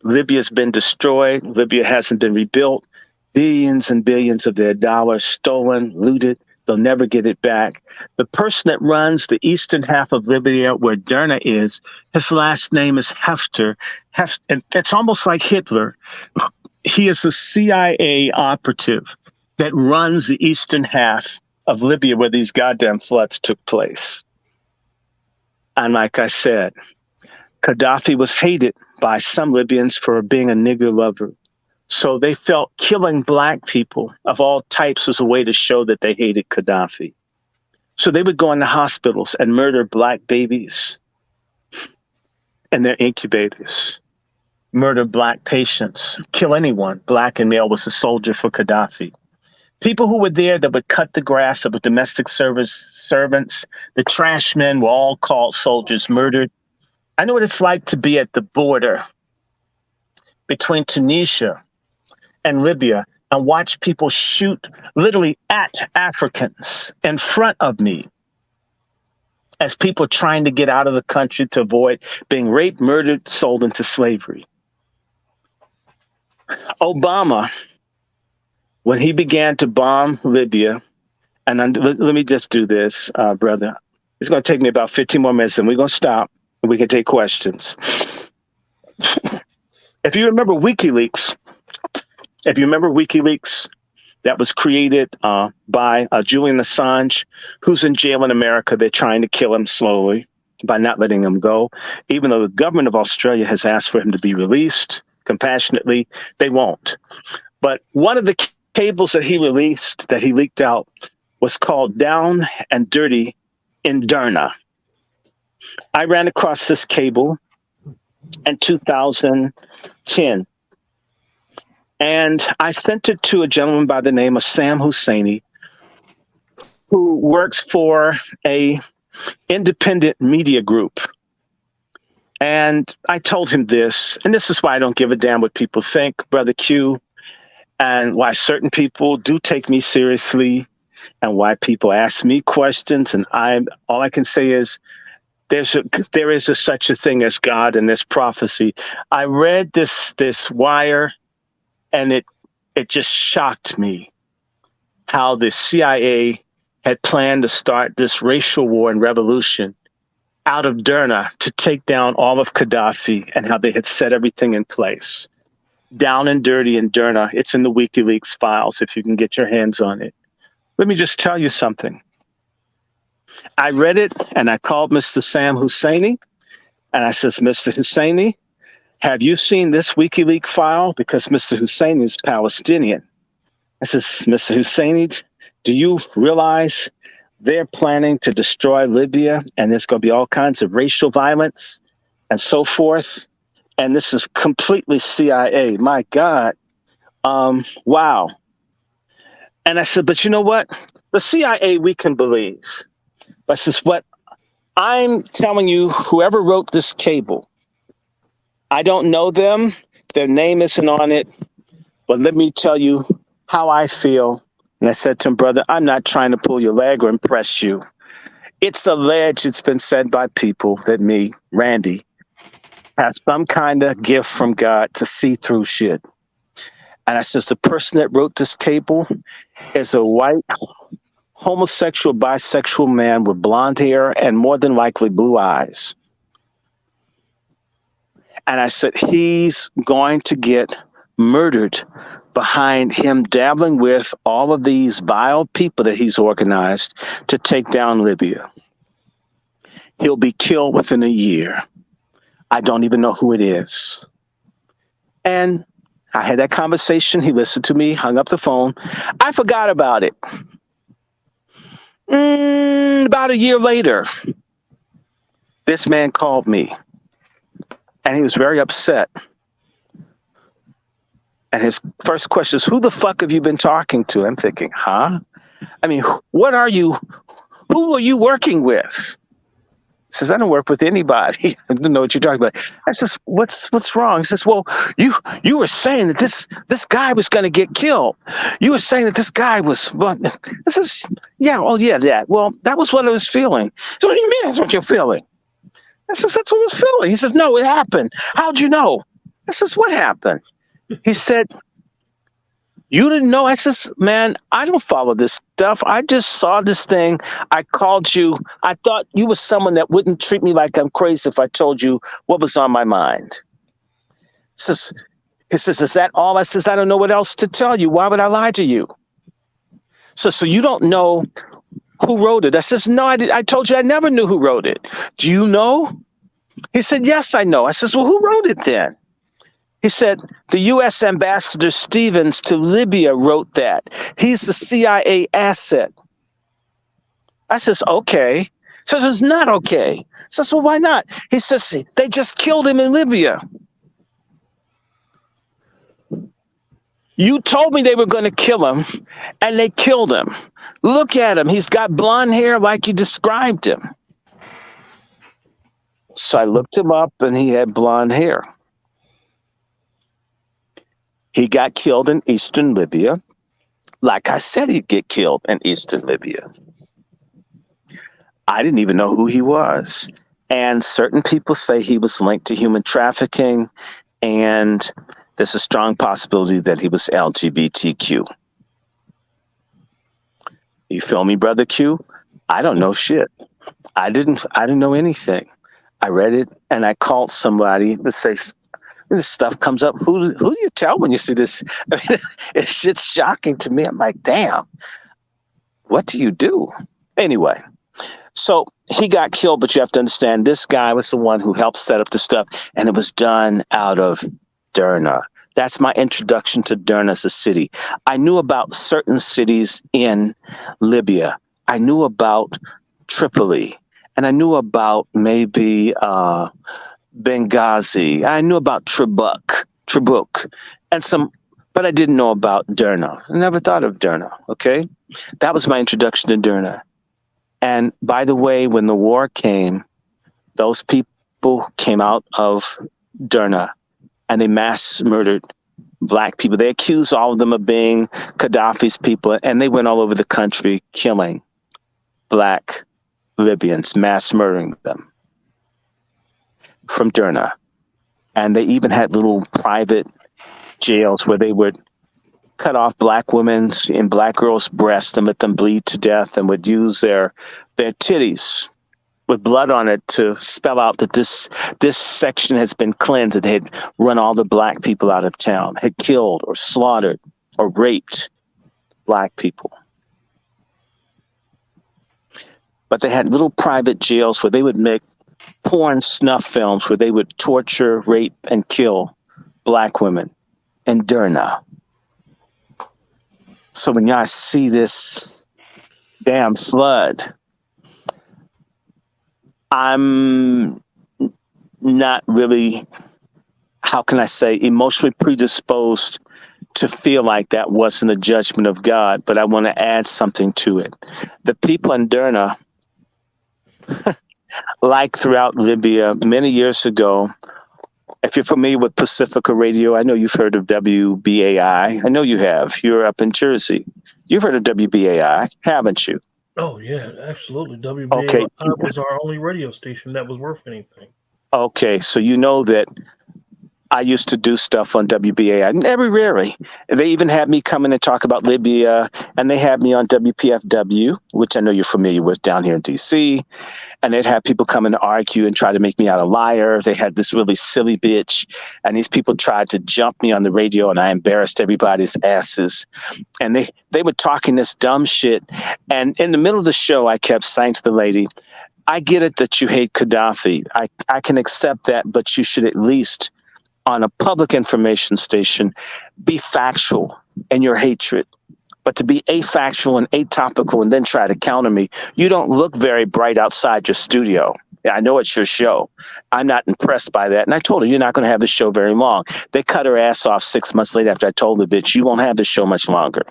Libya's been destroyed. Libya hasn't been rebuilt. Billions and billions of their dollars stolen, looted. They'll never get it back. The person that runs the eastern half of Libya, where Derna is, his last name is Hefter. And it's almost like Hitler. He is a CIA operative that runs the eastern half of Libya where these goddamn floods took place. And like I said, Gaddafi was hated by some Libyans for being a nigger lover. So they felt killing black people of all types was a way to show that they hated Gaddafi. So they would go into hospitals and murder black babies and their incubators, murder black patients, kill anyone. Black and male was a soldier for Gaddafi. People who were there that would cut the grass, that were domestic service servants, the trash men were all called soldiers, murdered. I know what it's like to be at the border between Tunisia and Libya and watch people shoot literally at Africans in front of me as people trying to get out of the country to avoid being raped, murdered, sold into slavery. Obama, when he began to bomb Libya, and let me just do this, brother. It's going to take me about 15 more minutes, and we're going to stop, and we can take questions. If you remember WikiLeaks, that was created by Julian Assange, who's in jail in America. They're trying to kill him slowly by not letting him go. Even though the government of Australia has asked for him to be released compassionately, they won't. But one of the cables that he released, that he leaked out, was called Down and Dirty in Derna. I ran across this cable in 2010. And I sent it to a gentleman by the name of Sam Husseini, who works for a independent media group. And I told him this, and this is why I don't give a damn what people think, Brother Q, and why certain people do take me seriously, and why people ask me questions. And all I can say is, there is such a thing as God and this prophecy. I read this wire, and it just shocked me how the CIA had planned to start this racial war and revolution out of Derna to take down all of Gaddafi, and how they had set everything in place. Down and Dirty in Derna. It's in the WikiLeaks files if you can get your hands on it. Let me just tell you something. I read it, and I called Mr. Sam Husseini, and I says, Mr. Husseini, have you seen this WikiLeaks file? Because Mr. Husseini is Palestinian. I says, Mr. Husseini, do you realize they're planning to destroy Libya, and there's going to be all kinds of racial violence and so forth? And this is completely CIA. My God. Wow. And I said, but you know what? The CIA we can believe. But since what I'm telling you, whoever wrote this cable, I don't know them. Their name isn't on it. But let me tell you how I feel. And I said to him, brother, I'm not trying to pull your leg or impress you. It's alleged, it's been said by people that me, Randy, has some kind of gift from God to see through shit. And I says, the person that wrote this cable is a white, homosexual, bisexual man with blonde hair and more than likely blue eyes. And I said, he's going to get murdered behind him dabbling with all of these vile people that he's organized to take down Libya. He'll be killed within a year. I don't even know who it is. And I had that conversation. He listened to me, hung up the phone. I forgot about it. About a year later, this man called me and he was very upset. And his first question is, who the fuck have you been talking to? I'm thinking, huh? I mean, what are you? Who are you working with? He says, I don't work with anybody. I don't know what you're talking about. I says, what's wrong? He says, well, you were saying that this guy was going to get killed. You were saying that this guy was. Well, I says, yeah, oh yeah, that. Well, that was what I was feeling. So what do you mean that's what you're feeling? I says, that's what I was feeling. He says, no, it happened. How'd you know? I says, what happened? He said, you didn't know? I says, man, I don't follow this stuff. I just saw this thing. I called you. I thought you were someone that wouldn't treat me like I'm crazy if I told you what was on my mind. He says, is that all? I says, I don't know what else to tell you. Why would I lie to you? So you don't know who wrote it? I says, no, I told you I never knew who wrote it. Do you know? He said, yes, I know. I says, well, who wrote it then? He said, the U.S. Ambassador Stevens to Libya wrote that. He's the CIA asset. I says, okay. He says, it's not okay. I says, well, why not? He says, they just killed him in Libya. You told me they were going to kill him, and they killed him. Look at him. He's got blonde hair like you described him. So I looked him up, and he had blonde hair. He got killed in eastern Libya. Like I said, he'd get killed in eastern Libya. I didn't even know who he was. And certain people say he was linked to human trafficking, and there's a strong possibility that he was LGBTQ. You feel me, Brother Q? I don't know shit. I didn't know anything. I read it, and I called somebody to say, this stuff comes up. Who do you tell when you see this? I mean, it's just shocking to me. I'm like, damn, what do you do? Anyway, so he got killed, but you have to understand this guy was the one who helped set up the stuff, and it was done out of Derna. That's my introduction to Derna as a city. I knew about certain cities in Libya. I knew about Tripoli, and I knew about maybe Benghazi. I knew about Tribuk, and some, but I didn't know about Derna. I never thought of Derna. Okay, that was my introduction to Derna. And by the way, when the war came, those people came out of Derna, and they mass murdered Black people. They accused all of them of being Gaddafi's people, and they went all over the country killing Black Libyans, mass murdering them. From Derna. And they even had little private jails where they would cut off Black women's and Black girls' breasts and let them bleed to death, and would use their titties with blood on it to spell out that this section has been cleansed, and they had run all the Black people out of town, had killed or slaughtered or raped Black people. But they had little private jails where they would make porn snuff films where they would torture, rape, and kill Black women in Derna. So when y'all see this damn flood, I'm not really, how can I say, emotionally predisposed to feel like that wasn't a judgment of God, but I want to add something to it. The people in Derna, like throughout Libya many years ago. If you're familiar with Pacifica Radio, I know you've heard of WBAI. I know you have. You're up in Jersey. You've heard of WBAI, haven't you? Oh, yeah, absolutely. WBAI Okay. was our only radio station that was worth anything. Okay, so you know that I used to do stuff on WBAI, very rarely. They even had me come in and talk about Libya, and they had me on WPFW, which I know you're familiar with down here in D.C., and they'd have people come in to argue and try to make me out a liar. They had this really silly bitch, and these people tried to jump me on the radio, and I embarrassed everybody's asses. And they were talking this dumb shit, and in the middle of the show, I kept saying to the lady, I get it that you hate Gaddafi. I can accept that, but you should at least, on a public information station, be factual in your hatred. But to be afactual and atopical and then try to counter me, you don't look very bright outside your studio. I know it's your show. I'm not impressed by that. And I told her, you're not going to have the show very long. They cut her ass off 6 months later after I told the bitch, you won't have the show much longer.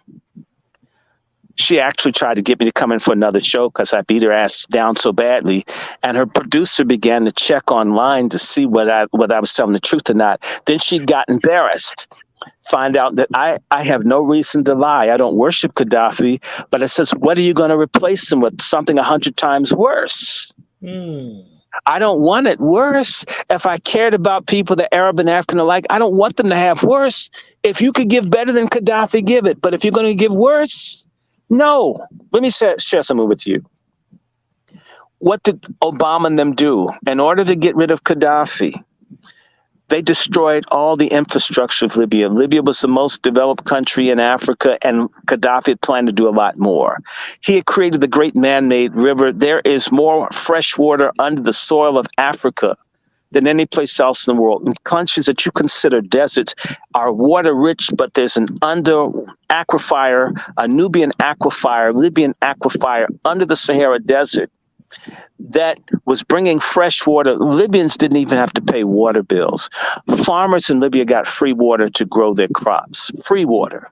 She actually tried to get me to come in for another show because I beat her ass down so badly. And her producer began to check online to see whether I was telling the truth or not. Then she got embarrassed. Find out that I have no reason to lie. I don't worship Gaddafi, but it says, what are you going to replace him with? Something 100 times worse. I don't want it worse. If I cared about people that Arab and African alike, I don't want them to have worse. If you could give better than Gaddafi, give it. But if you're going to give worse, no. Let me share something with you. What did Obama and them do? In order to get rid of Gaddafi, they destroyed all the infrastructure of Libya. Libya was the most developed country in Africa, and Gaddafi had planned to do a lot more. He had created the great man-made river. There is more fresh water under the soil of Africa than any place else in the world. And countries that you consider deserts are water rich, but there's an under aquifer, a Nubian aquifer, Libyan aquifer under the Sahara Desert that was bringing fresh water. Libyans didn't even have to pay water bills. Farmers in Libya got free water to grow their crops, free water.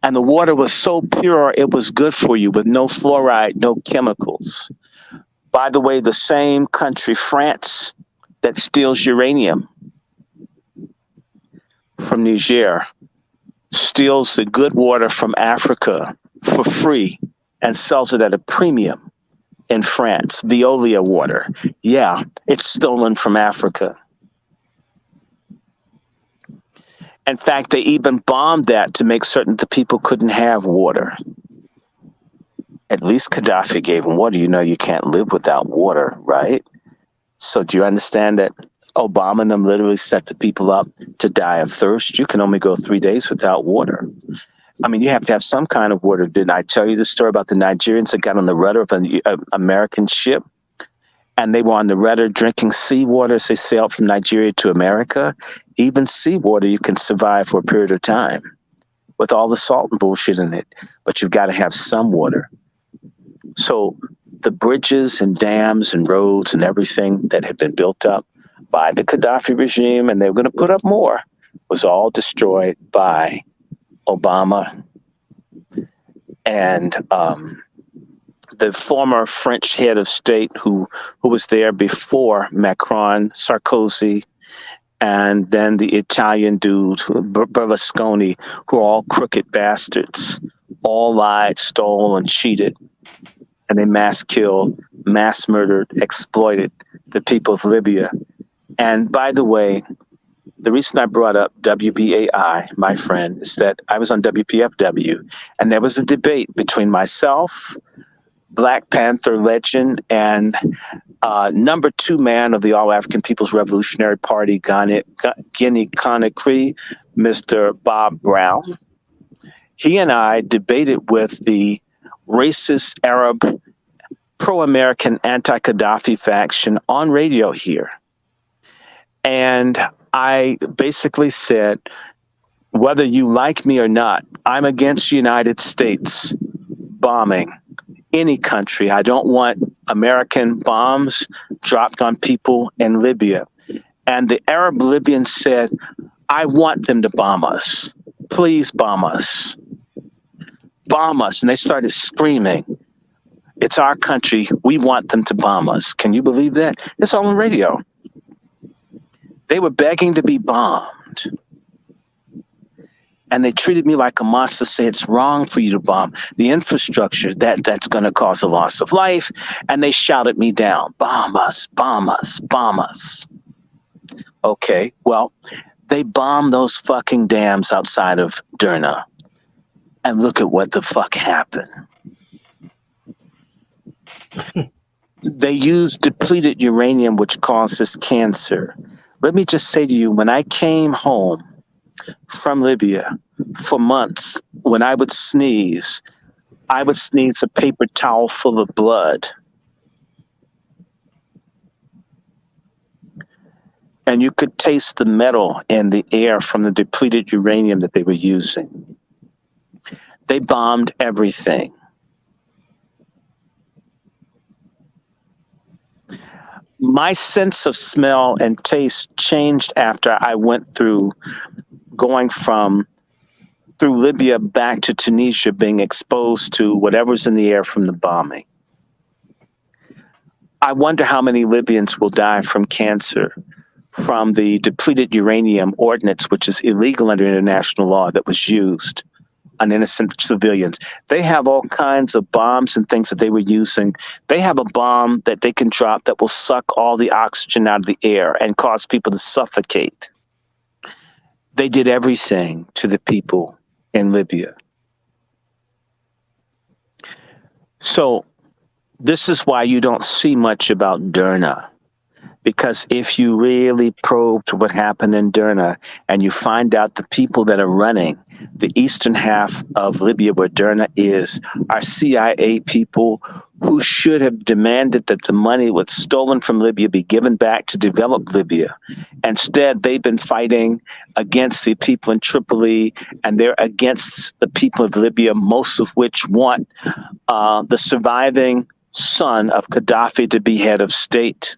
And the water was so pure, it was good for you with no fluoride, no chemicals. By the way, the same country, France, that steals uranium from Niger, steals the good water from Africa for free and sells it at a premium in France. Veolia water. Yeah, it's stolen from Africa. In fact, they even bombed that to make certain the people couldn't have water. At least Gaddafi gave them water. You know, you can't live without water, right? So do you understand that Obama and them literally set the people up to die of thirst? You can only go 3 days without water. I mean, you have to have some kind of water. Didn't I tell you the story about the Nigerians that got on the rudder of an American ship? And they were on the rudder drinking seawater as they sailed from Nigeria to America. Even seawater, you can survive for a period of time with all the salt and bullshit in it. But you've got to have some water. So the bridges and dams and roads and everything that had been built up by the Gaddafi regime, and they were going to put up more, was all destroyed by Obama and the former French head of state who was there before Macron, Sarkozy, and then the Italian dude, Berlusconi, who are all crooked bastards, all lied, stole, and cheated. And they mass killed, mass murdered, exploited the people of Libya. And by the way, the reason I brought up WBAI, my friend, is that I was on WPFW, and there was a debate between myself, Black Panther legend, and number 2 man of the All African People's Revolutionary Party, Guinea Conakry, Mr. Bob Brown. He and I debated with the racist Arab pro-American anti-Gaddafi faction on radio here. And I basically said, whether you like me or not, I'm against the United States bombing any country. I don't want American bombs dropped on people in Libya. And the Arab Libyans said, I want them to bomb us. Please bomb us. Bomb us. And they started screaming. It's our country. We want them to bomb us. Can you believe that? It's all on radio. They were begging to be bombed. And they treated me like a monster, say it's wrong for you to bomb the infrastructure, that's going to cause a loss of life. And they shouted me down, bomb us, bomb us, bomb us. Okay, well, they bombed those fucking dams outside of Derna. And look at what the fuck happened. They used depleted uranium, which causes cancer. Let me just say to you, when I came home from Libya for months, when I would sneeze a paper towel full of blood. And you could taste the metal in the air from the depleted uranium that they were using. They bombed everything. My sense of smell and taste changed after I went through going through Libya back to Tunisia, being exposed to whatever's in the air from the bombing. I wonder how many Libyans will die from cancer from the depleted uranium ordnance, which is illegal under international law, that was used on innocent civilians. They have all kinds of bombs and things that they were using. They have a bomb that they can drop that will suck all the oxygen out of the air and cause people to suffocate. They did everything to the people in Libya. So this is why you don't see much about Derna. Because if you really probed what happened in Derna and you find out the people that are running the eastern half of Libya, where Derna is, are CIA people who should have demanded that the money was stolen from Libya be given back to develop Libya. Instead, they've been fighting against the people in Tripoli, and they're against the people of Libya, most of which want the surviving son of Gaddafi to be head of state.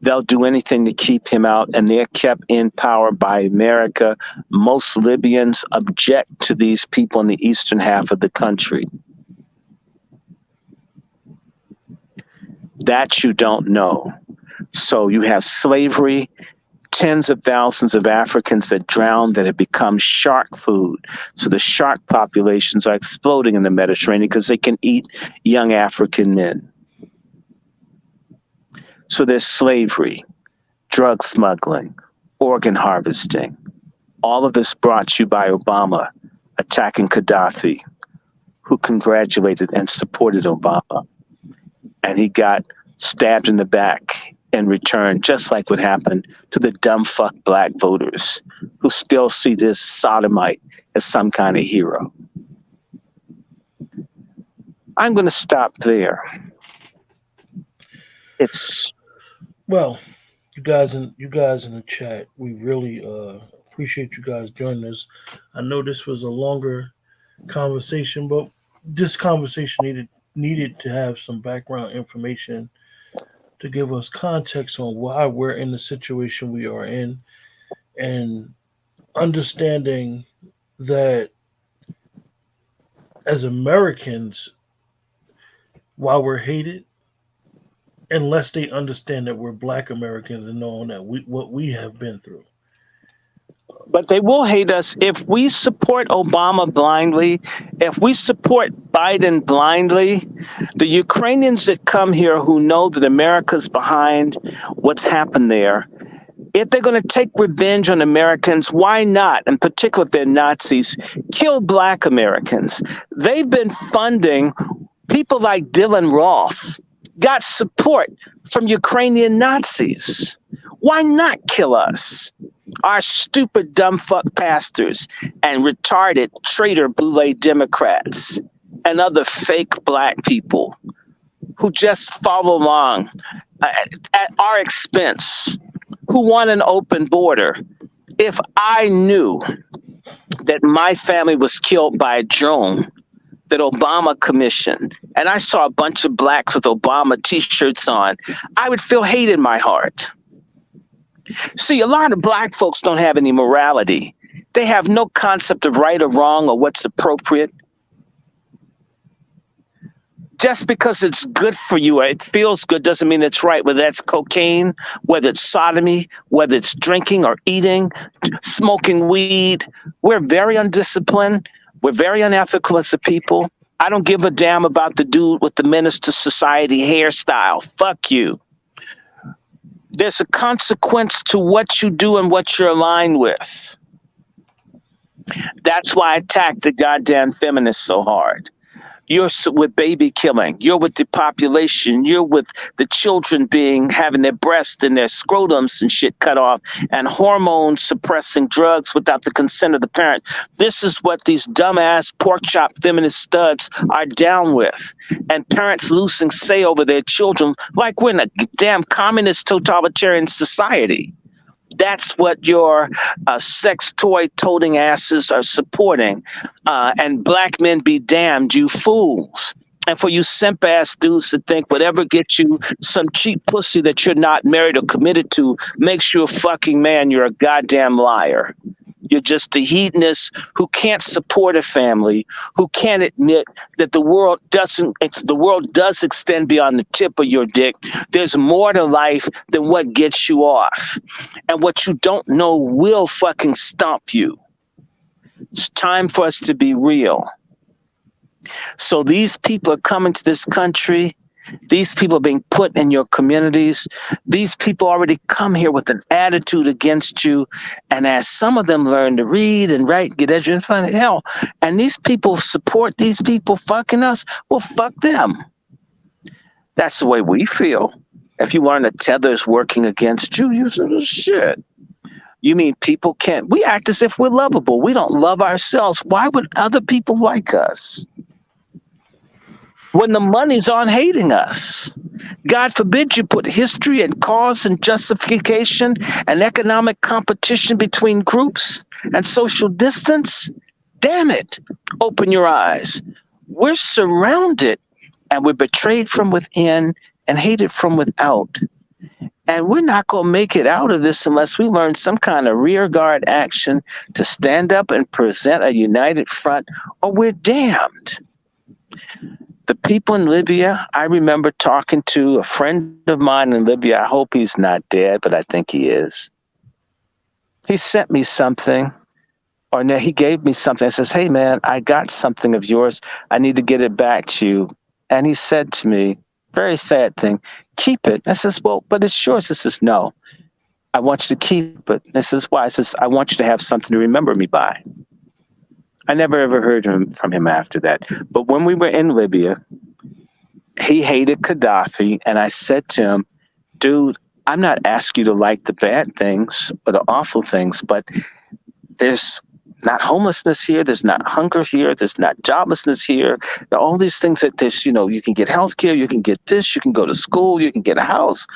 They'll do anything to keep him out, and they're kept in power by America. Most Libyans object to these people in the eastern half of the country. That you don't know. So you have slavery, tens of thousands of Africans that drown, that have become shark food. So the shark populations are exploding in the Mediterranean because they can eat young African men. So there's slavery, drug smuggling, organ harvesting. All of this brought to you by Obama attacking Gaddafi, who congratulated and supported Obama. And he got stabbed in the back in return, just like what happened to the dumb fuck black voters who still see this sodomite as some kind of hero. I'm going to stop there. Well, you guys in the chat, we really appreciate you guys joining us. I know this was a longer conversation, but this conversation needed to have some background information to give us context on why we're in the situation we are in, and understanding that as Americans, while we're hated, unless they understand that we're Black Americans and knowing that what we have been through. But they will hate us if we support Obama blindly, if we support Biden blindly. The Ukrainians that come here who know that America's behind what's happened there, if they're going to take revenge on Americans, why not? In particular, if they're Nazis, kill Black Americans. They've been funding people like Dylan Roth, got support from Ukrainian Nazis. Why not kill us? Our stupid, dumb fuck pastors and retarded traitor boule Democrats and other fake Black people who just follow along at our expense, who want an open border. If I knew that my family was killed by a drone that Obama commissioned, and I saw a bunch of Blacks with Obama t-shirts on, I would feel hate in my heart. See, a lot of Black folks don't have any morality. They have no concept of right or wrong or what's appropriate. Just because it's good for you, or it feels good, doesn't mean it's right. Whether that's cocaine, whether it's sodomy, whether it's drinking or eating, smoking weed. We're very undisciplined. We're very unethical as a people. I don't give a damn about the dude with the menace to society hairstyle. Fuck you. There's a consequence to what you do and what you're aligned with. That's why I attack the goddamn feminists so hard. You're with baby killing. You're with depopulation. You're with the children having their breasts and their scrotums and shit cut off, and hormone suppressing drugs without the consent of the parent. This is what these dumbass pork chop feminist studs are down with. And parents losing say over their children like we're in a damn communist totalitarian society. That's what your sex toy toting asses are supporting. And black men be damned, you fools. And for you simp ass dudes to think whatever gets you some cheap pussy that you're not married or committed to makes you a fucking man, you're a goddamn liar. You're just a hedonist who can't support a family, who can't admit that the world does extend beyond the tip of your dick. There's more to life than what gets you off. And what you don't know will fucking stomp you. It's time for us to be real. So these people are coming to this country. These people are being put in your communities. These people already come here with an attitude against you. And as some of them learn to read and write, get educated, find hell, and these people support these people fucking us, well, fuck them. That's the way we feel. If you learn the tether's working against you, you say, shit. You mean people can't? We act as if we're lovable. We don't love ourselves. Why would other people like us? When the money's on hating us. God forbid you put history and cause and justification and economic competition between groups and social distance. Damn it. Open your eyes. We're surrounded and we're betrayed from within and hated from without. And we're not going to make it out of this unless we learn some kind of rear guard action to stand up and present a united front, or we're damned. The people in Libya, I remember talking to a friend of mine in Libya. I hope he's not dead, but I think he is. He sent me something, or no, he gave me something. I says, hey, man, I got something of yours. I need to get it back to you. And he said to me, very sad thing, keep it. I says, well, but it's yours. He says, no, I want you to keep it. I says, why? I says, I want you to have something to remember me by. I never ever heard from him after that. But when we were in Libya, he hated Gaddafi. And I said to him, dude, I'm not asking you to like the bad things or the awful things, but there's not homelessness here. There's not hunger here. There's not joblessness here. There are all these things that there's, you can get health care, you can get this, you can go to school, you can get a house.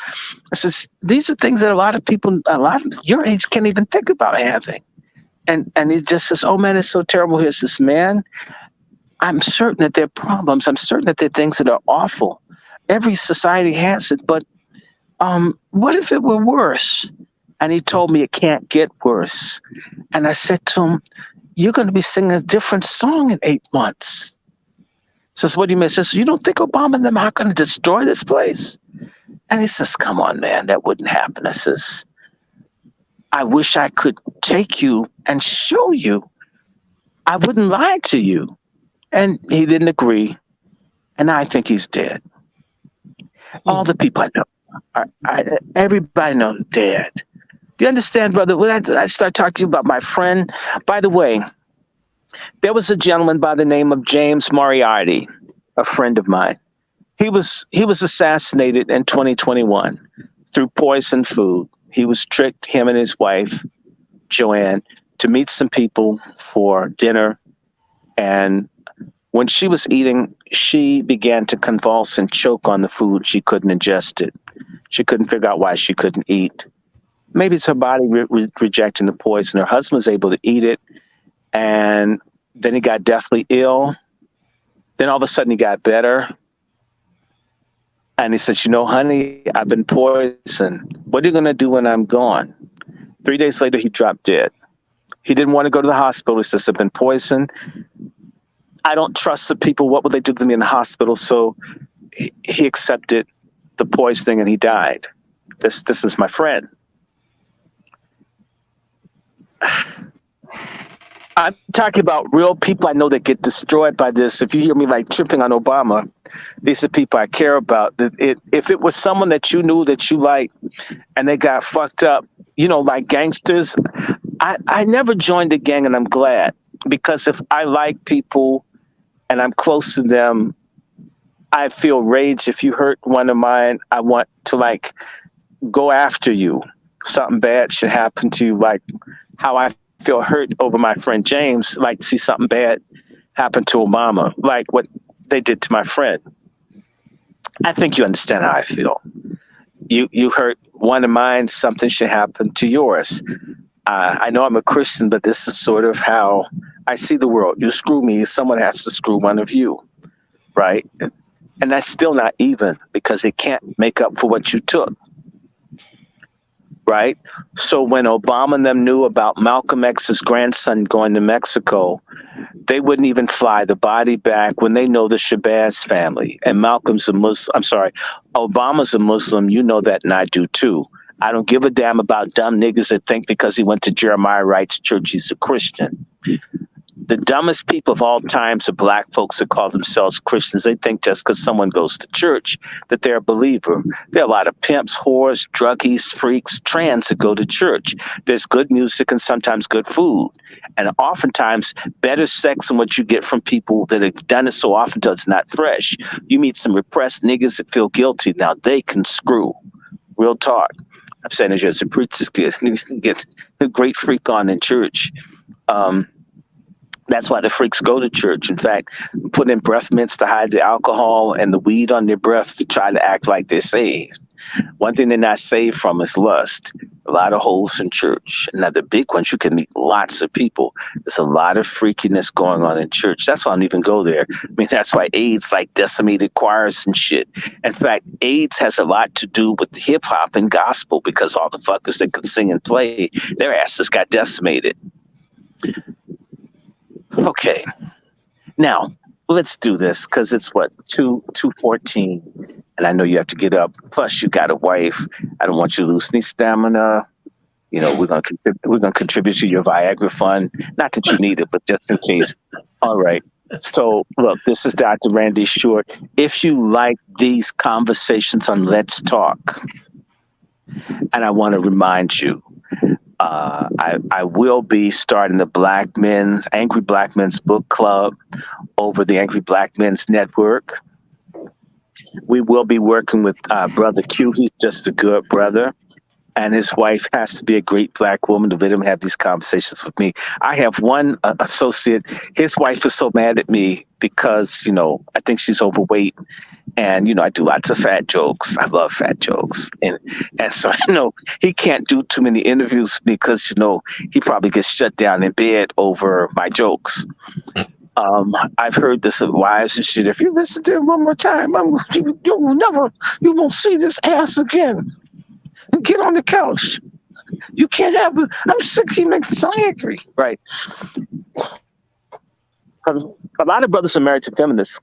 I says, these are things that a lot of people, a lot of your age can't even think about having. And he just says, oh, man, it's so terrible. Here's this man. I'm certain that there are problems. I'm certain that there are things that are awful. Every society has it. But what if it were worse? And he told me it can't get worse. And I said to him, you're going to be singing a different song in 8 months. He says, what do you mean? He says, you don't think Obama and them are going to destroy this place? And he says, come on, man, that wouldn't happen. I says, I wish I could take you and show you. I wouldn't lie to you. And he didn't agree. And I think he's dead. All the people I know, everybody knows dead. Do you understand, brother? When I start talking to you about my friend, by the way, there was a gentleman by the name of James Moriarty, a friend of mine. He was assassinated in 2021 through poisoned food. He was tricked, him and his wife, Joanne, to meet some people for dinner. And when she was eating, she began to convulse and choke on the food. She couldn't ingest it. She couldn't figure out why she couldn't eat. Maybe it's her body rejecting the poison. Her husband was able to eat it. And then he got deathly ill. Then all of a sudden he got better. And he says, honey, I've been poisoned. What are you going to do when I'm gone? 3 days later, he dropped dead. He didn't want to go to the hospital. He says, I've been poisoned. I don't trust the people. What would they do to me in the hospital? So he accepted the poisoning and he died. This is my friend. I'm talking about real people I know that get destroyed by this. If you hear me like tripping on Obama, these are people I care about. If it was someone that you knew that you liked and they got fucked up, you know, like gangsters, I never joined a gang, and I'm glad, because if I like people and I'm close to them, I feel rage. If you hurt one of mine, I want to like go after you. Something bad should happen to you, like how I feel hurt over my friend James, like to see something bad happen to Obama, like what they did to my friend. I think you understand how I feel. You hurt one of mine, something should happen to yours. I know I'm a Christian, but this is sort of how I see the world. You screw me, someone has to screw one of you, right? And that's still not even, because it can't make up for what you took. Right. So when Obama and them knew about Malcolm X's grandson going to Mexico, they wouldn't even fly the body back when they know the Shabazz family. And Malcolm's a Muslim. I'm sorry, Obama's a Muslim. You know that, and I do too. I don't give a damn about dumb niggas that think because he went to Jeremiah Wright's church he's a Christian. The dumbest people of all times are black folks that call themselves Christians. They think just because someone goes to church that they're a believer. There are a lot of pimps, whores, druggies, freaks, trans that go to church. There's good music and sometimes good food. And oftentimes better sex than what you get from people that have done it so often till it's not fresh. You meet some repressed niggas that feel guilty. Now they can screw. Real talk. I'm saying as just a preacher's kid, get a great freak on in church. That's why the freaks go to church. In fact, put in breath mints to hide the alcohol and the weed on their breath to try to act like they're saved. One thing they're not saved from is lust. A lot of holes in church. Now, the big ones, you can meet lots of people. There's a lot of freakiness going on in church. That's why I don't even go there. I mean, that's why AIDS like decimated choirs and shit. In fact, AIDS has a lot to do with hip hop and gospel, because all the fuckers that could sing and play, their asses got decimated. Okay, now let's do this, because it's what, 2:14, and I know you have to get up. Plus, you got a wife. I don't want you to lose any stamina. You know, we're gonna contribute to your Viagra fund. Not that you need it, but just in case. All right. So, look, this is Dr. Randy Short. If you like these conversations on Let's Talk, and I want to remind you, I will be starting the Angry Black Men's Book Club over the Angry Black Men's Network. We will be working with Brother Q. He's just a good brother. And his wife has to be a great black woman to let him have these conversations with me. I have one associate. His wife is so mad at me because, you know, I think she's overweight. And, you know, I do lots of fat jokes. I love fat jokes. And so I know he can't do too many interviews because, you know, he probably gets shut down in bed over my jokes. I've heard this of wives and shit. If you listen to him one more time, you won't see this ass again. Get on the couch. You can't have it. I'm sick. He makes me so angry. Right. A lot of brothers are married to feminists,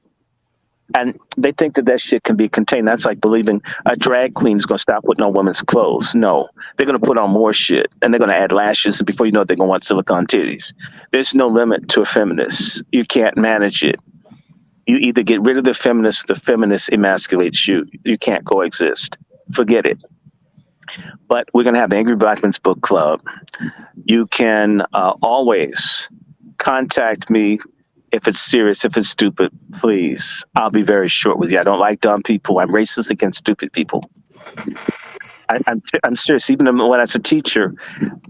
and they think that shit can be contained. That's like believing a drag queen is going to stop putting on women's clothes. No, they're going to put on more shit, and they're going to add lashes, and before you know it, they're going to want silicone titties. There's no limit to a feminist. You can't manage it. You either get rid of the feminist emasculates you. You can't coexist. Forget it. But we're going to have Angry Black Men's Book Club. You can always contact me if it's serious, if it's stupid, please. I'll be very short with you. I don't like dumb people. I'm racist against stupid people. I'm serious. Even when I was a teacher,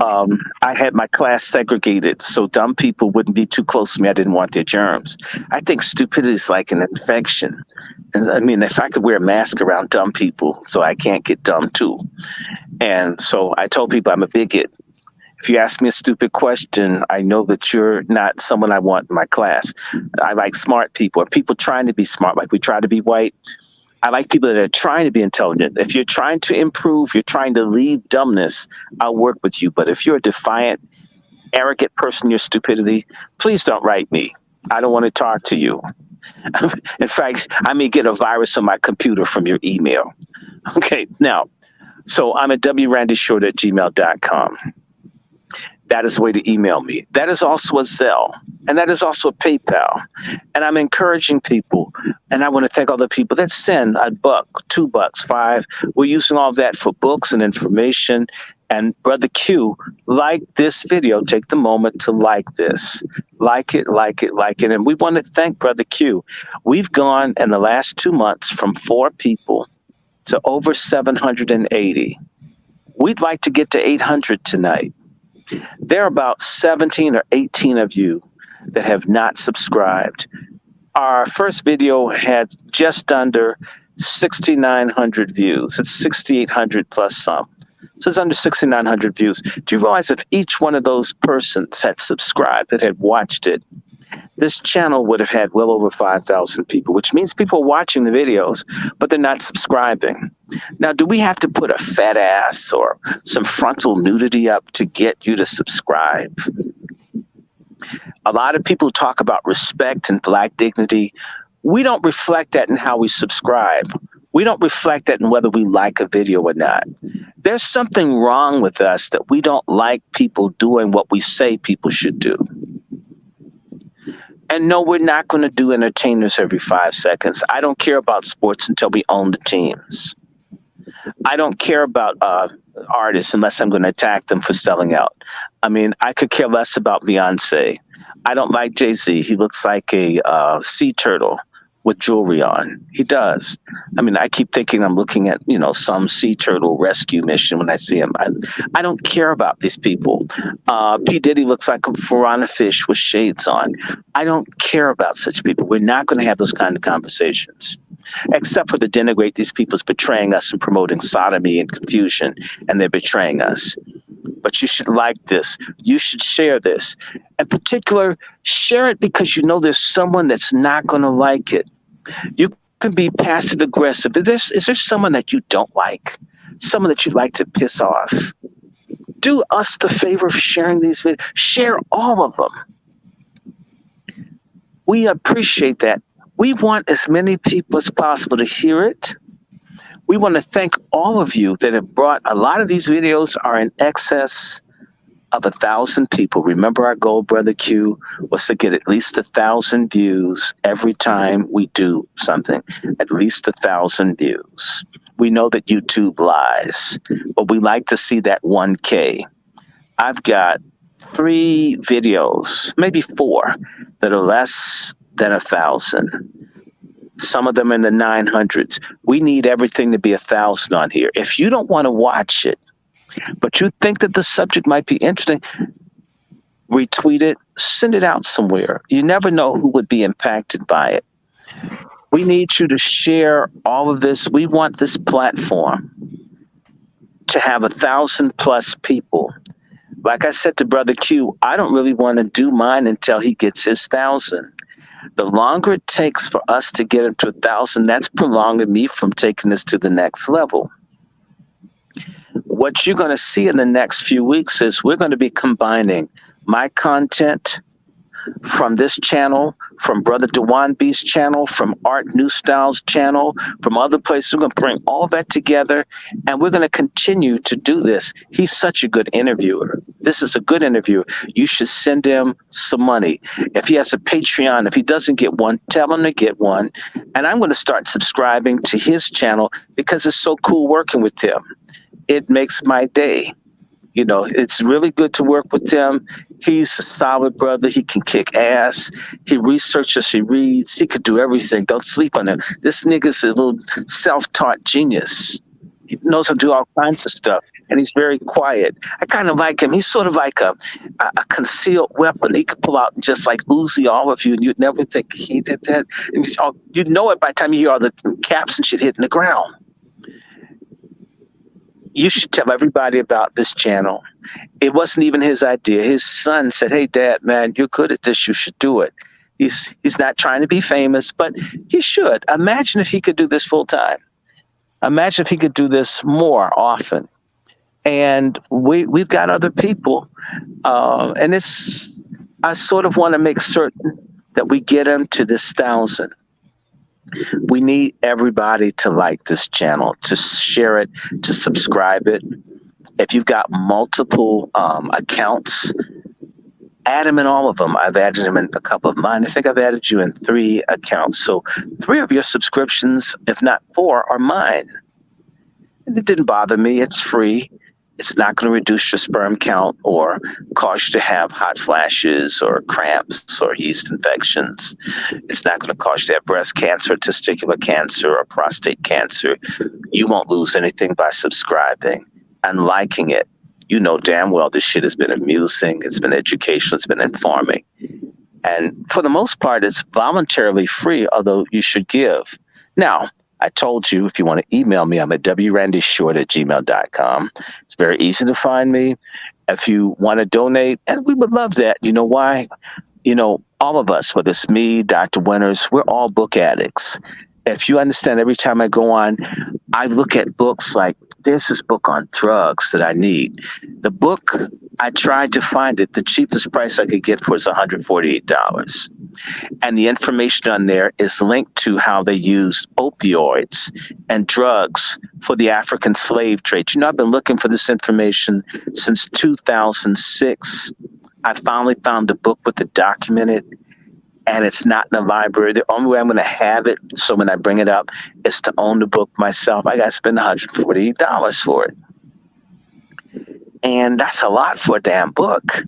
I had my class segregated so dumb people wouldn't be too close to me. I didn't want their germs. I think stupidity is like an infection. I mean, if I could wear a mask around dumb people so I can't get dumb too. And so I told people I'm a bigot. If you ask me a stupid question, I know that you're not someone I want in my class. I like smart people, or people trying to be smart, like we try to be white. I like people that are trying to be intelligent. If you're trying to improve, you're trying to leave dumbness, I'll work with you. But if you're a defiant, arrogant person, your stupidity, please don't write me. I don't want to talk to you. In fact, I may get a virus on my computer from your email. Okay, now, so I'm at wrandysshort@gmail.com. That is the way to email me. That is also a Zelle, and that is also a PayPal. And I'm encouraging people, and I want to thank all the people that send $1, $2, $5. We're using all of that for books and information. And Brother Q, like this video. Take the moment to like this. Like it. And we want to thank Brother Q. We've gone in the last 2 months from 4 people to over 780. We'd like to get to 800 tonight. There are about 17 or 18 of you that have not subscribed. Our first video had just under 6,900 views. It's 6,800 plus some. So it's under 6,900 views. Do you realize if each one of those persons had subscribed, that had watched it, this channel would have had well over 5,000 people, which means people are watching the videos, but they're not subscribing. Now, do we have to put a fat ass or some frontal nudity up to get you to subscribe? A lot of people talk about respect and Black dignity. We don't reflect that in how we subscribe. We don't reflect that in whether we like a video or not. There's something wrong with us that we don't like people doing what we say people should do. And no, we're not going to do entertainers every 5 seconds. I don't care about sports until we own the teams. I don't care about artists unless I'm going to attack them for selling out. I mean, I could care less about Beyonce. I don't like Jay-Z. He looks like a sea turtle with jewelry on. He does. I mean, I keep thinking I'm looking at, some sea turtle rescue mission when I see him. I don't care about these people. P. Diddy looks like a piranha fish with shades on. I don't care about such people. We're not going to have those kind of conversations, except for to denigrate these people as betraying us and promoting sodomy and confusion, and they're betraying us. But you should like this. You should share this. In particular, share it because you know there's someone that's not going to like it. You can be passive aggressive. Is there someone that you don't like? Someone that you'd like to piss off? Do us the favor of sharing these videos. Share all of them. We appreciate that. We want as many people as possible to hear it. We want to thank all of you that have brought. A lot of these videos are in excess of 1,000 people. Remember, our goal, Brother Q, was to get at least 1,000 views every time we do something. At least 1,000 views. We know that YouTube lies, but we like to see that 1K. I've got 3 videos, maybe 4, that are less than 1,000. Some of them in the 900s. We need everything to be 1,000 on here. If you don't want to watch it, but you think that the subject might be interesting, retweet it, send it out somewhere. You never know who would be impacted by it. We need you to share all of this. We want this platform to have 1,000 plus people. Like I said to Brother Q, I don't really want to do mine until he gets his 1,000. The longer it takes for us to get him to 1,000, that's prolonging me from taking this to the next level. What you're going to see in the next few weeks is we're going to be combining my content from this channel, from Brother Dewan B's channel, from Art New Styles channel, from other places. We're going to bring all that together, and we're going to continue to do this. He's such a good interviewer. This is a good interview. You should send him some money. If he has a Patreon, if he doesn't get one, tell him to get one. And I'm going to start subscribing to his channel because it's so cool working with him. It makes my day. It's really good to work with him. He's a solid brother. He can kick ass. He researches, he reads. He could do everything. Don't sleep on him. This nigga's a little self-taught genius. He knows how to do all kinds of stuff, and he's very quiet. I kind of like him. He's sort of like a concealed weapon. He could pull out and just like Uzi all of you, and you'd never think he did that. And you'd know it by the time you hear all the caps and shit hitting the ground. You should tell everybody about this channel. It wasn't even his idea. His son said, "Hey, Dad, man, you're good at this. You should do it." He's not trying to be famous, but he should. Imagine if he could do this full time. Imagine if he could do this more often. And we've got other people, and I sort of want to make certain that we get them to this 1,000. We need everybody to like this channel, to share it, to subscribe it. If you've got multiple accounts, add them in all of them. I've added them in a couple of mine. I think I've added you in 3 accounts. So 3 of your subscriptions, if not 4, are mine. And it didn't bother me. It's free. It's not going to reduce your sperm count or cause you to have hot flashes or cramps or yeast infections. It's not going to cause you to have breast cancer, testicular cancer, or prostate cancer. You won't lose anything by subscribing and liking it. You know damn well this shit has been amusing, it's been educational, it's been informing. And for the most part, it's voluntarily free, although you should give. Now, I told you, if you want to email me, I'm at wrandyshort@gmail.com. It's very easy to find me. If you want to donate, and we would love that. You know why? You know, all of us, whether it's me, Dr. Winters, we're all book addicts. If you understand, every time I go on, I look at books like, there's this book on drugs that I need. The book, I tried to find it. The cheapest price I could get for is $148. And the information on there is linked to how they used opioids and drugs for the African slave trade. You know, I've been looking for this information since 2006. I finally found the book with it documented, and it's not in the library. The only way I'm going to have it, so when I bring it up, is to own the book myself. I got to spend $148 for it. And that's a lot for a damn book.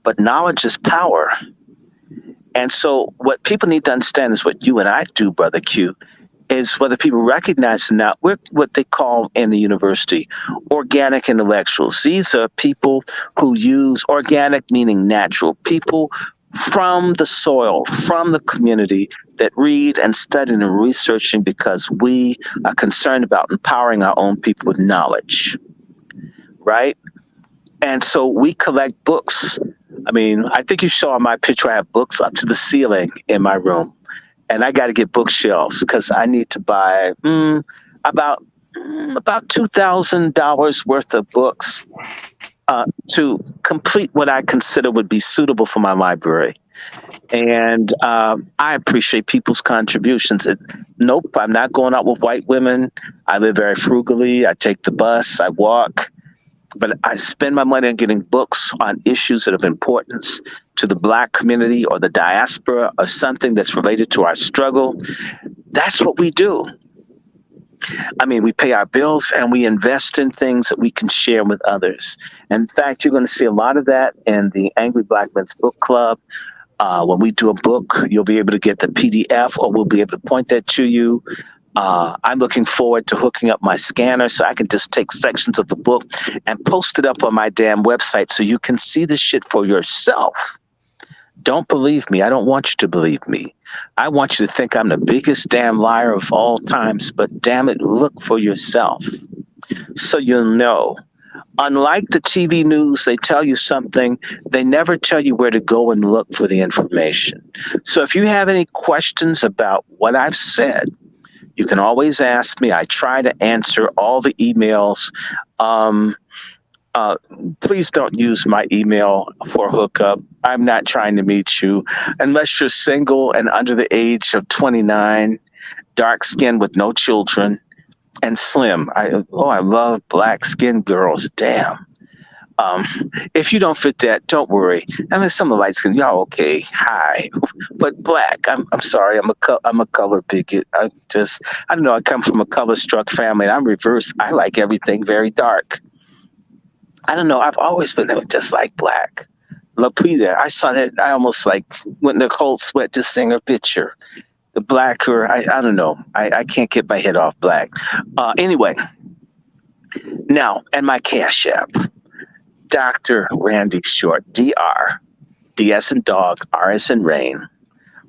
But knowledge is power. And so what people need to understand is what you and I do, Brother Q, is whether people recognize it or not, we're what they call in the university organic intellectuals. These are people who use organic, meaning natural, people from the soil, from the community, that read and study and researching because we are concerned about empowering our own people with knowledge, right? And so we collect books. I mean, I think you saw my picture. I have books up to the ceiling in my room, and I got to get bookshelves because I need to buy about $2,000 worth of books to complete what I consider would be suitable for my library. And I appreciate people's contributions. Nope, I'm not going out with white women. I live very frugally. I take the bus. I walk. But I spend my money on getting books on issues that have importance to the Black community or the diaspora or something that's related to our struggle. That's what we do. I mean, we pay our bills and we invest in things that we can share with others. In fact, you're going to see a lot of that in the Angry Black Men's Book Club. When we do a book, you'll be able to get the PDF, or we'll be able to point that to you. I'm looking forward to hooking up my scanner so I can just take sections of the book and post it up on my damn website so you can see the shit for yourself. Don't believe me. I don't want you to believe me. I want you to think I'm the biggest damn liar of all times, but damn it, look for yourself so you'll know. Unlike the TV news, they tell you something. They never tell you where to go and look for the information. So if you have any questions about what I've said, you can always ask me. I try to answer all the emails. Please don't use my email for hookup. I'm not trying to meet you unless you're single and under the age of 29, dark skinned with no children, and slim. I love black skinned girls. Damn. If you don't fit that, don't worry. I mean, some of the light skin, y'all okay? Hi, but black. I'm sorry. I'm a color bigot. I don't know. I come from a color struck family, and I'm reverse. I like everything very dark. I don't know. I've always been just like black. Lapita, I saw that. I almost like went in a cold sweat to sing her picture. The blacker, I don't know. I can't get my head off black. Anyway, now, and my Cash App. Dr. Randy Short, DR, D as in dog, R as in rain,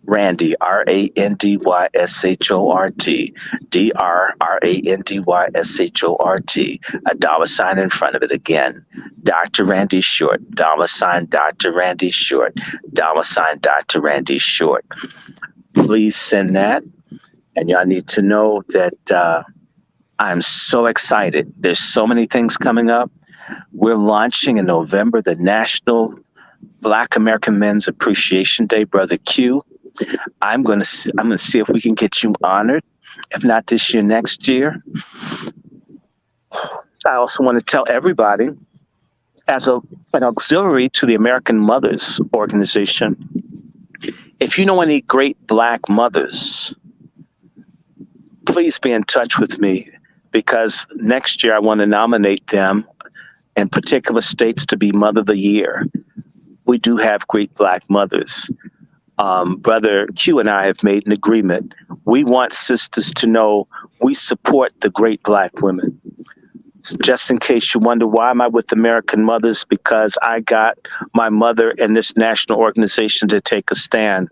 Randy, RANDYSHORT, DR, RANDYSHORT, a $ in front of it again. Dr. Randy Short, $ Dr. Randy Short, $ Dr. Randy Short. Please send that. And y'all need to know that I'm so excited. There's so many things coming up. We're launching in November the National Black American Men's Appreciation Day, Brother Q. I'm gonna see if we can get you honored. If not this year, next year. I also want to tell everybody, as an auxiliary to the American Mothers Organization, if you know any great Black mothers, please be in touch with me, because next year I want to nominate them in particular states to be Mother of the Year. We do have great Black mothers. Brother Q and I have made an agreement. We want sisters to know we support the great Black women. Just in case you wonder, why am I with American Mothers? Because I got my mother and this national organization to take a stand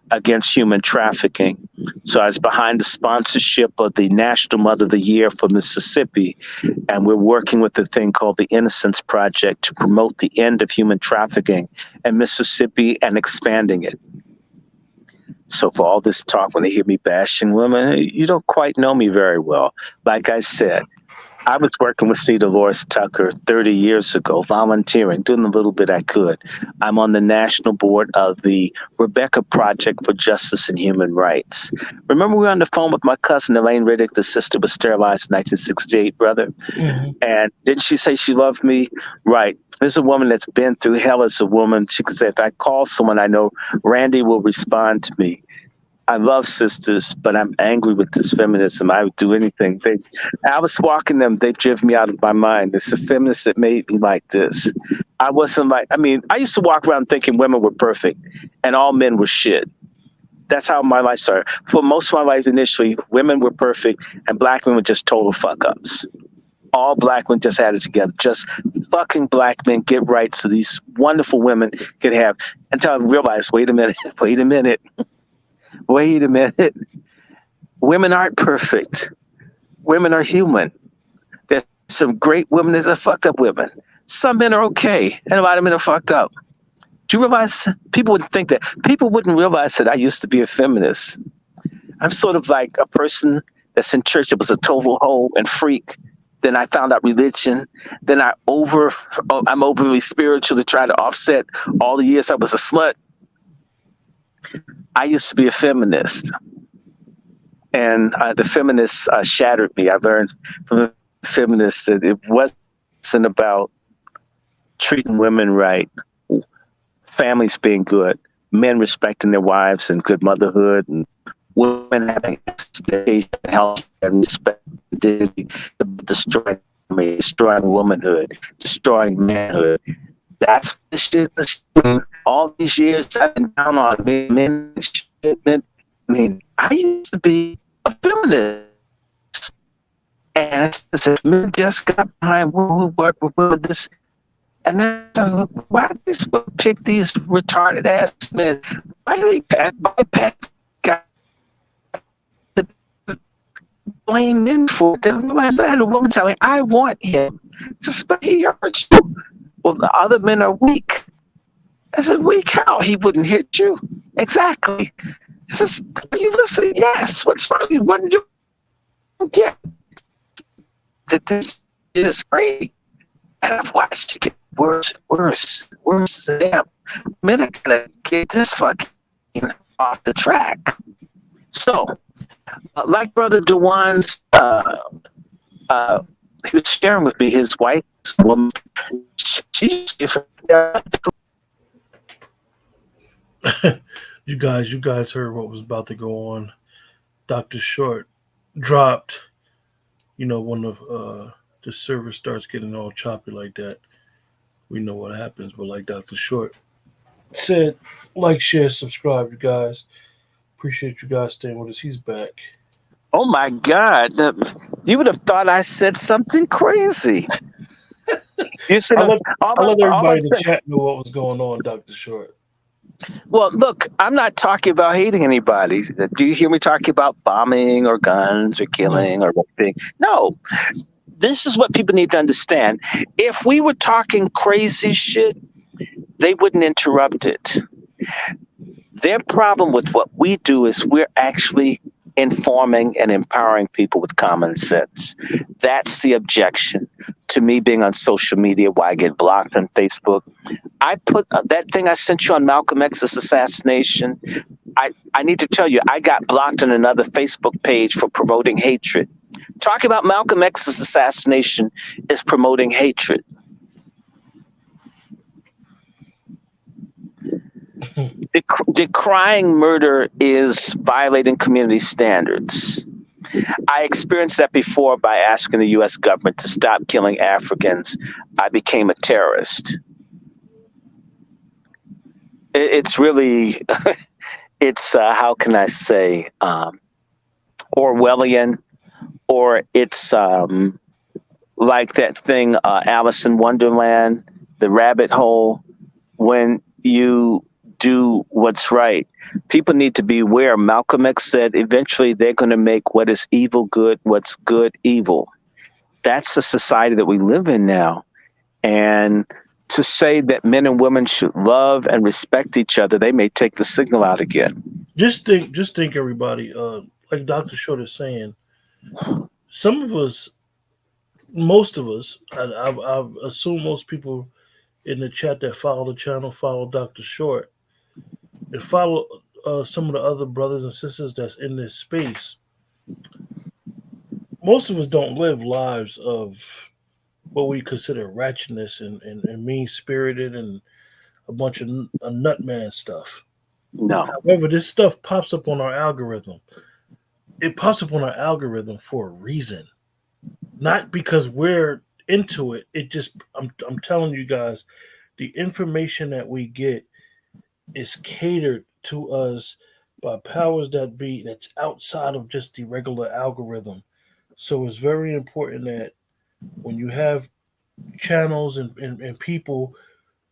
against human trafficking. So I was behind the sponsorship of the National Mother of the Year for Mississippi, and we're working with a thing called the Innocence Project to promote the end of human trafficking in Mississippi and expanding it. So for all this talk, when they hear me bashing women, you don't quite know me very well. Like I said, I was working with C. Dolores Tucker 30 years ago, volunteering, doing the little bit I could. I'm on the national board of the Rebecca Project for Justice and Human Rights. Remember, we were on the phone with my cousin, Elaine Riddick. The sister was sterilized in 1968, brother. Mm-hmm. And didn't she say she loved me? Right. There's a woman that's been through hell as a woman. She could say, if I call someone I know, Randy will respond to me. I love sisters, but I'm angry with this feminism. I would do anything. I was walking them. They've driven me out of my mind. It's the feminists that made me like this. I used to walk around thinking women were perfect and all men were shit. That's how my life started. For most of my life initially, women were perfect and Black men were just total fuck-ups. All Black men just had it together. Just fucking Black men get right so these wonderful women could have, until I realized, wait a minute. Women aren't perfect. Women are human. There's some great women, there's a fucked up women. Some men are okay, and a lot of men are fucked up. Do you realize people wouldn't realize that I used to be a feminist? I'm sort of like a person that's in church that was a total hoe and freak. Then I found out religion. Then I'm overly spiritual to try to offset all the years I was a slut. I used to be a feminist, and the feminists shattered me. I learned from the feminists that it wasn't about treating women right, families being good, men respecting their wives and good motherhood, and women having education, health, and respect, destroying womanhood, destroying manhood. That's the shit. All these years I've been down on men. I used to be a feminist, and I said, men just got behind women who work with this. And then I was like, why do these women pick these retarded ass men? Why do they bypass guys to blame men for it? Then I had a woman tell me, I want him. Just, but he hurts you. Well, the other men are weak. I said, weak how? He wouldn't hit you. Exactly. He says, are you listening? Yes. What's wrong? What did you get? This is great. And I've watched it get worse than them. Men are going to get this fucking off the track. So, like Brother DeWan's, he was sharing with me his wife, woman. You guys heard what was about to go on. Dr. Short dropped, when the server starts getting all choppy like that, we know what happens. But like Dr. Short said, like, share, subscribe, you guys. Appreciate you guys staying with us. He's back. Oh my God. You would have thought I said something crazy. I'll let everybody in the chat know what was going on, Dr. Short. Well, look, I'm not talking about hating anybody. Do you hear me talking about bombing or guns or killing or anything? No. This is what people need to understand. If we were talking crazy shit, they wouldn't interrupt it. Their problem with what we do is we're actually informing and empowering people with common sense. That's the objection to me being on social media, why I get blocked on Facebook. I put that thing I sent you on Malcolm X's assassination. I need to tell you, I got blocked on another Facebook page for promoting hatred. Talking about Malcolm X's assassination is promoting hatred. Decrying murder is violating community standards. I experienced that before by asking the U.S. government to stop killing Africans. I became a terrorist. It's really, it's, how can I say, Orwellian, or it's like that thing, Alice in Wonderland, the rabbit hole. When you do what's right, people need to be aware. Malcolm X said eventually they're going to make what is evil good, what's good evil. That's the society that we live in now. And to say that men and women should love and respect each other, they may take the signal out again. Just think, everybody. Like Dr. Short is saying, some of us, most of us, I assume most people in the chat that follow the channel follow Dr. Short and follow some of the other brothers and sisters that's in this space. Most of us don't live lives of what we consider ratchetness and mean-spirited and a bunch of nutman stuff. No. However, this stuff pops up on our algorithm. It pops up on our algorithm for a reason. Not because we're into it. It just, I'm telling you guys, the information that we get is catered to us by powers that be that's outside of just the regular algorithm. So it's very important that when you have channels and people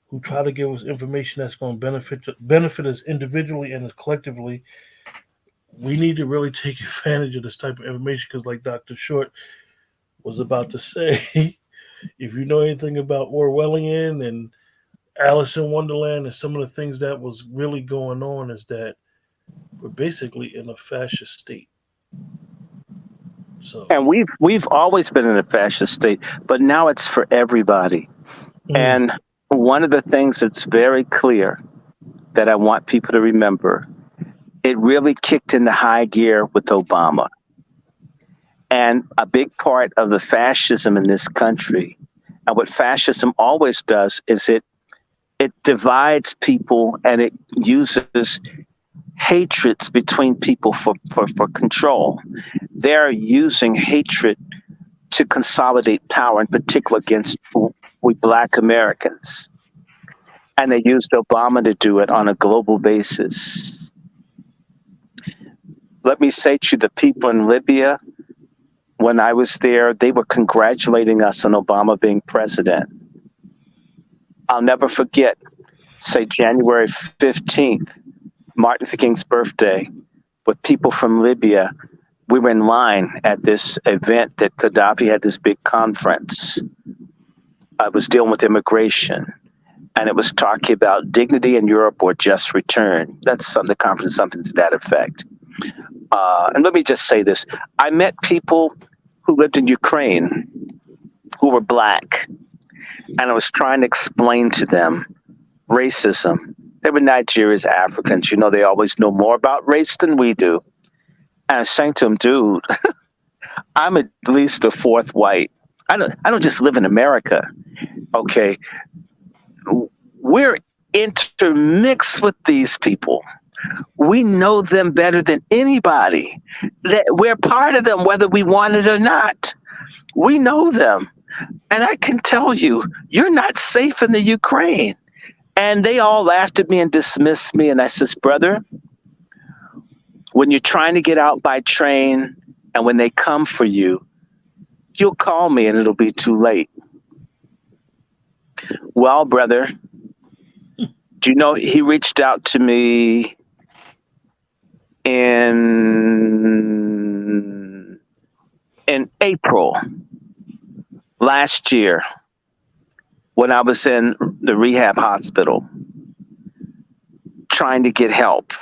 who try to give us information that's going to benefit us individually and as collectively, we need to really take advantage of this type of information because, like Dr. Short was about to say, if you know anything about Orwellian and Alice in Wonderland and some of the things that was really going on, is that we're basically in a fascist state. So, and we've always been in a fascist state, but now it's for everybody. And one of the things that's very clear that I want people to remember, it really kicked into high gear with Obama. And a big part of the fascism in this country, and what fascism always does, is it divides people and it uses hatreds between people for control. They're using hatred to consolidate power, in particular against we Black Americans. And they used Obama to do it on a global basis. Let me say to the people in Libya, when I was there, they were congratulating us on Obama being president. I'll never forget, say January 15th, Martin Luther King's birthday, with people from Libya. We were in line at this event that Gaddafi had, this big conference. I was dealing with immigration, and it was talking about dignity in Europe or just return. That's the conference, something to that effect. And let me just say this. I met people who lived in Ukraine who were Black, and I was trying to explain to them racism. They were Nigerians, Africans. You know, they always know more about race than we do. And I was saying to them, dude, I'm at least a fourth white. I don't just live in America. Okay. We're intermixed with these people. We know them better than anybody. We're part of them, whether we want it or not. We know them. And I can tell you, you're not safe in the Ukraine. And they all laughed at me and dismissed me. And I says, brother, when you're trying to get out by train and when they come for you, you'll call me and it'll be too late. Well, brother, do you know he reached out to me in April last year when I was in the rehab hospital trying to get help.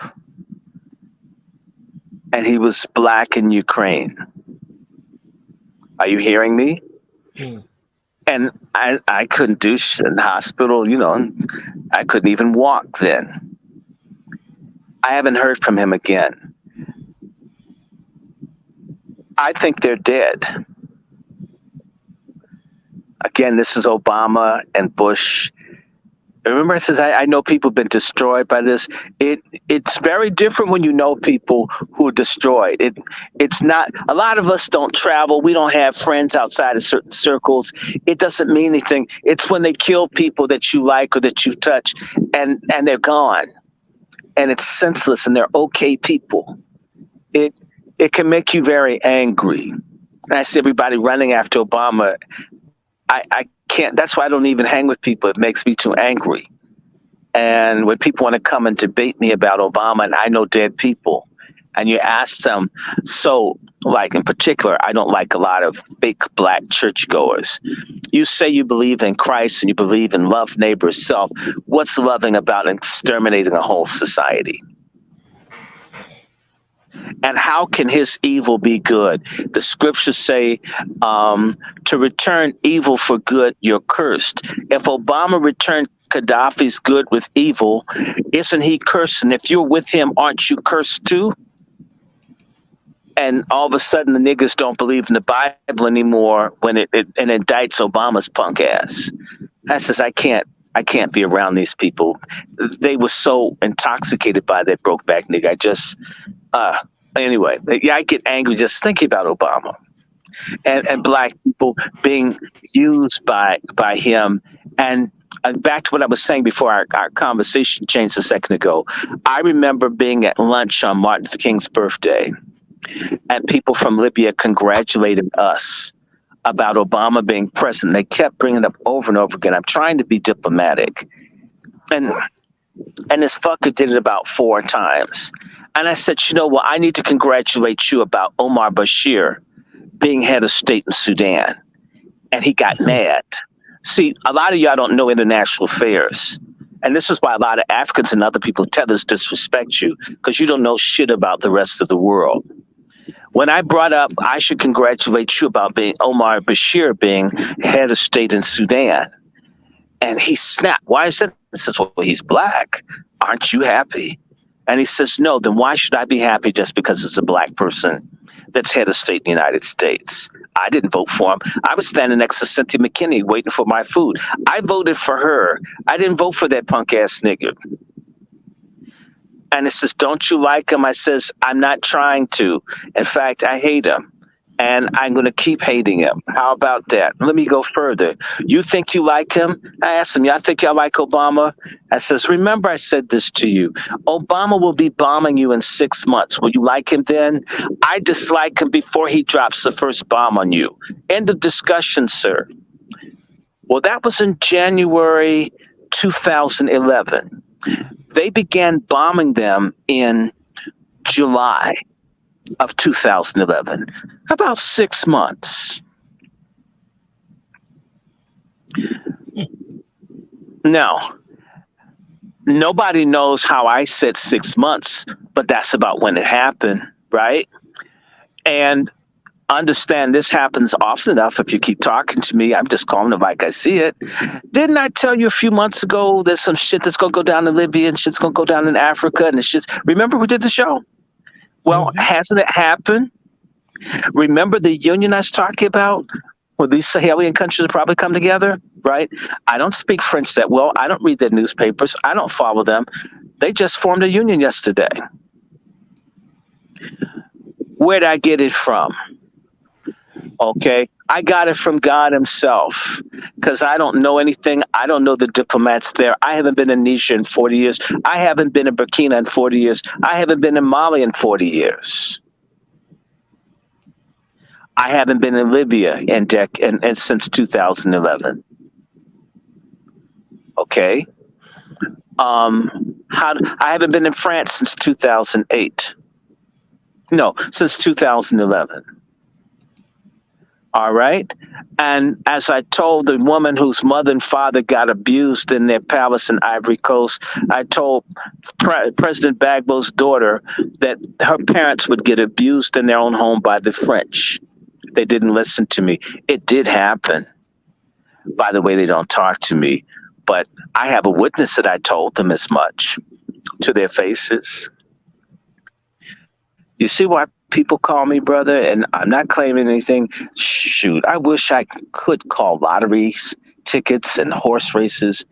And he was Black in Ukraine. Are you hearing me? And I couldn't do shit in the hospital, you know, I couldn't even walk then. I haven't heard from him again. I think they're dead. Again, this is Obama and Bush. Remember, it says, I know people have been destroyed by this. It's very different when you know people who are destroyed. It's not, a lot of us don't travel. We don't have friends outside of certain circles. It doesn't mean anything. It's when they kill people that you like or that you touch and they're gone. And it's senseless and they're okay people. It can make you very angry. And I see everybody running after Obama. I can't, that's why I don't even hang with people. It makes me too angry. And when people want to come and debate me about Obama, and I know dead people, and you ask them, so like in particular, I don't like a lot of fake black churchgoers. You say you believe in Christ and you believe in love neighbor self. What's loving about exterminating a whole society? And how can his evil be good? The scriptures say to return evil for good, you're cursed. If Obama returned Gaddafi's good with evil, isn't he cursed? And if you're with him, aren't you cursed too? And all of a sudden the niggas don't believe in the Bible anymore when it indicts Obama's punk ass. I says, I can't be around these people. They were so intoxicated by that broke back nigga. Anyway, yeah, I get angry just thinking about Obama and black people being used by him. And back to what I was saying before our conversation changed a second ago. I remember being at lunch on Martin Luther King's birthday, and people from Libya congratulated us about Obama being president. They kept bringing it up over and over again. I'm trying to be diplomatic. And this fucker did it about 4 times. And I said, you know what? I need to congratulate you about Omar Bashir being head of state in Sudan. And he got mad. See, a lot of y'all don't know international affairs. And this is why a lot of Africans and other people tell us disrespect you, because you don't know shit about the rest of the world. When I brought up, I should congratulate you about being Omar Bashir being head of state in Sudan. And he snapped. Why is that? I says, well, he's black. Aren't you happy? And he says, no, then why should I be happy just because it's a black person that's head of state in the United States? I didn't vote for him. I was standing next to Cynthia McKinney waiting for my food. I voted for her. I didn't vote for that punk ass nigga. And it says, don't you like him? I says, I'm not trying to. In fact, I hate him. And I'm going to keep hating him. How about that? Let me go further. You think you like him? I asked him, y'all think y'all like Obama? I says, remember I said this to you. Obama will be bombing you in 6 months. Will you like him then? I dislike him before he drops the first bomb on you. End of discussion, sir. Well, that was in January 2011. They began bombing them in July of 2011, about 6 months. Now, nobody knows how I said 6 months, but that's about when it happened, right? And understand this happens often enough. If you keep talking to me, I'm just calling it like I see it. Didn't I tell you a few months ago there's some shit that's going to go down in Libya and shit's going to go down in Africa and the shit? Remember we did the show? Well, hasn't it happened? Remember the union I was talking about? Well, these Sahelian countries probably come together, right? I don't speak French that well. I don't read their newspapers. I don't follow them. They just formed a union yesterday. Where'd I get it from? Okay, I got it from God himself, because I don't know anything. I don't know the diplomats there. I haven't been in Niger in 40 years. I haven't been in Burkina in 40 years. I haven't been in Mali in 40 years. I haven't been in Libya and since 2011. Okay. I haven't been in France since 2008. No, since 2011. All right. And as I told the woman whose mother and father got abused in their palace in Ivory Coast, I told President Gbagbo's daughter that her parents would get abused in their own home by the French. They didn't listen to me. It did happen. By the way, they don't talk to me, but I have a witness that I told them as much to their faces. You see why people call me brother? And I'm not claiming anything. Shoot, I wish I could call lotteries, tickets, and horse races.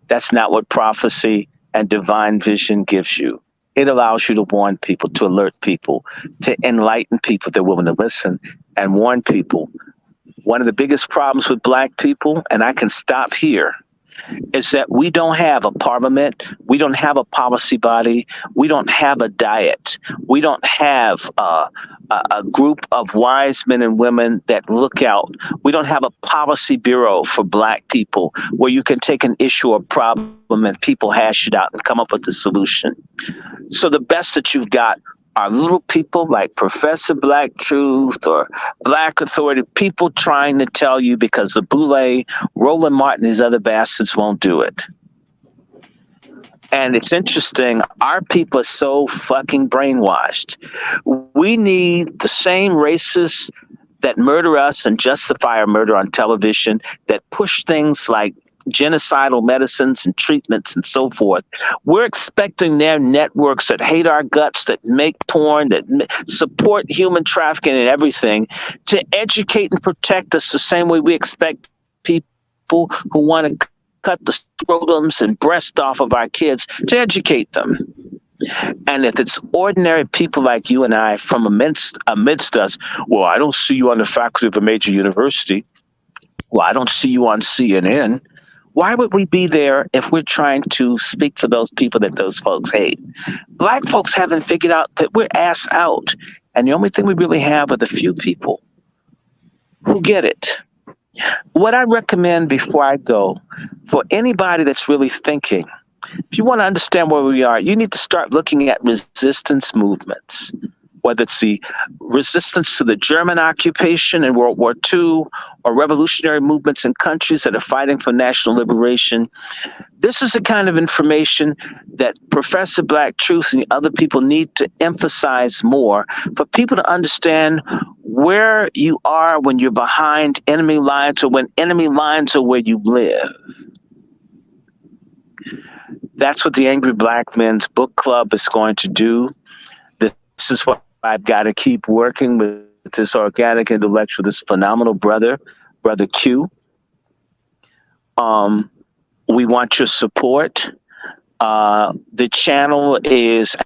That's not what prophecy and divine vision gives you. It allows you to warn people, to alert people, to enlighten people that are willing to listen and warn people. One of the biggest problems with Black people, and I can stop here, is that we don't have a parliament, we don't have a policy body, we don't have a diet, we don't have a group of wise men and women that look out. We don't have a policy bureau for Black people where you can take an issue or problem and people hash it out and come up with a solution. So the best that you've got are little people like Professor Black Truth or Black Authority, people trying to tell you because the Boule, Roland Martin, these other bastards won't do it. And it's interesting, our people are so fucking brainwashed. We need the same racists that murder us and justify our murder on television, that push things like genocidal medicines and treatments and so forth. We're expecting their networks that hate our guts, that make porn, that support human trafficking and everything, to educate and protect us the same way we expect people who want to cut the scrotums and breast off of our kids to educate them. And if it's ordinary people like you and I from amidst us, well, I don't see you on the faculty of a major university. Well, I don't see you on CNN. Why would we be there if we're trying to speak for those people that those folks hate? Black folks haven't figured out that we're ass out. And the only thing we really have are the few people who get it. What I recommend before I go, for anybody that's really thinking, if you want to understand where we are, you need to start looking at resistance movements, whether it's the resistance to the German occupation in World War II or revolutionary movements in countries that are fighting for national liberation. This is the kind of information that Professor Black Truth and other people need to emphasize more for people to understand where you are when you're behind enemy lines or when enemy lines are where you live. That's what the Angry Black Men's Book Club is going to do. This is what I've got to keep working with this organic intellectual, this phenomenal brother Q. We want your support. The channel is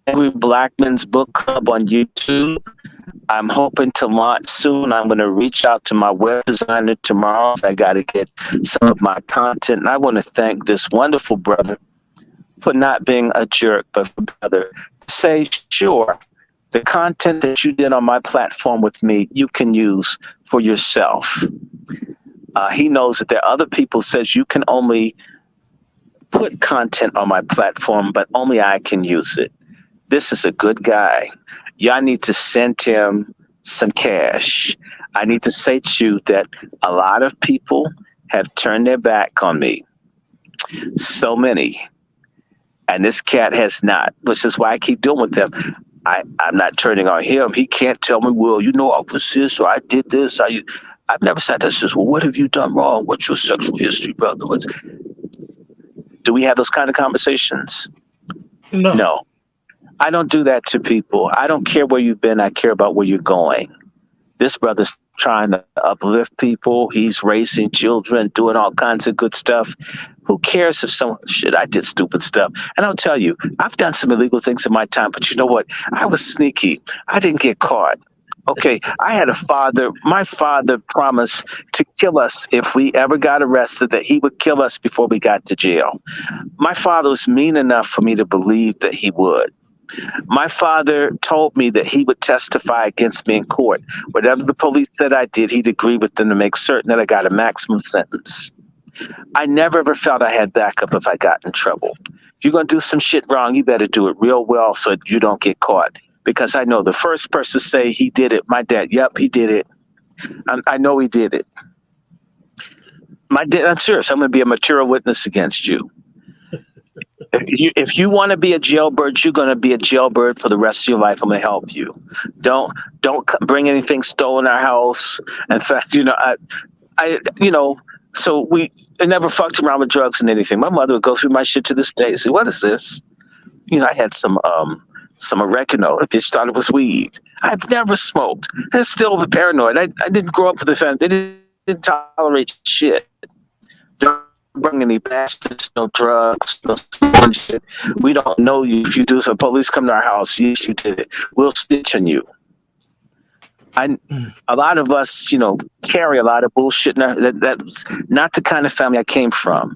Angry Black Men's Book Club on YouTube. I'm hoping to launch soon. I'm going to reach out to my web designer tomorrow. I got to get some of my content. And I want to thank this wonderful brother for not being a jerk, but brother, say, sure, the content that you did on my platform with me, you can use for yourself. He knows that there are other people who says you can only put content on my platform, but only I can use it. This is a good guy. Y'all need to send him some cash. I need to say to you that a lot of people have turned their back on me. So many. And this cat has not, which is why I keep dealing with them. I'm not turning on him. He can't tell me, well, you know, I was this or I did this. I've never said that. Says, well, what have you done wrong? What's your sexual history, brother? Do we have those kind of conversations? No. I don't do that to people. I don't care where you've been. I care about where you're going. This brother's trying to uplift people. He's raising children, doing all kinds of good stuff. Who cares if I did stupid stuff? And I'll tell you, I've done some illegal things in my time, but you know what? I was sneaky. I didn't get caught. Okay, I had a father. My father promised to kill us if we ever got arrested, that he would kill us before we got to jail. My father was mean enough for me to believe that he would. My father told me that he would testify against me in court. Whatever the police said I did, he'd agree with them to make certain that I got a maximum sentence. I never ever felt I had backup if I got in trouble. If you're going to do some shit wrong, you better do it real well so you don't get caught. Because I know the first person to say he did it, my dad, yep, he did it. I know he did it. My dad, I'm serious, I'm going to be a material witness against you. If you want to be a jailbird, you're going to be a jailbird for the rest of your life. I'm going to help you. Don't bring anything stolen in our house. In fact, so I never fucked around with drugs and anything. My mother would go through my shit to this day. Say, what is this? I had some some oregano. The bitch thought it was weed. I've never smoked. I'm still paranoid. I didn't grow up with a family. They didn't tolerate shit. Don't bring any bastards, no drugs, no shit. We don't know you. If you do so, police come to our house. Yes, you did it. We'll stitch on you. A lot of us, carry a lot of bullshit. That's not the kind of family I came from.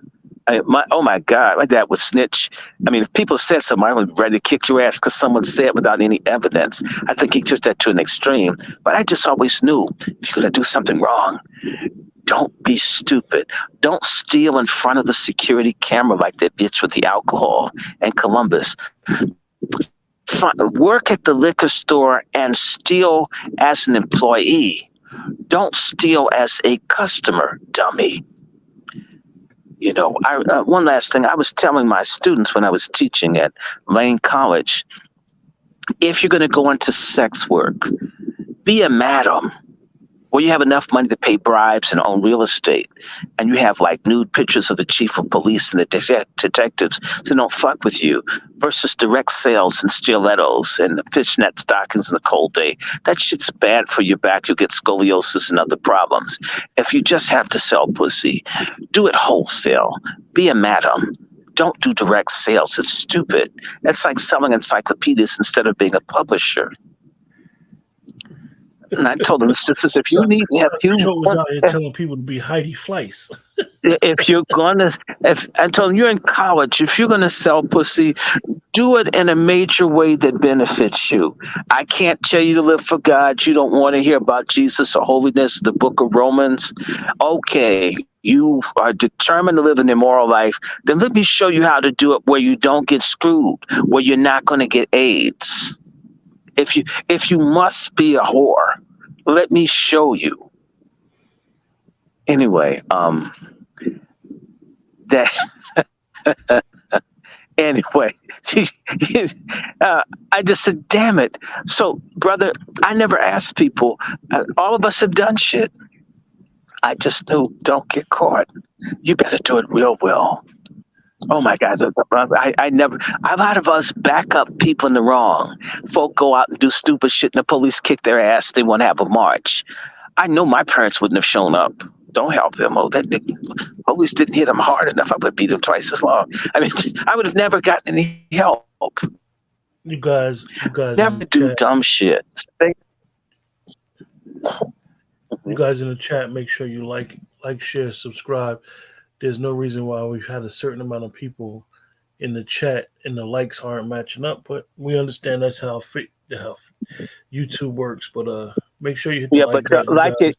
Oh my God, my dad would snitch. I mean, if people said something, I was ready to kick your ass because someone said without any evidence. I think he took that to an extreme. But I just always knew if you're going to do something wrong, don't be stupid. Don't steal in front of the security camera like that bitch with the alcohol in Columbus. Work at the liquor store and steal as an employee. Don't steal as a customer, dummy. One last thing. I was telling my students when I was teaching at Lane College, if you're going to go into sex work, be a madam, where you have enough money to pay bribes and own real estate, and you have like nude pictures of the chief of police and the detectives so don't fuck with you, versus direct sales and stilettos and fishnet stockings in the cold day. That shit's bad for your back. You'll get scoliosis and other problems. If you just have to sell pussy, do it wholesale. Be a madam. Don't do direct sales. It's stupid. It's like selling encyclopedias instead of being a publisher. And I told him, sisters, if you need, was out here telling people to be Heidi Fleiss. I told him, you're in college. If you're gonna sell pussy, do it in a major way that benefits you. I can't tell you to live for God. You don't want to hear about Jesus or holiness, the book of Romans. Okay, you are determined to live an immoral life. Then let me show you how to do it where you don't get screwed, where you're not going to get AIDS. If you must be a whore, let me show you. Anyway, anyway, I just said, damn it. So, brother, I never asked people. All of us have done shit. I just knew, don't get caught. You better do it real well. Oh my God! I never. A lot of us back up people in the wrong. Folk go out and do stupid shit, and the police kick their ass. They want to have a march. I know my parents wouldn't have shown up. Don't help them. Oh, that police didn't hit them hard enough. I would beat them twice as long. I mean, I would have never gotten any help. You guys never do dumb shit. You guys in the chat, make sure you like, share, subscribe. There's no reason why we've had a certain amount of people in the chat and the likes aren't matching up, but we understand that's how YouTube works. But make sure you hit the like button. Like it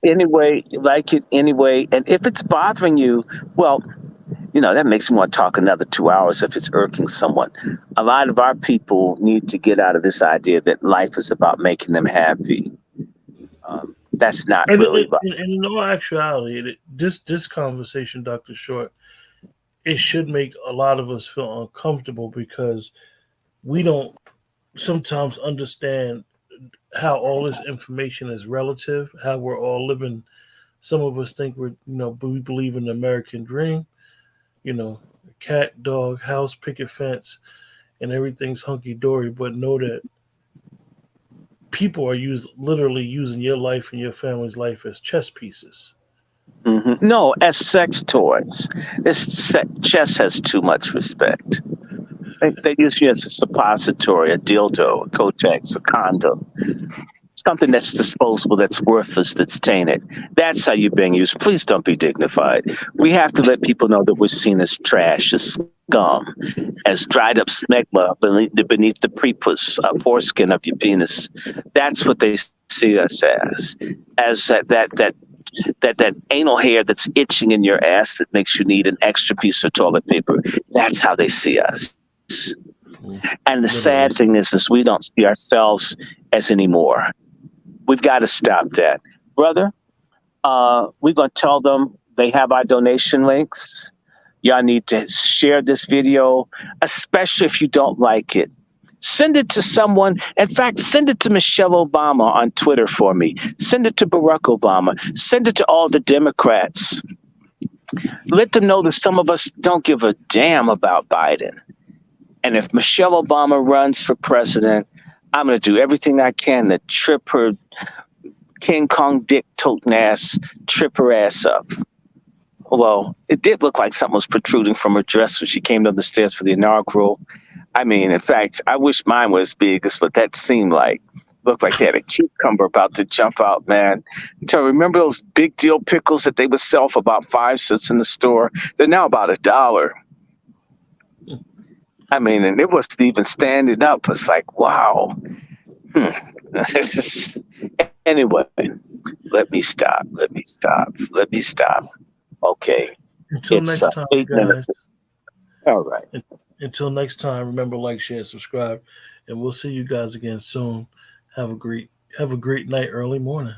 anyway. And if it's bothering you, well, that makes me want to talk another 2 hours if it's irking someone. A lot of our people need to get out of this idea that life is about making them happy. That's not really about. And in all actuality, this conversation, Dr. Short, it should make a lot of us feel uncomfortable because we don't sometimes understand how all this information is relative, how we're all living. Some of us think we believe in the American dream, cat, dog, house, picket fence, and everything's hunky-dory, but know that people are literally using your life and your family's life as chess pieces. Mm-hmm. No, as sex toys. Chess has too much respect. They use you as a suppository, a dildo, a Kotex, a condom. Something that's disposable, that's worthless, that's tainted. That's how you're being used. Please don't be dignified. We have to let people know that we're seen as trash, as scum, as dried up smegma beneath the prepuce, foreskin of your penis. That's what they see us as that anal hair that's itching in your ass that makes you need an extra piece of toilet paper. That's how they see us. And the sad thing is we don't see ourselves as anymore. We've got to stop that. Brother, we're going to tell them they have our donation links. Y'all need to share this video, especially if you don't like it. Send it to someone. In fact, send it to Michelle Obama on Twitter for me. Send it to Barack Obama. Send it to all the Democrats. Let them know that some of us don't give a damn about Biden. And if Michelle Obama runs for president, I'm going to do everything I can to trip her King Kong dick toting ass, trip her ass up. Well, it did look like something was protruding from her dress when she came down the stairs for the inaugural. I mean, in fact, I wish mine was as big as what that seemed like. Looked like they had a cucumber about to jump out, man. So remember those big deal pickles that they would sell for about 5 cents in the store? They're now about $1. I mean, and it wasn't even standing up. It's like, wow. Anyway, let me stop. Okay. Until next time, 8 guys. minutes. All right. Until next time, remember, like, share, subscribe, and we'll see you guys again soon. Have a great night, early morning.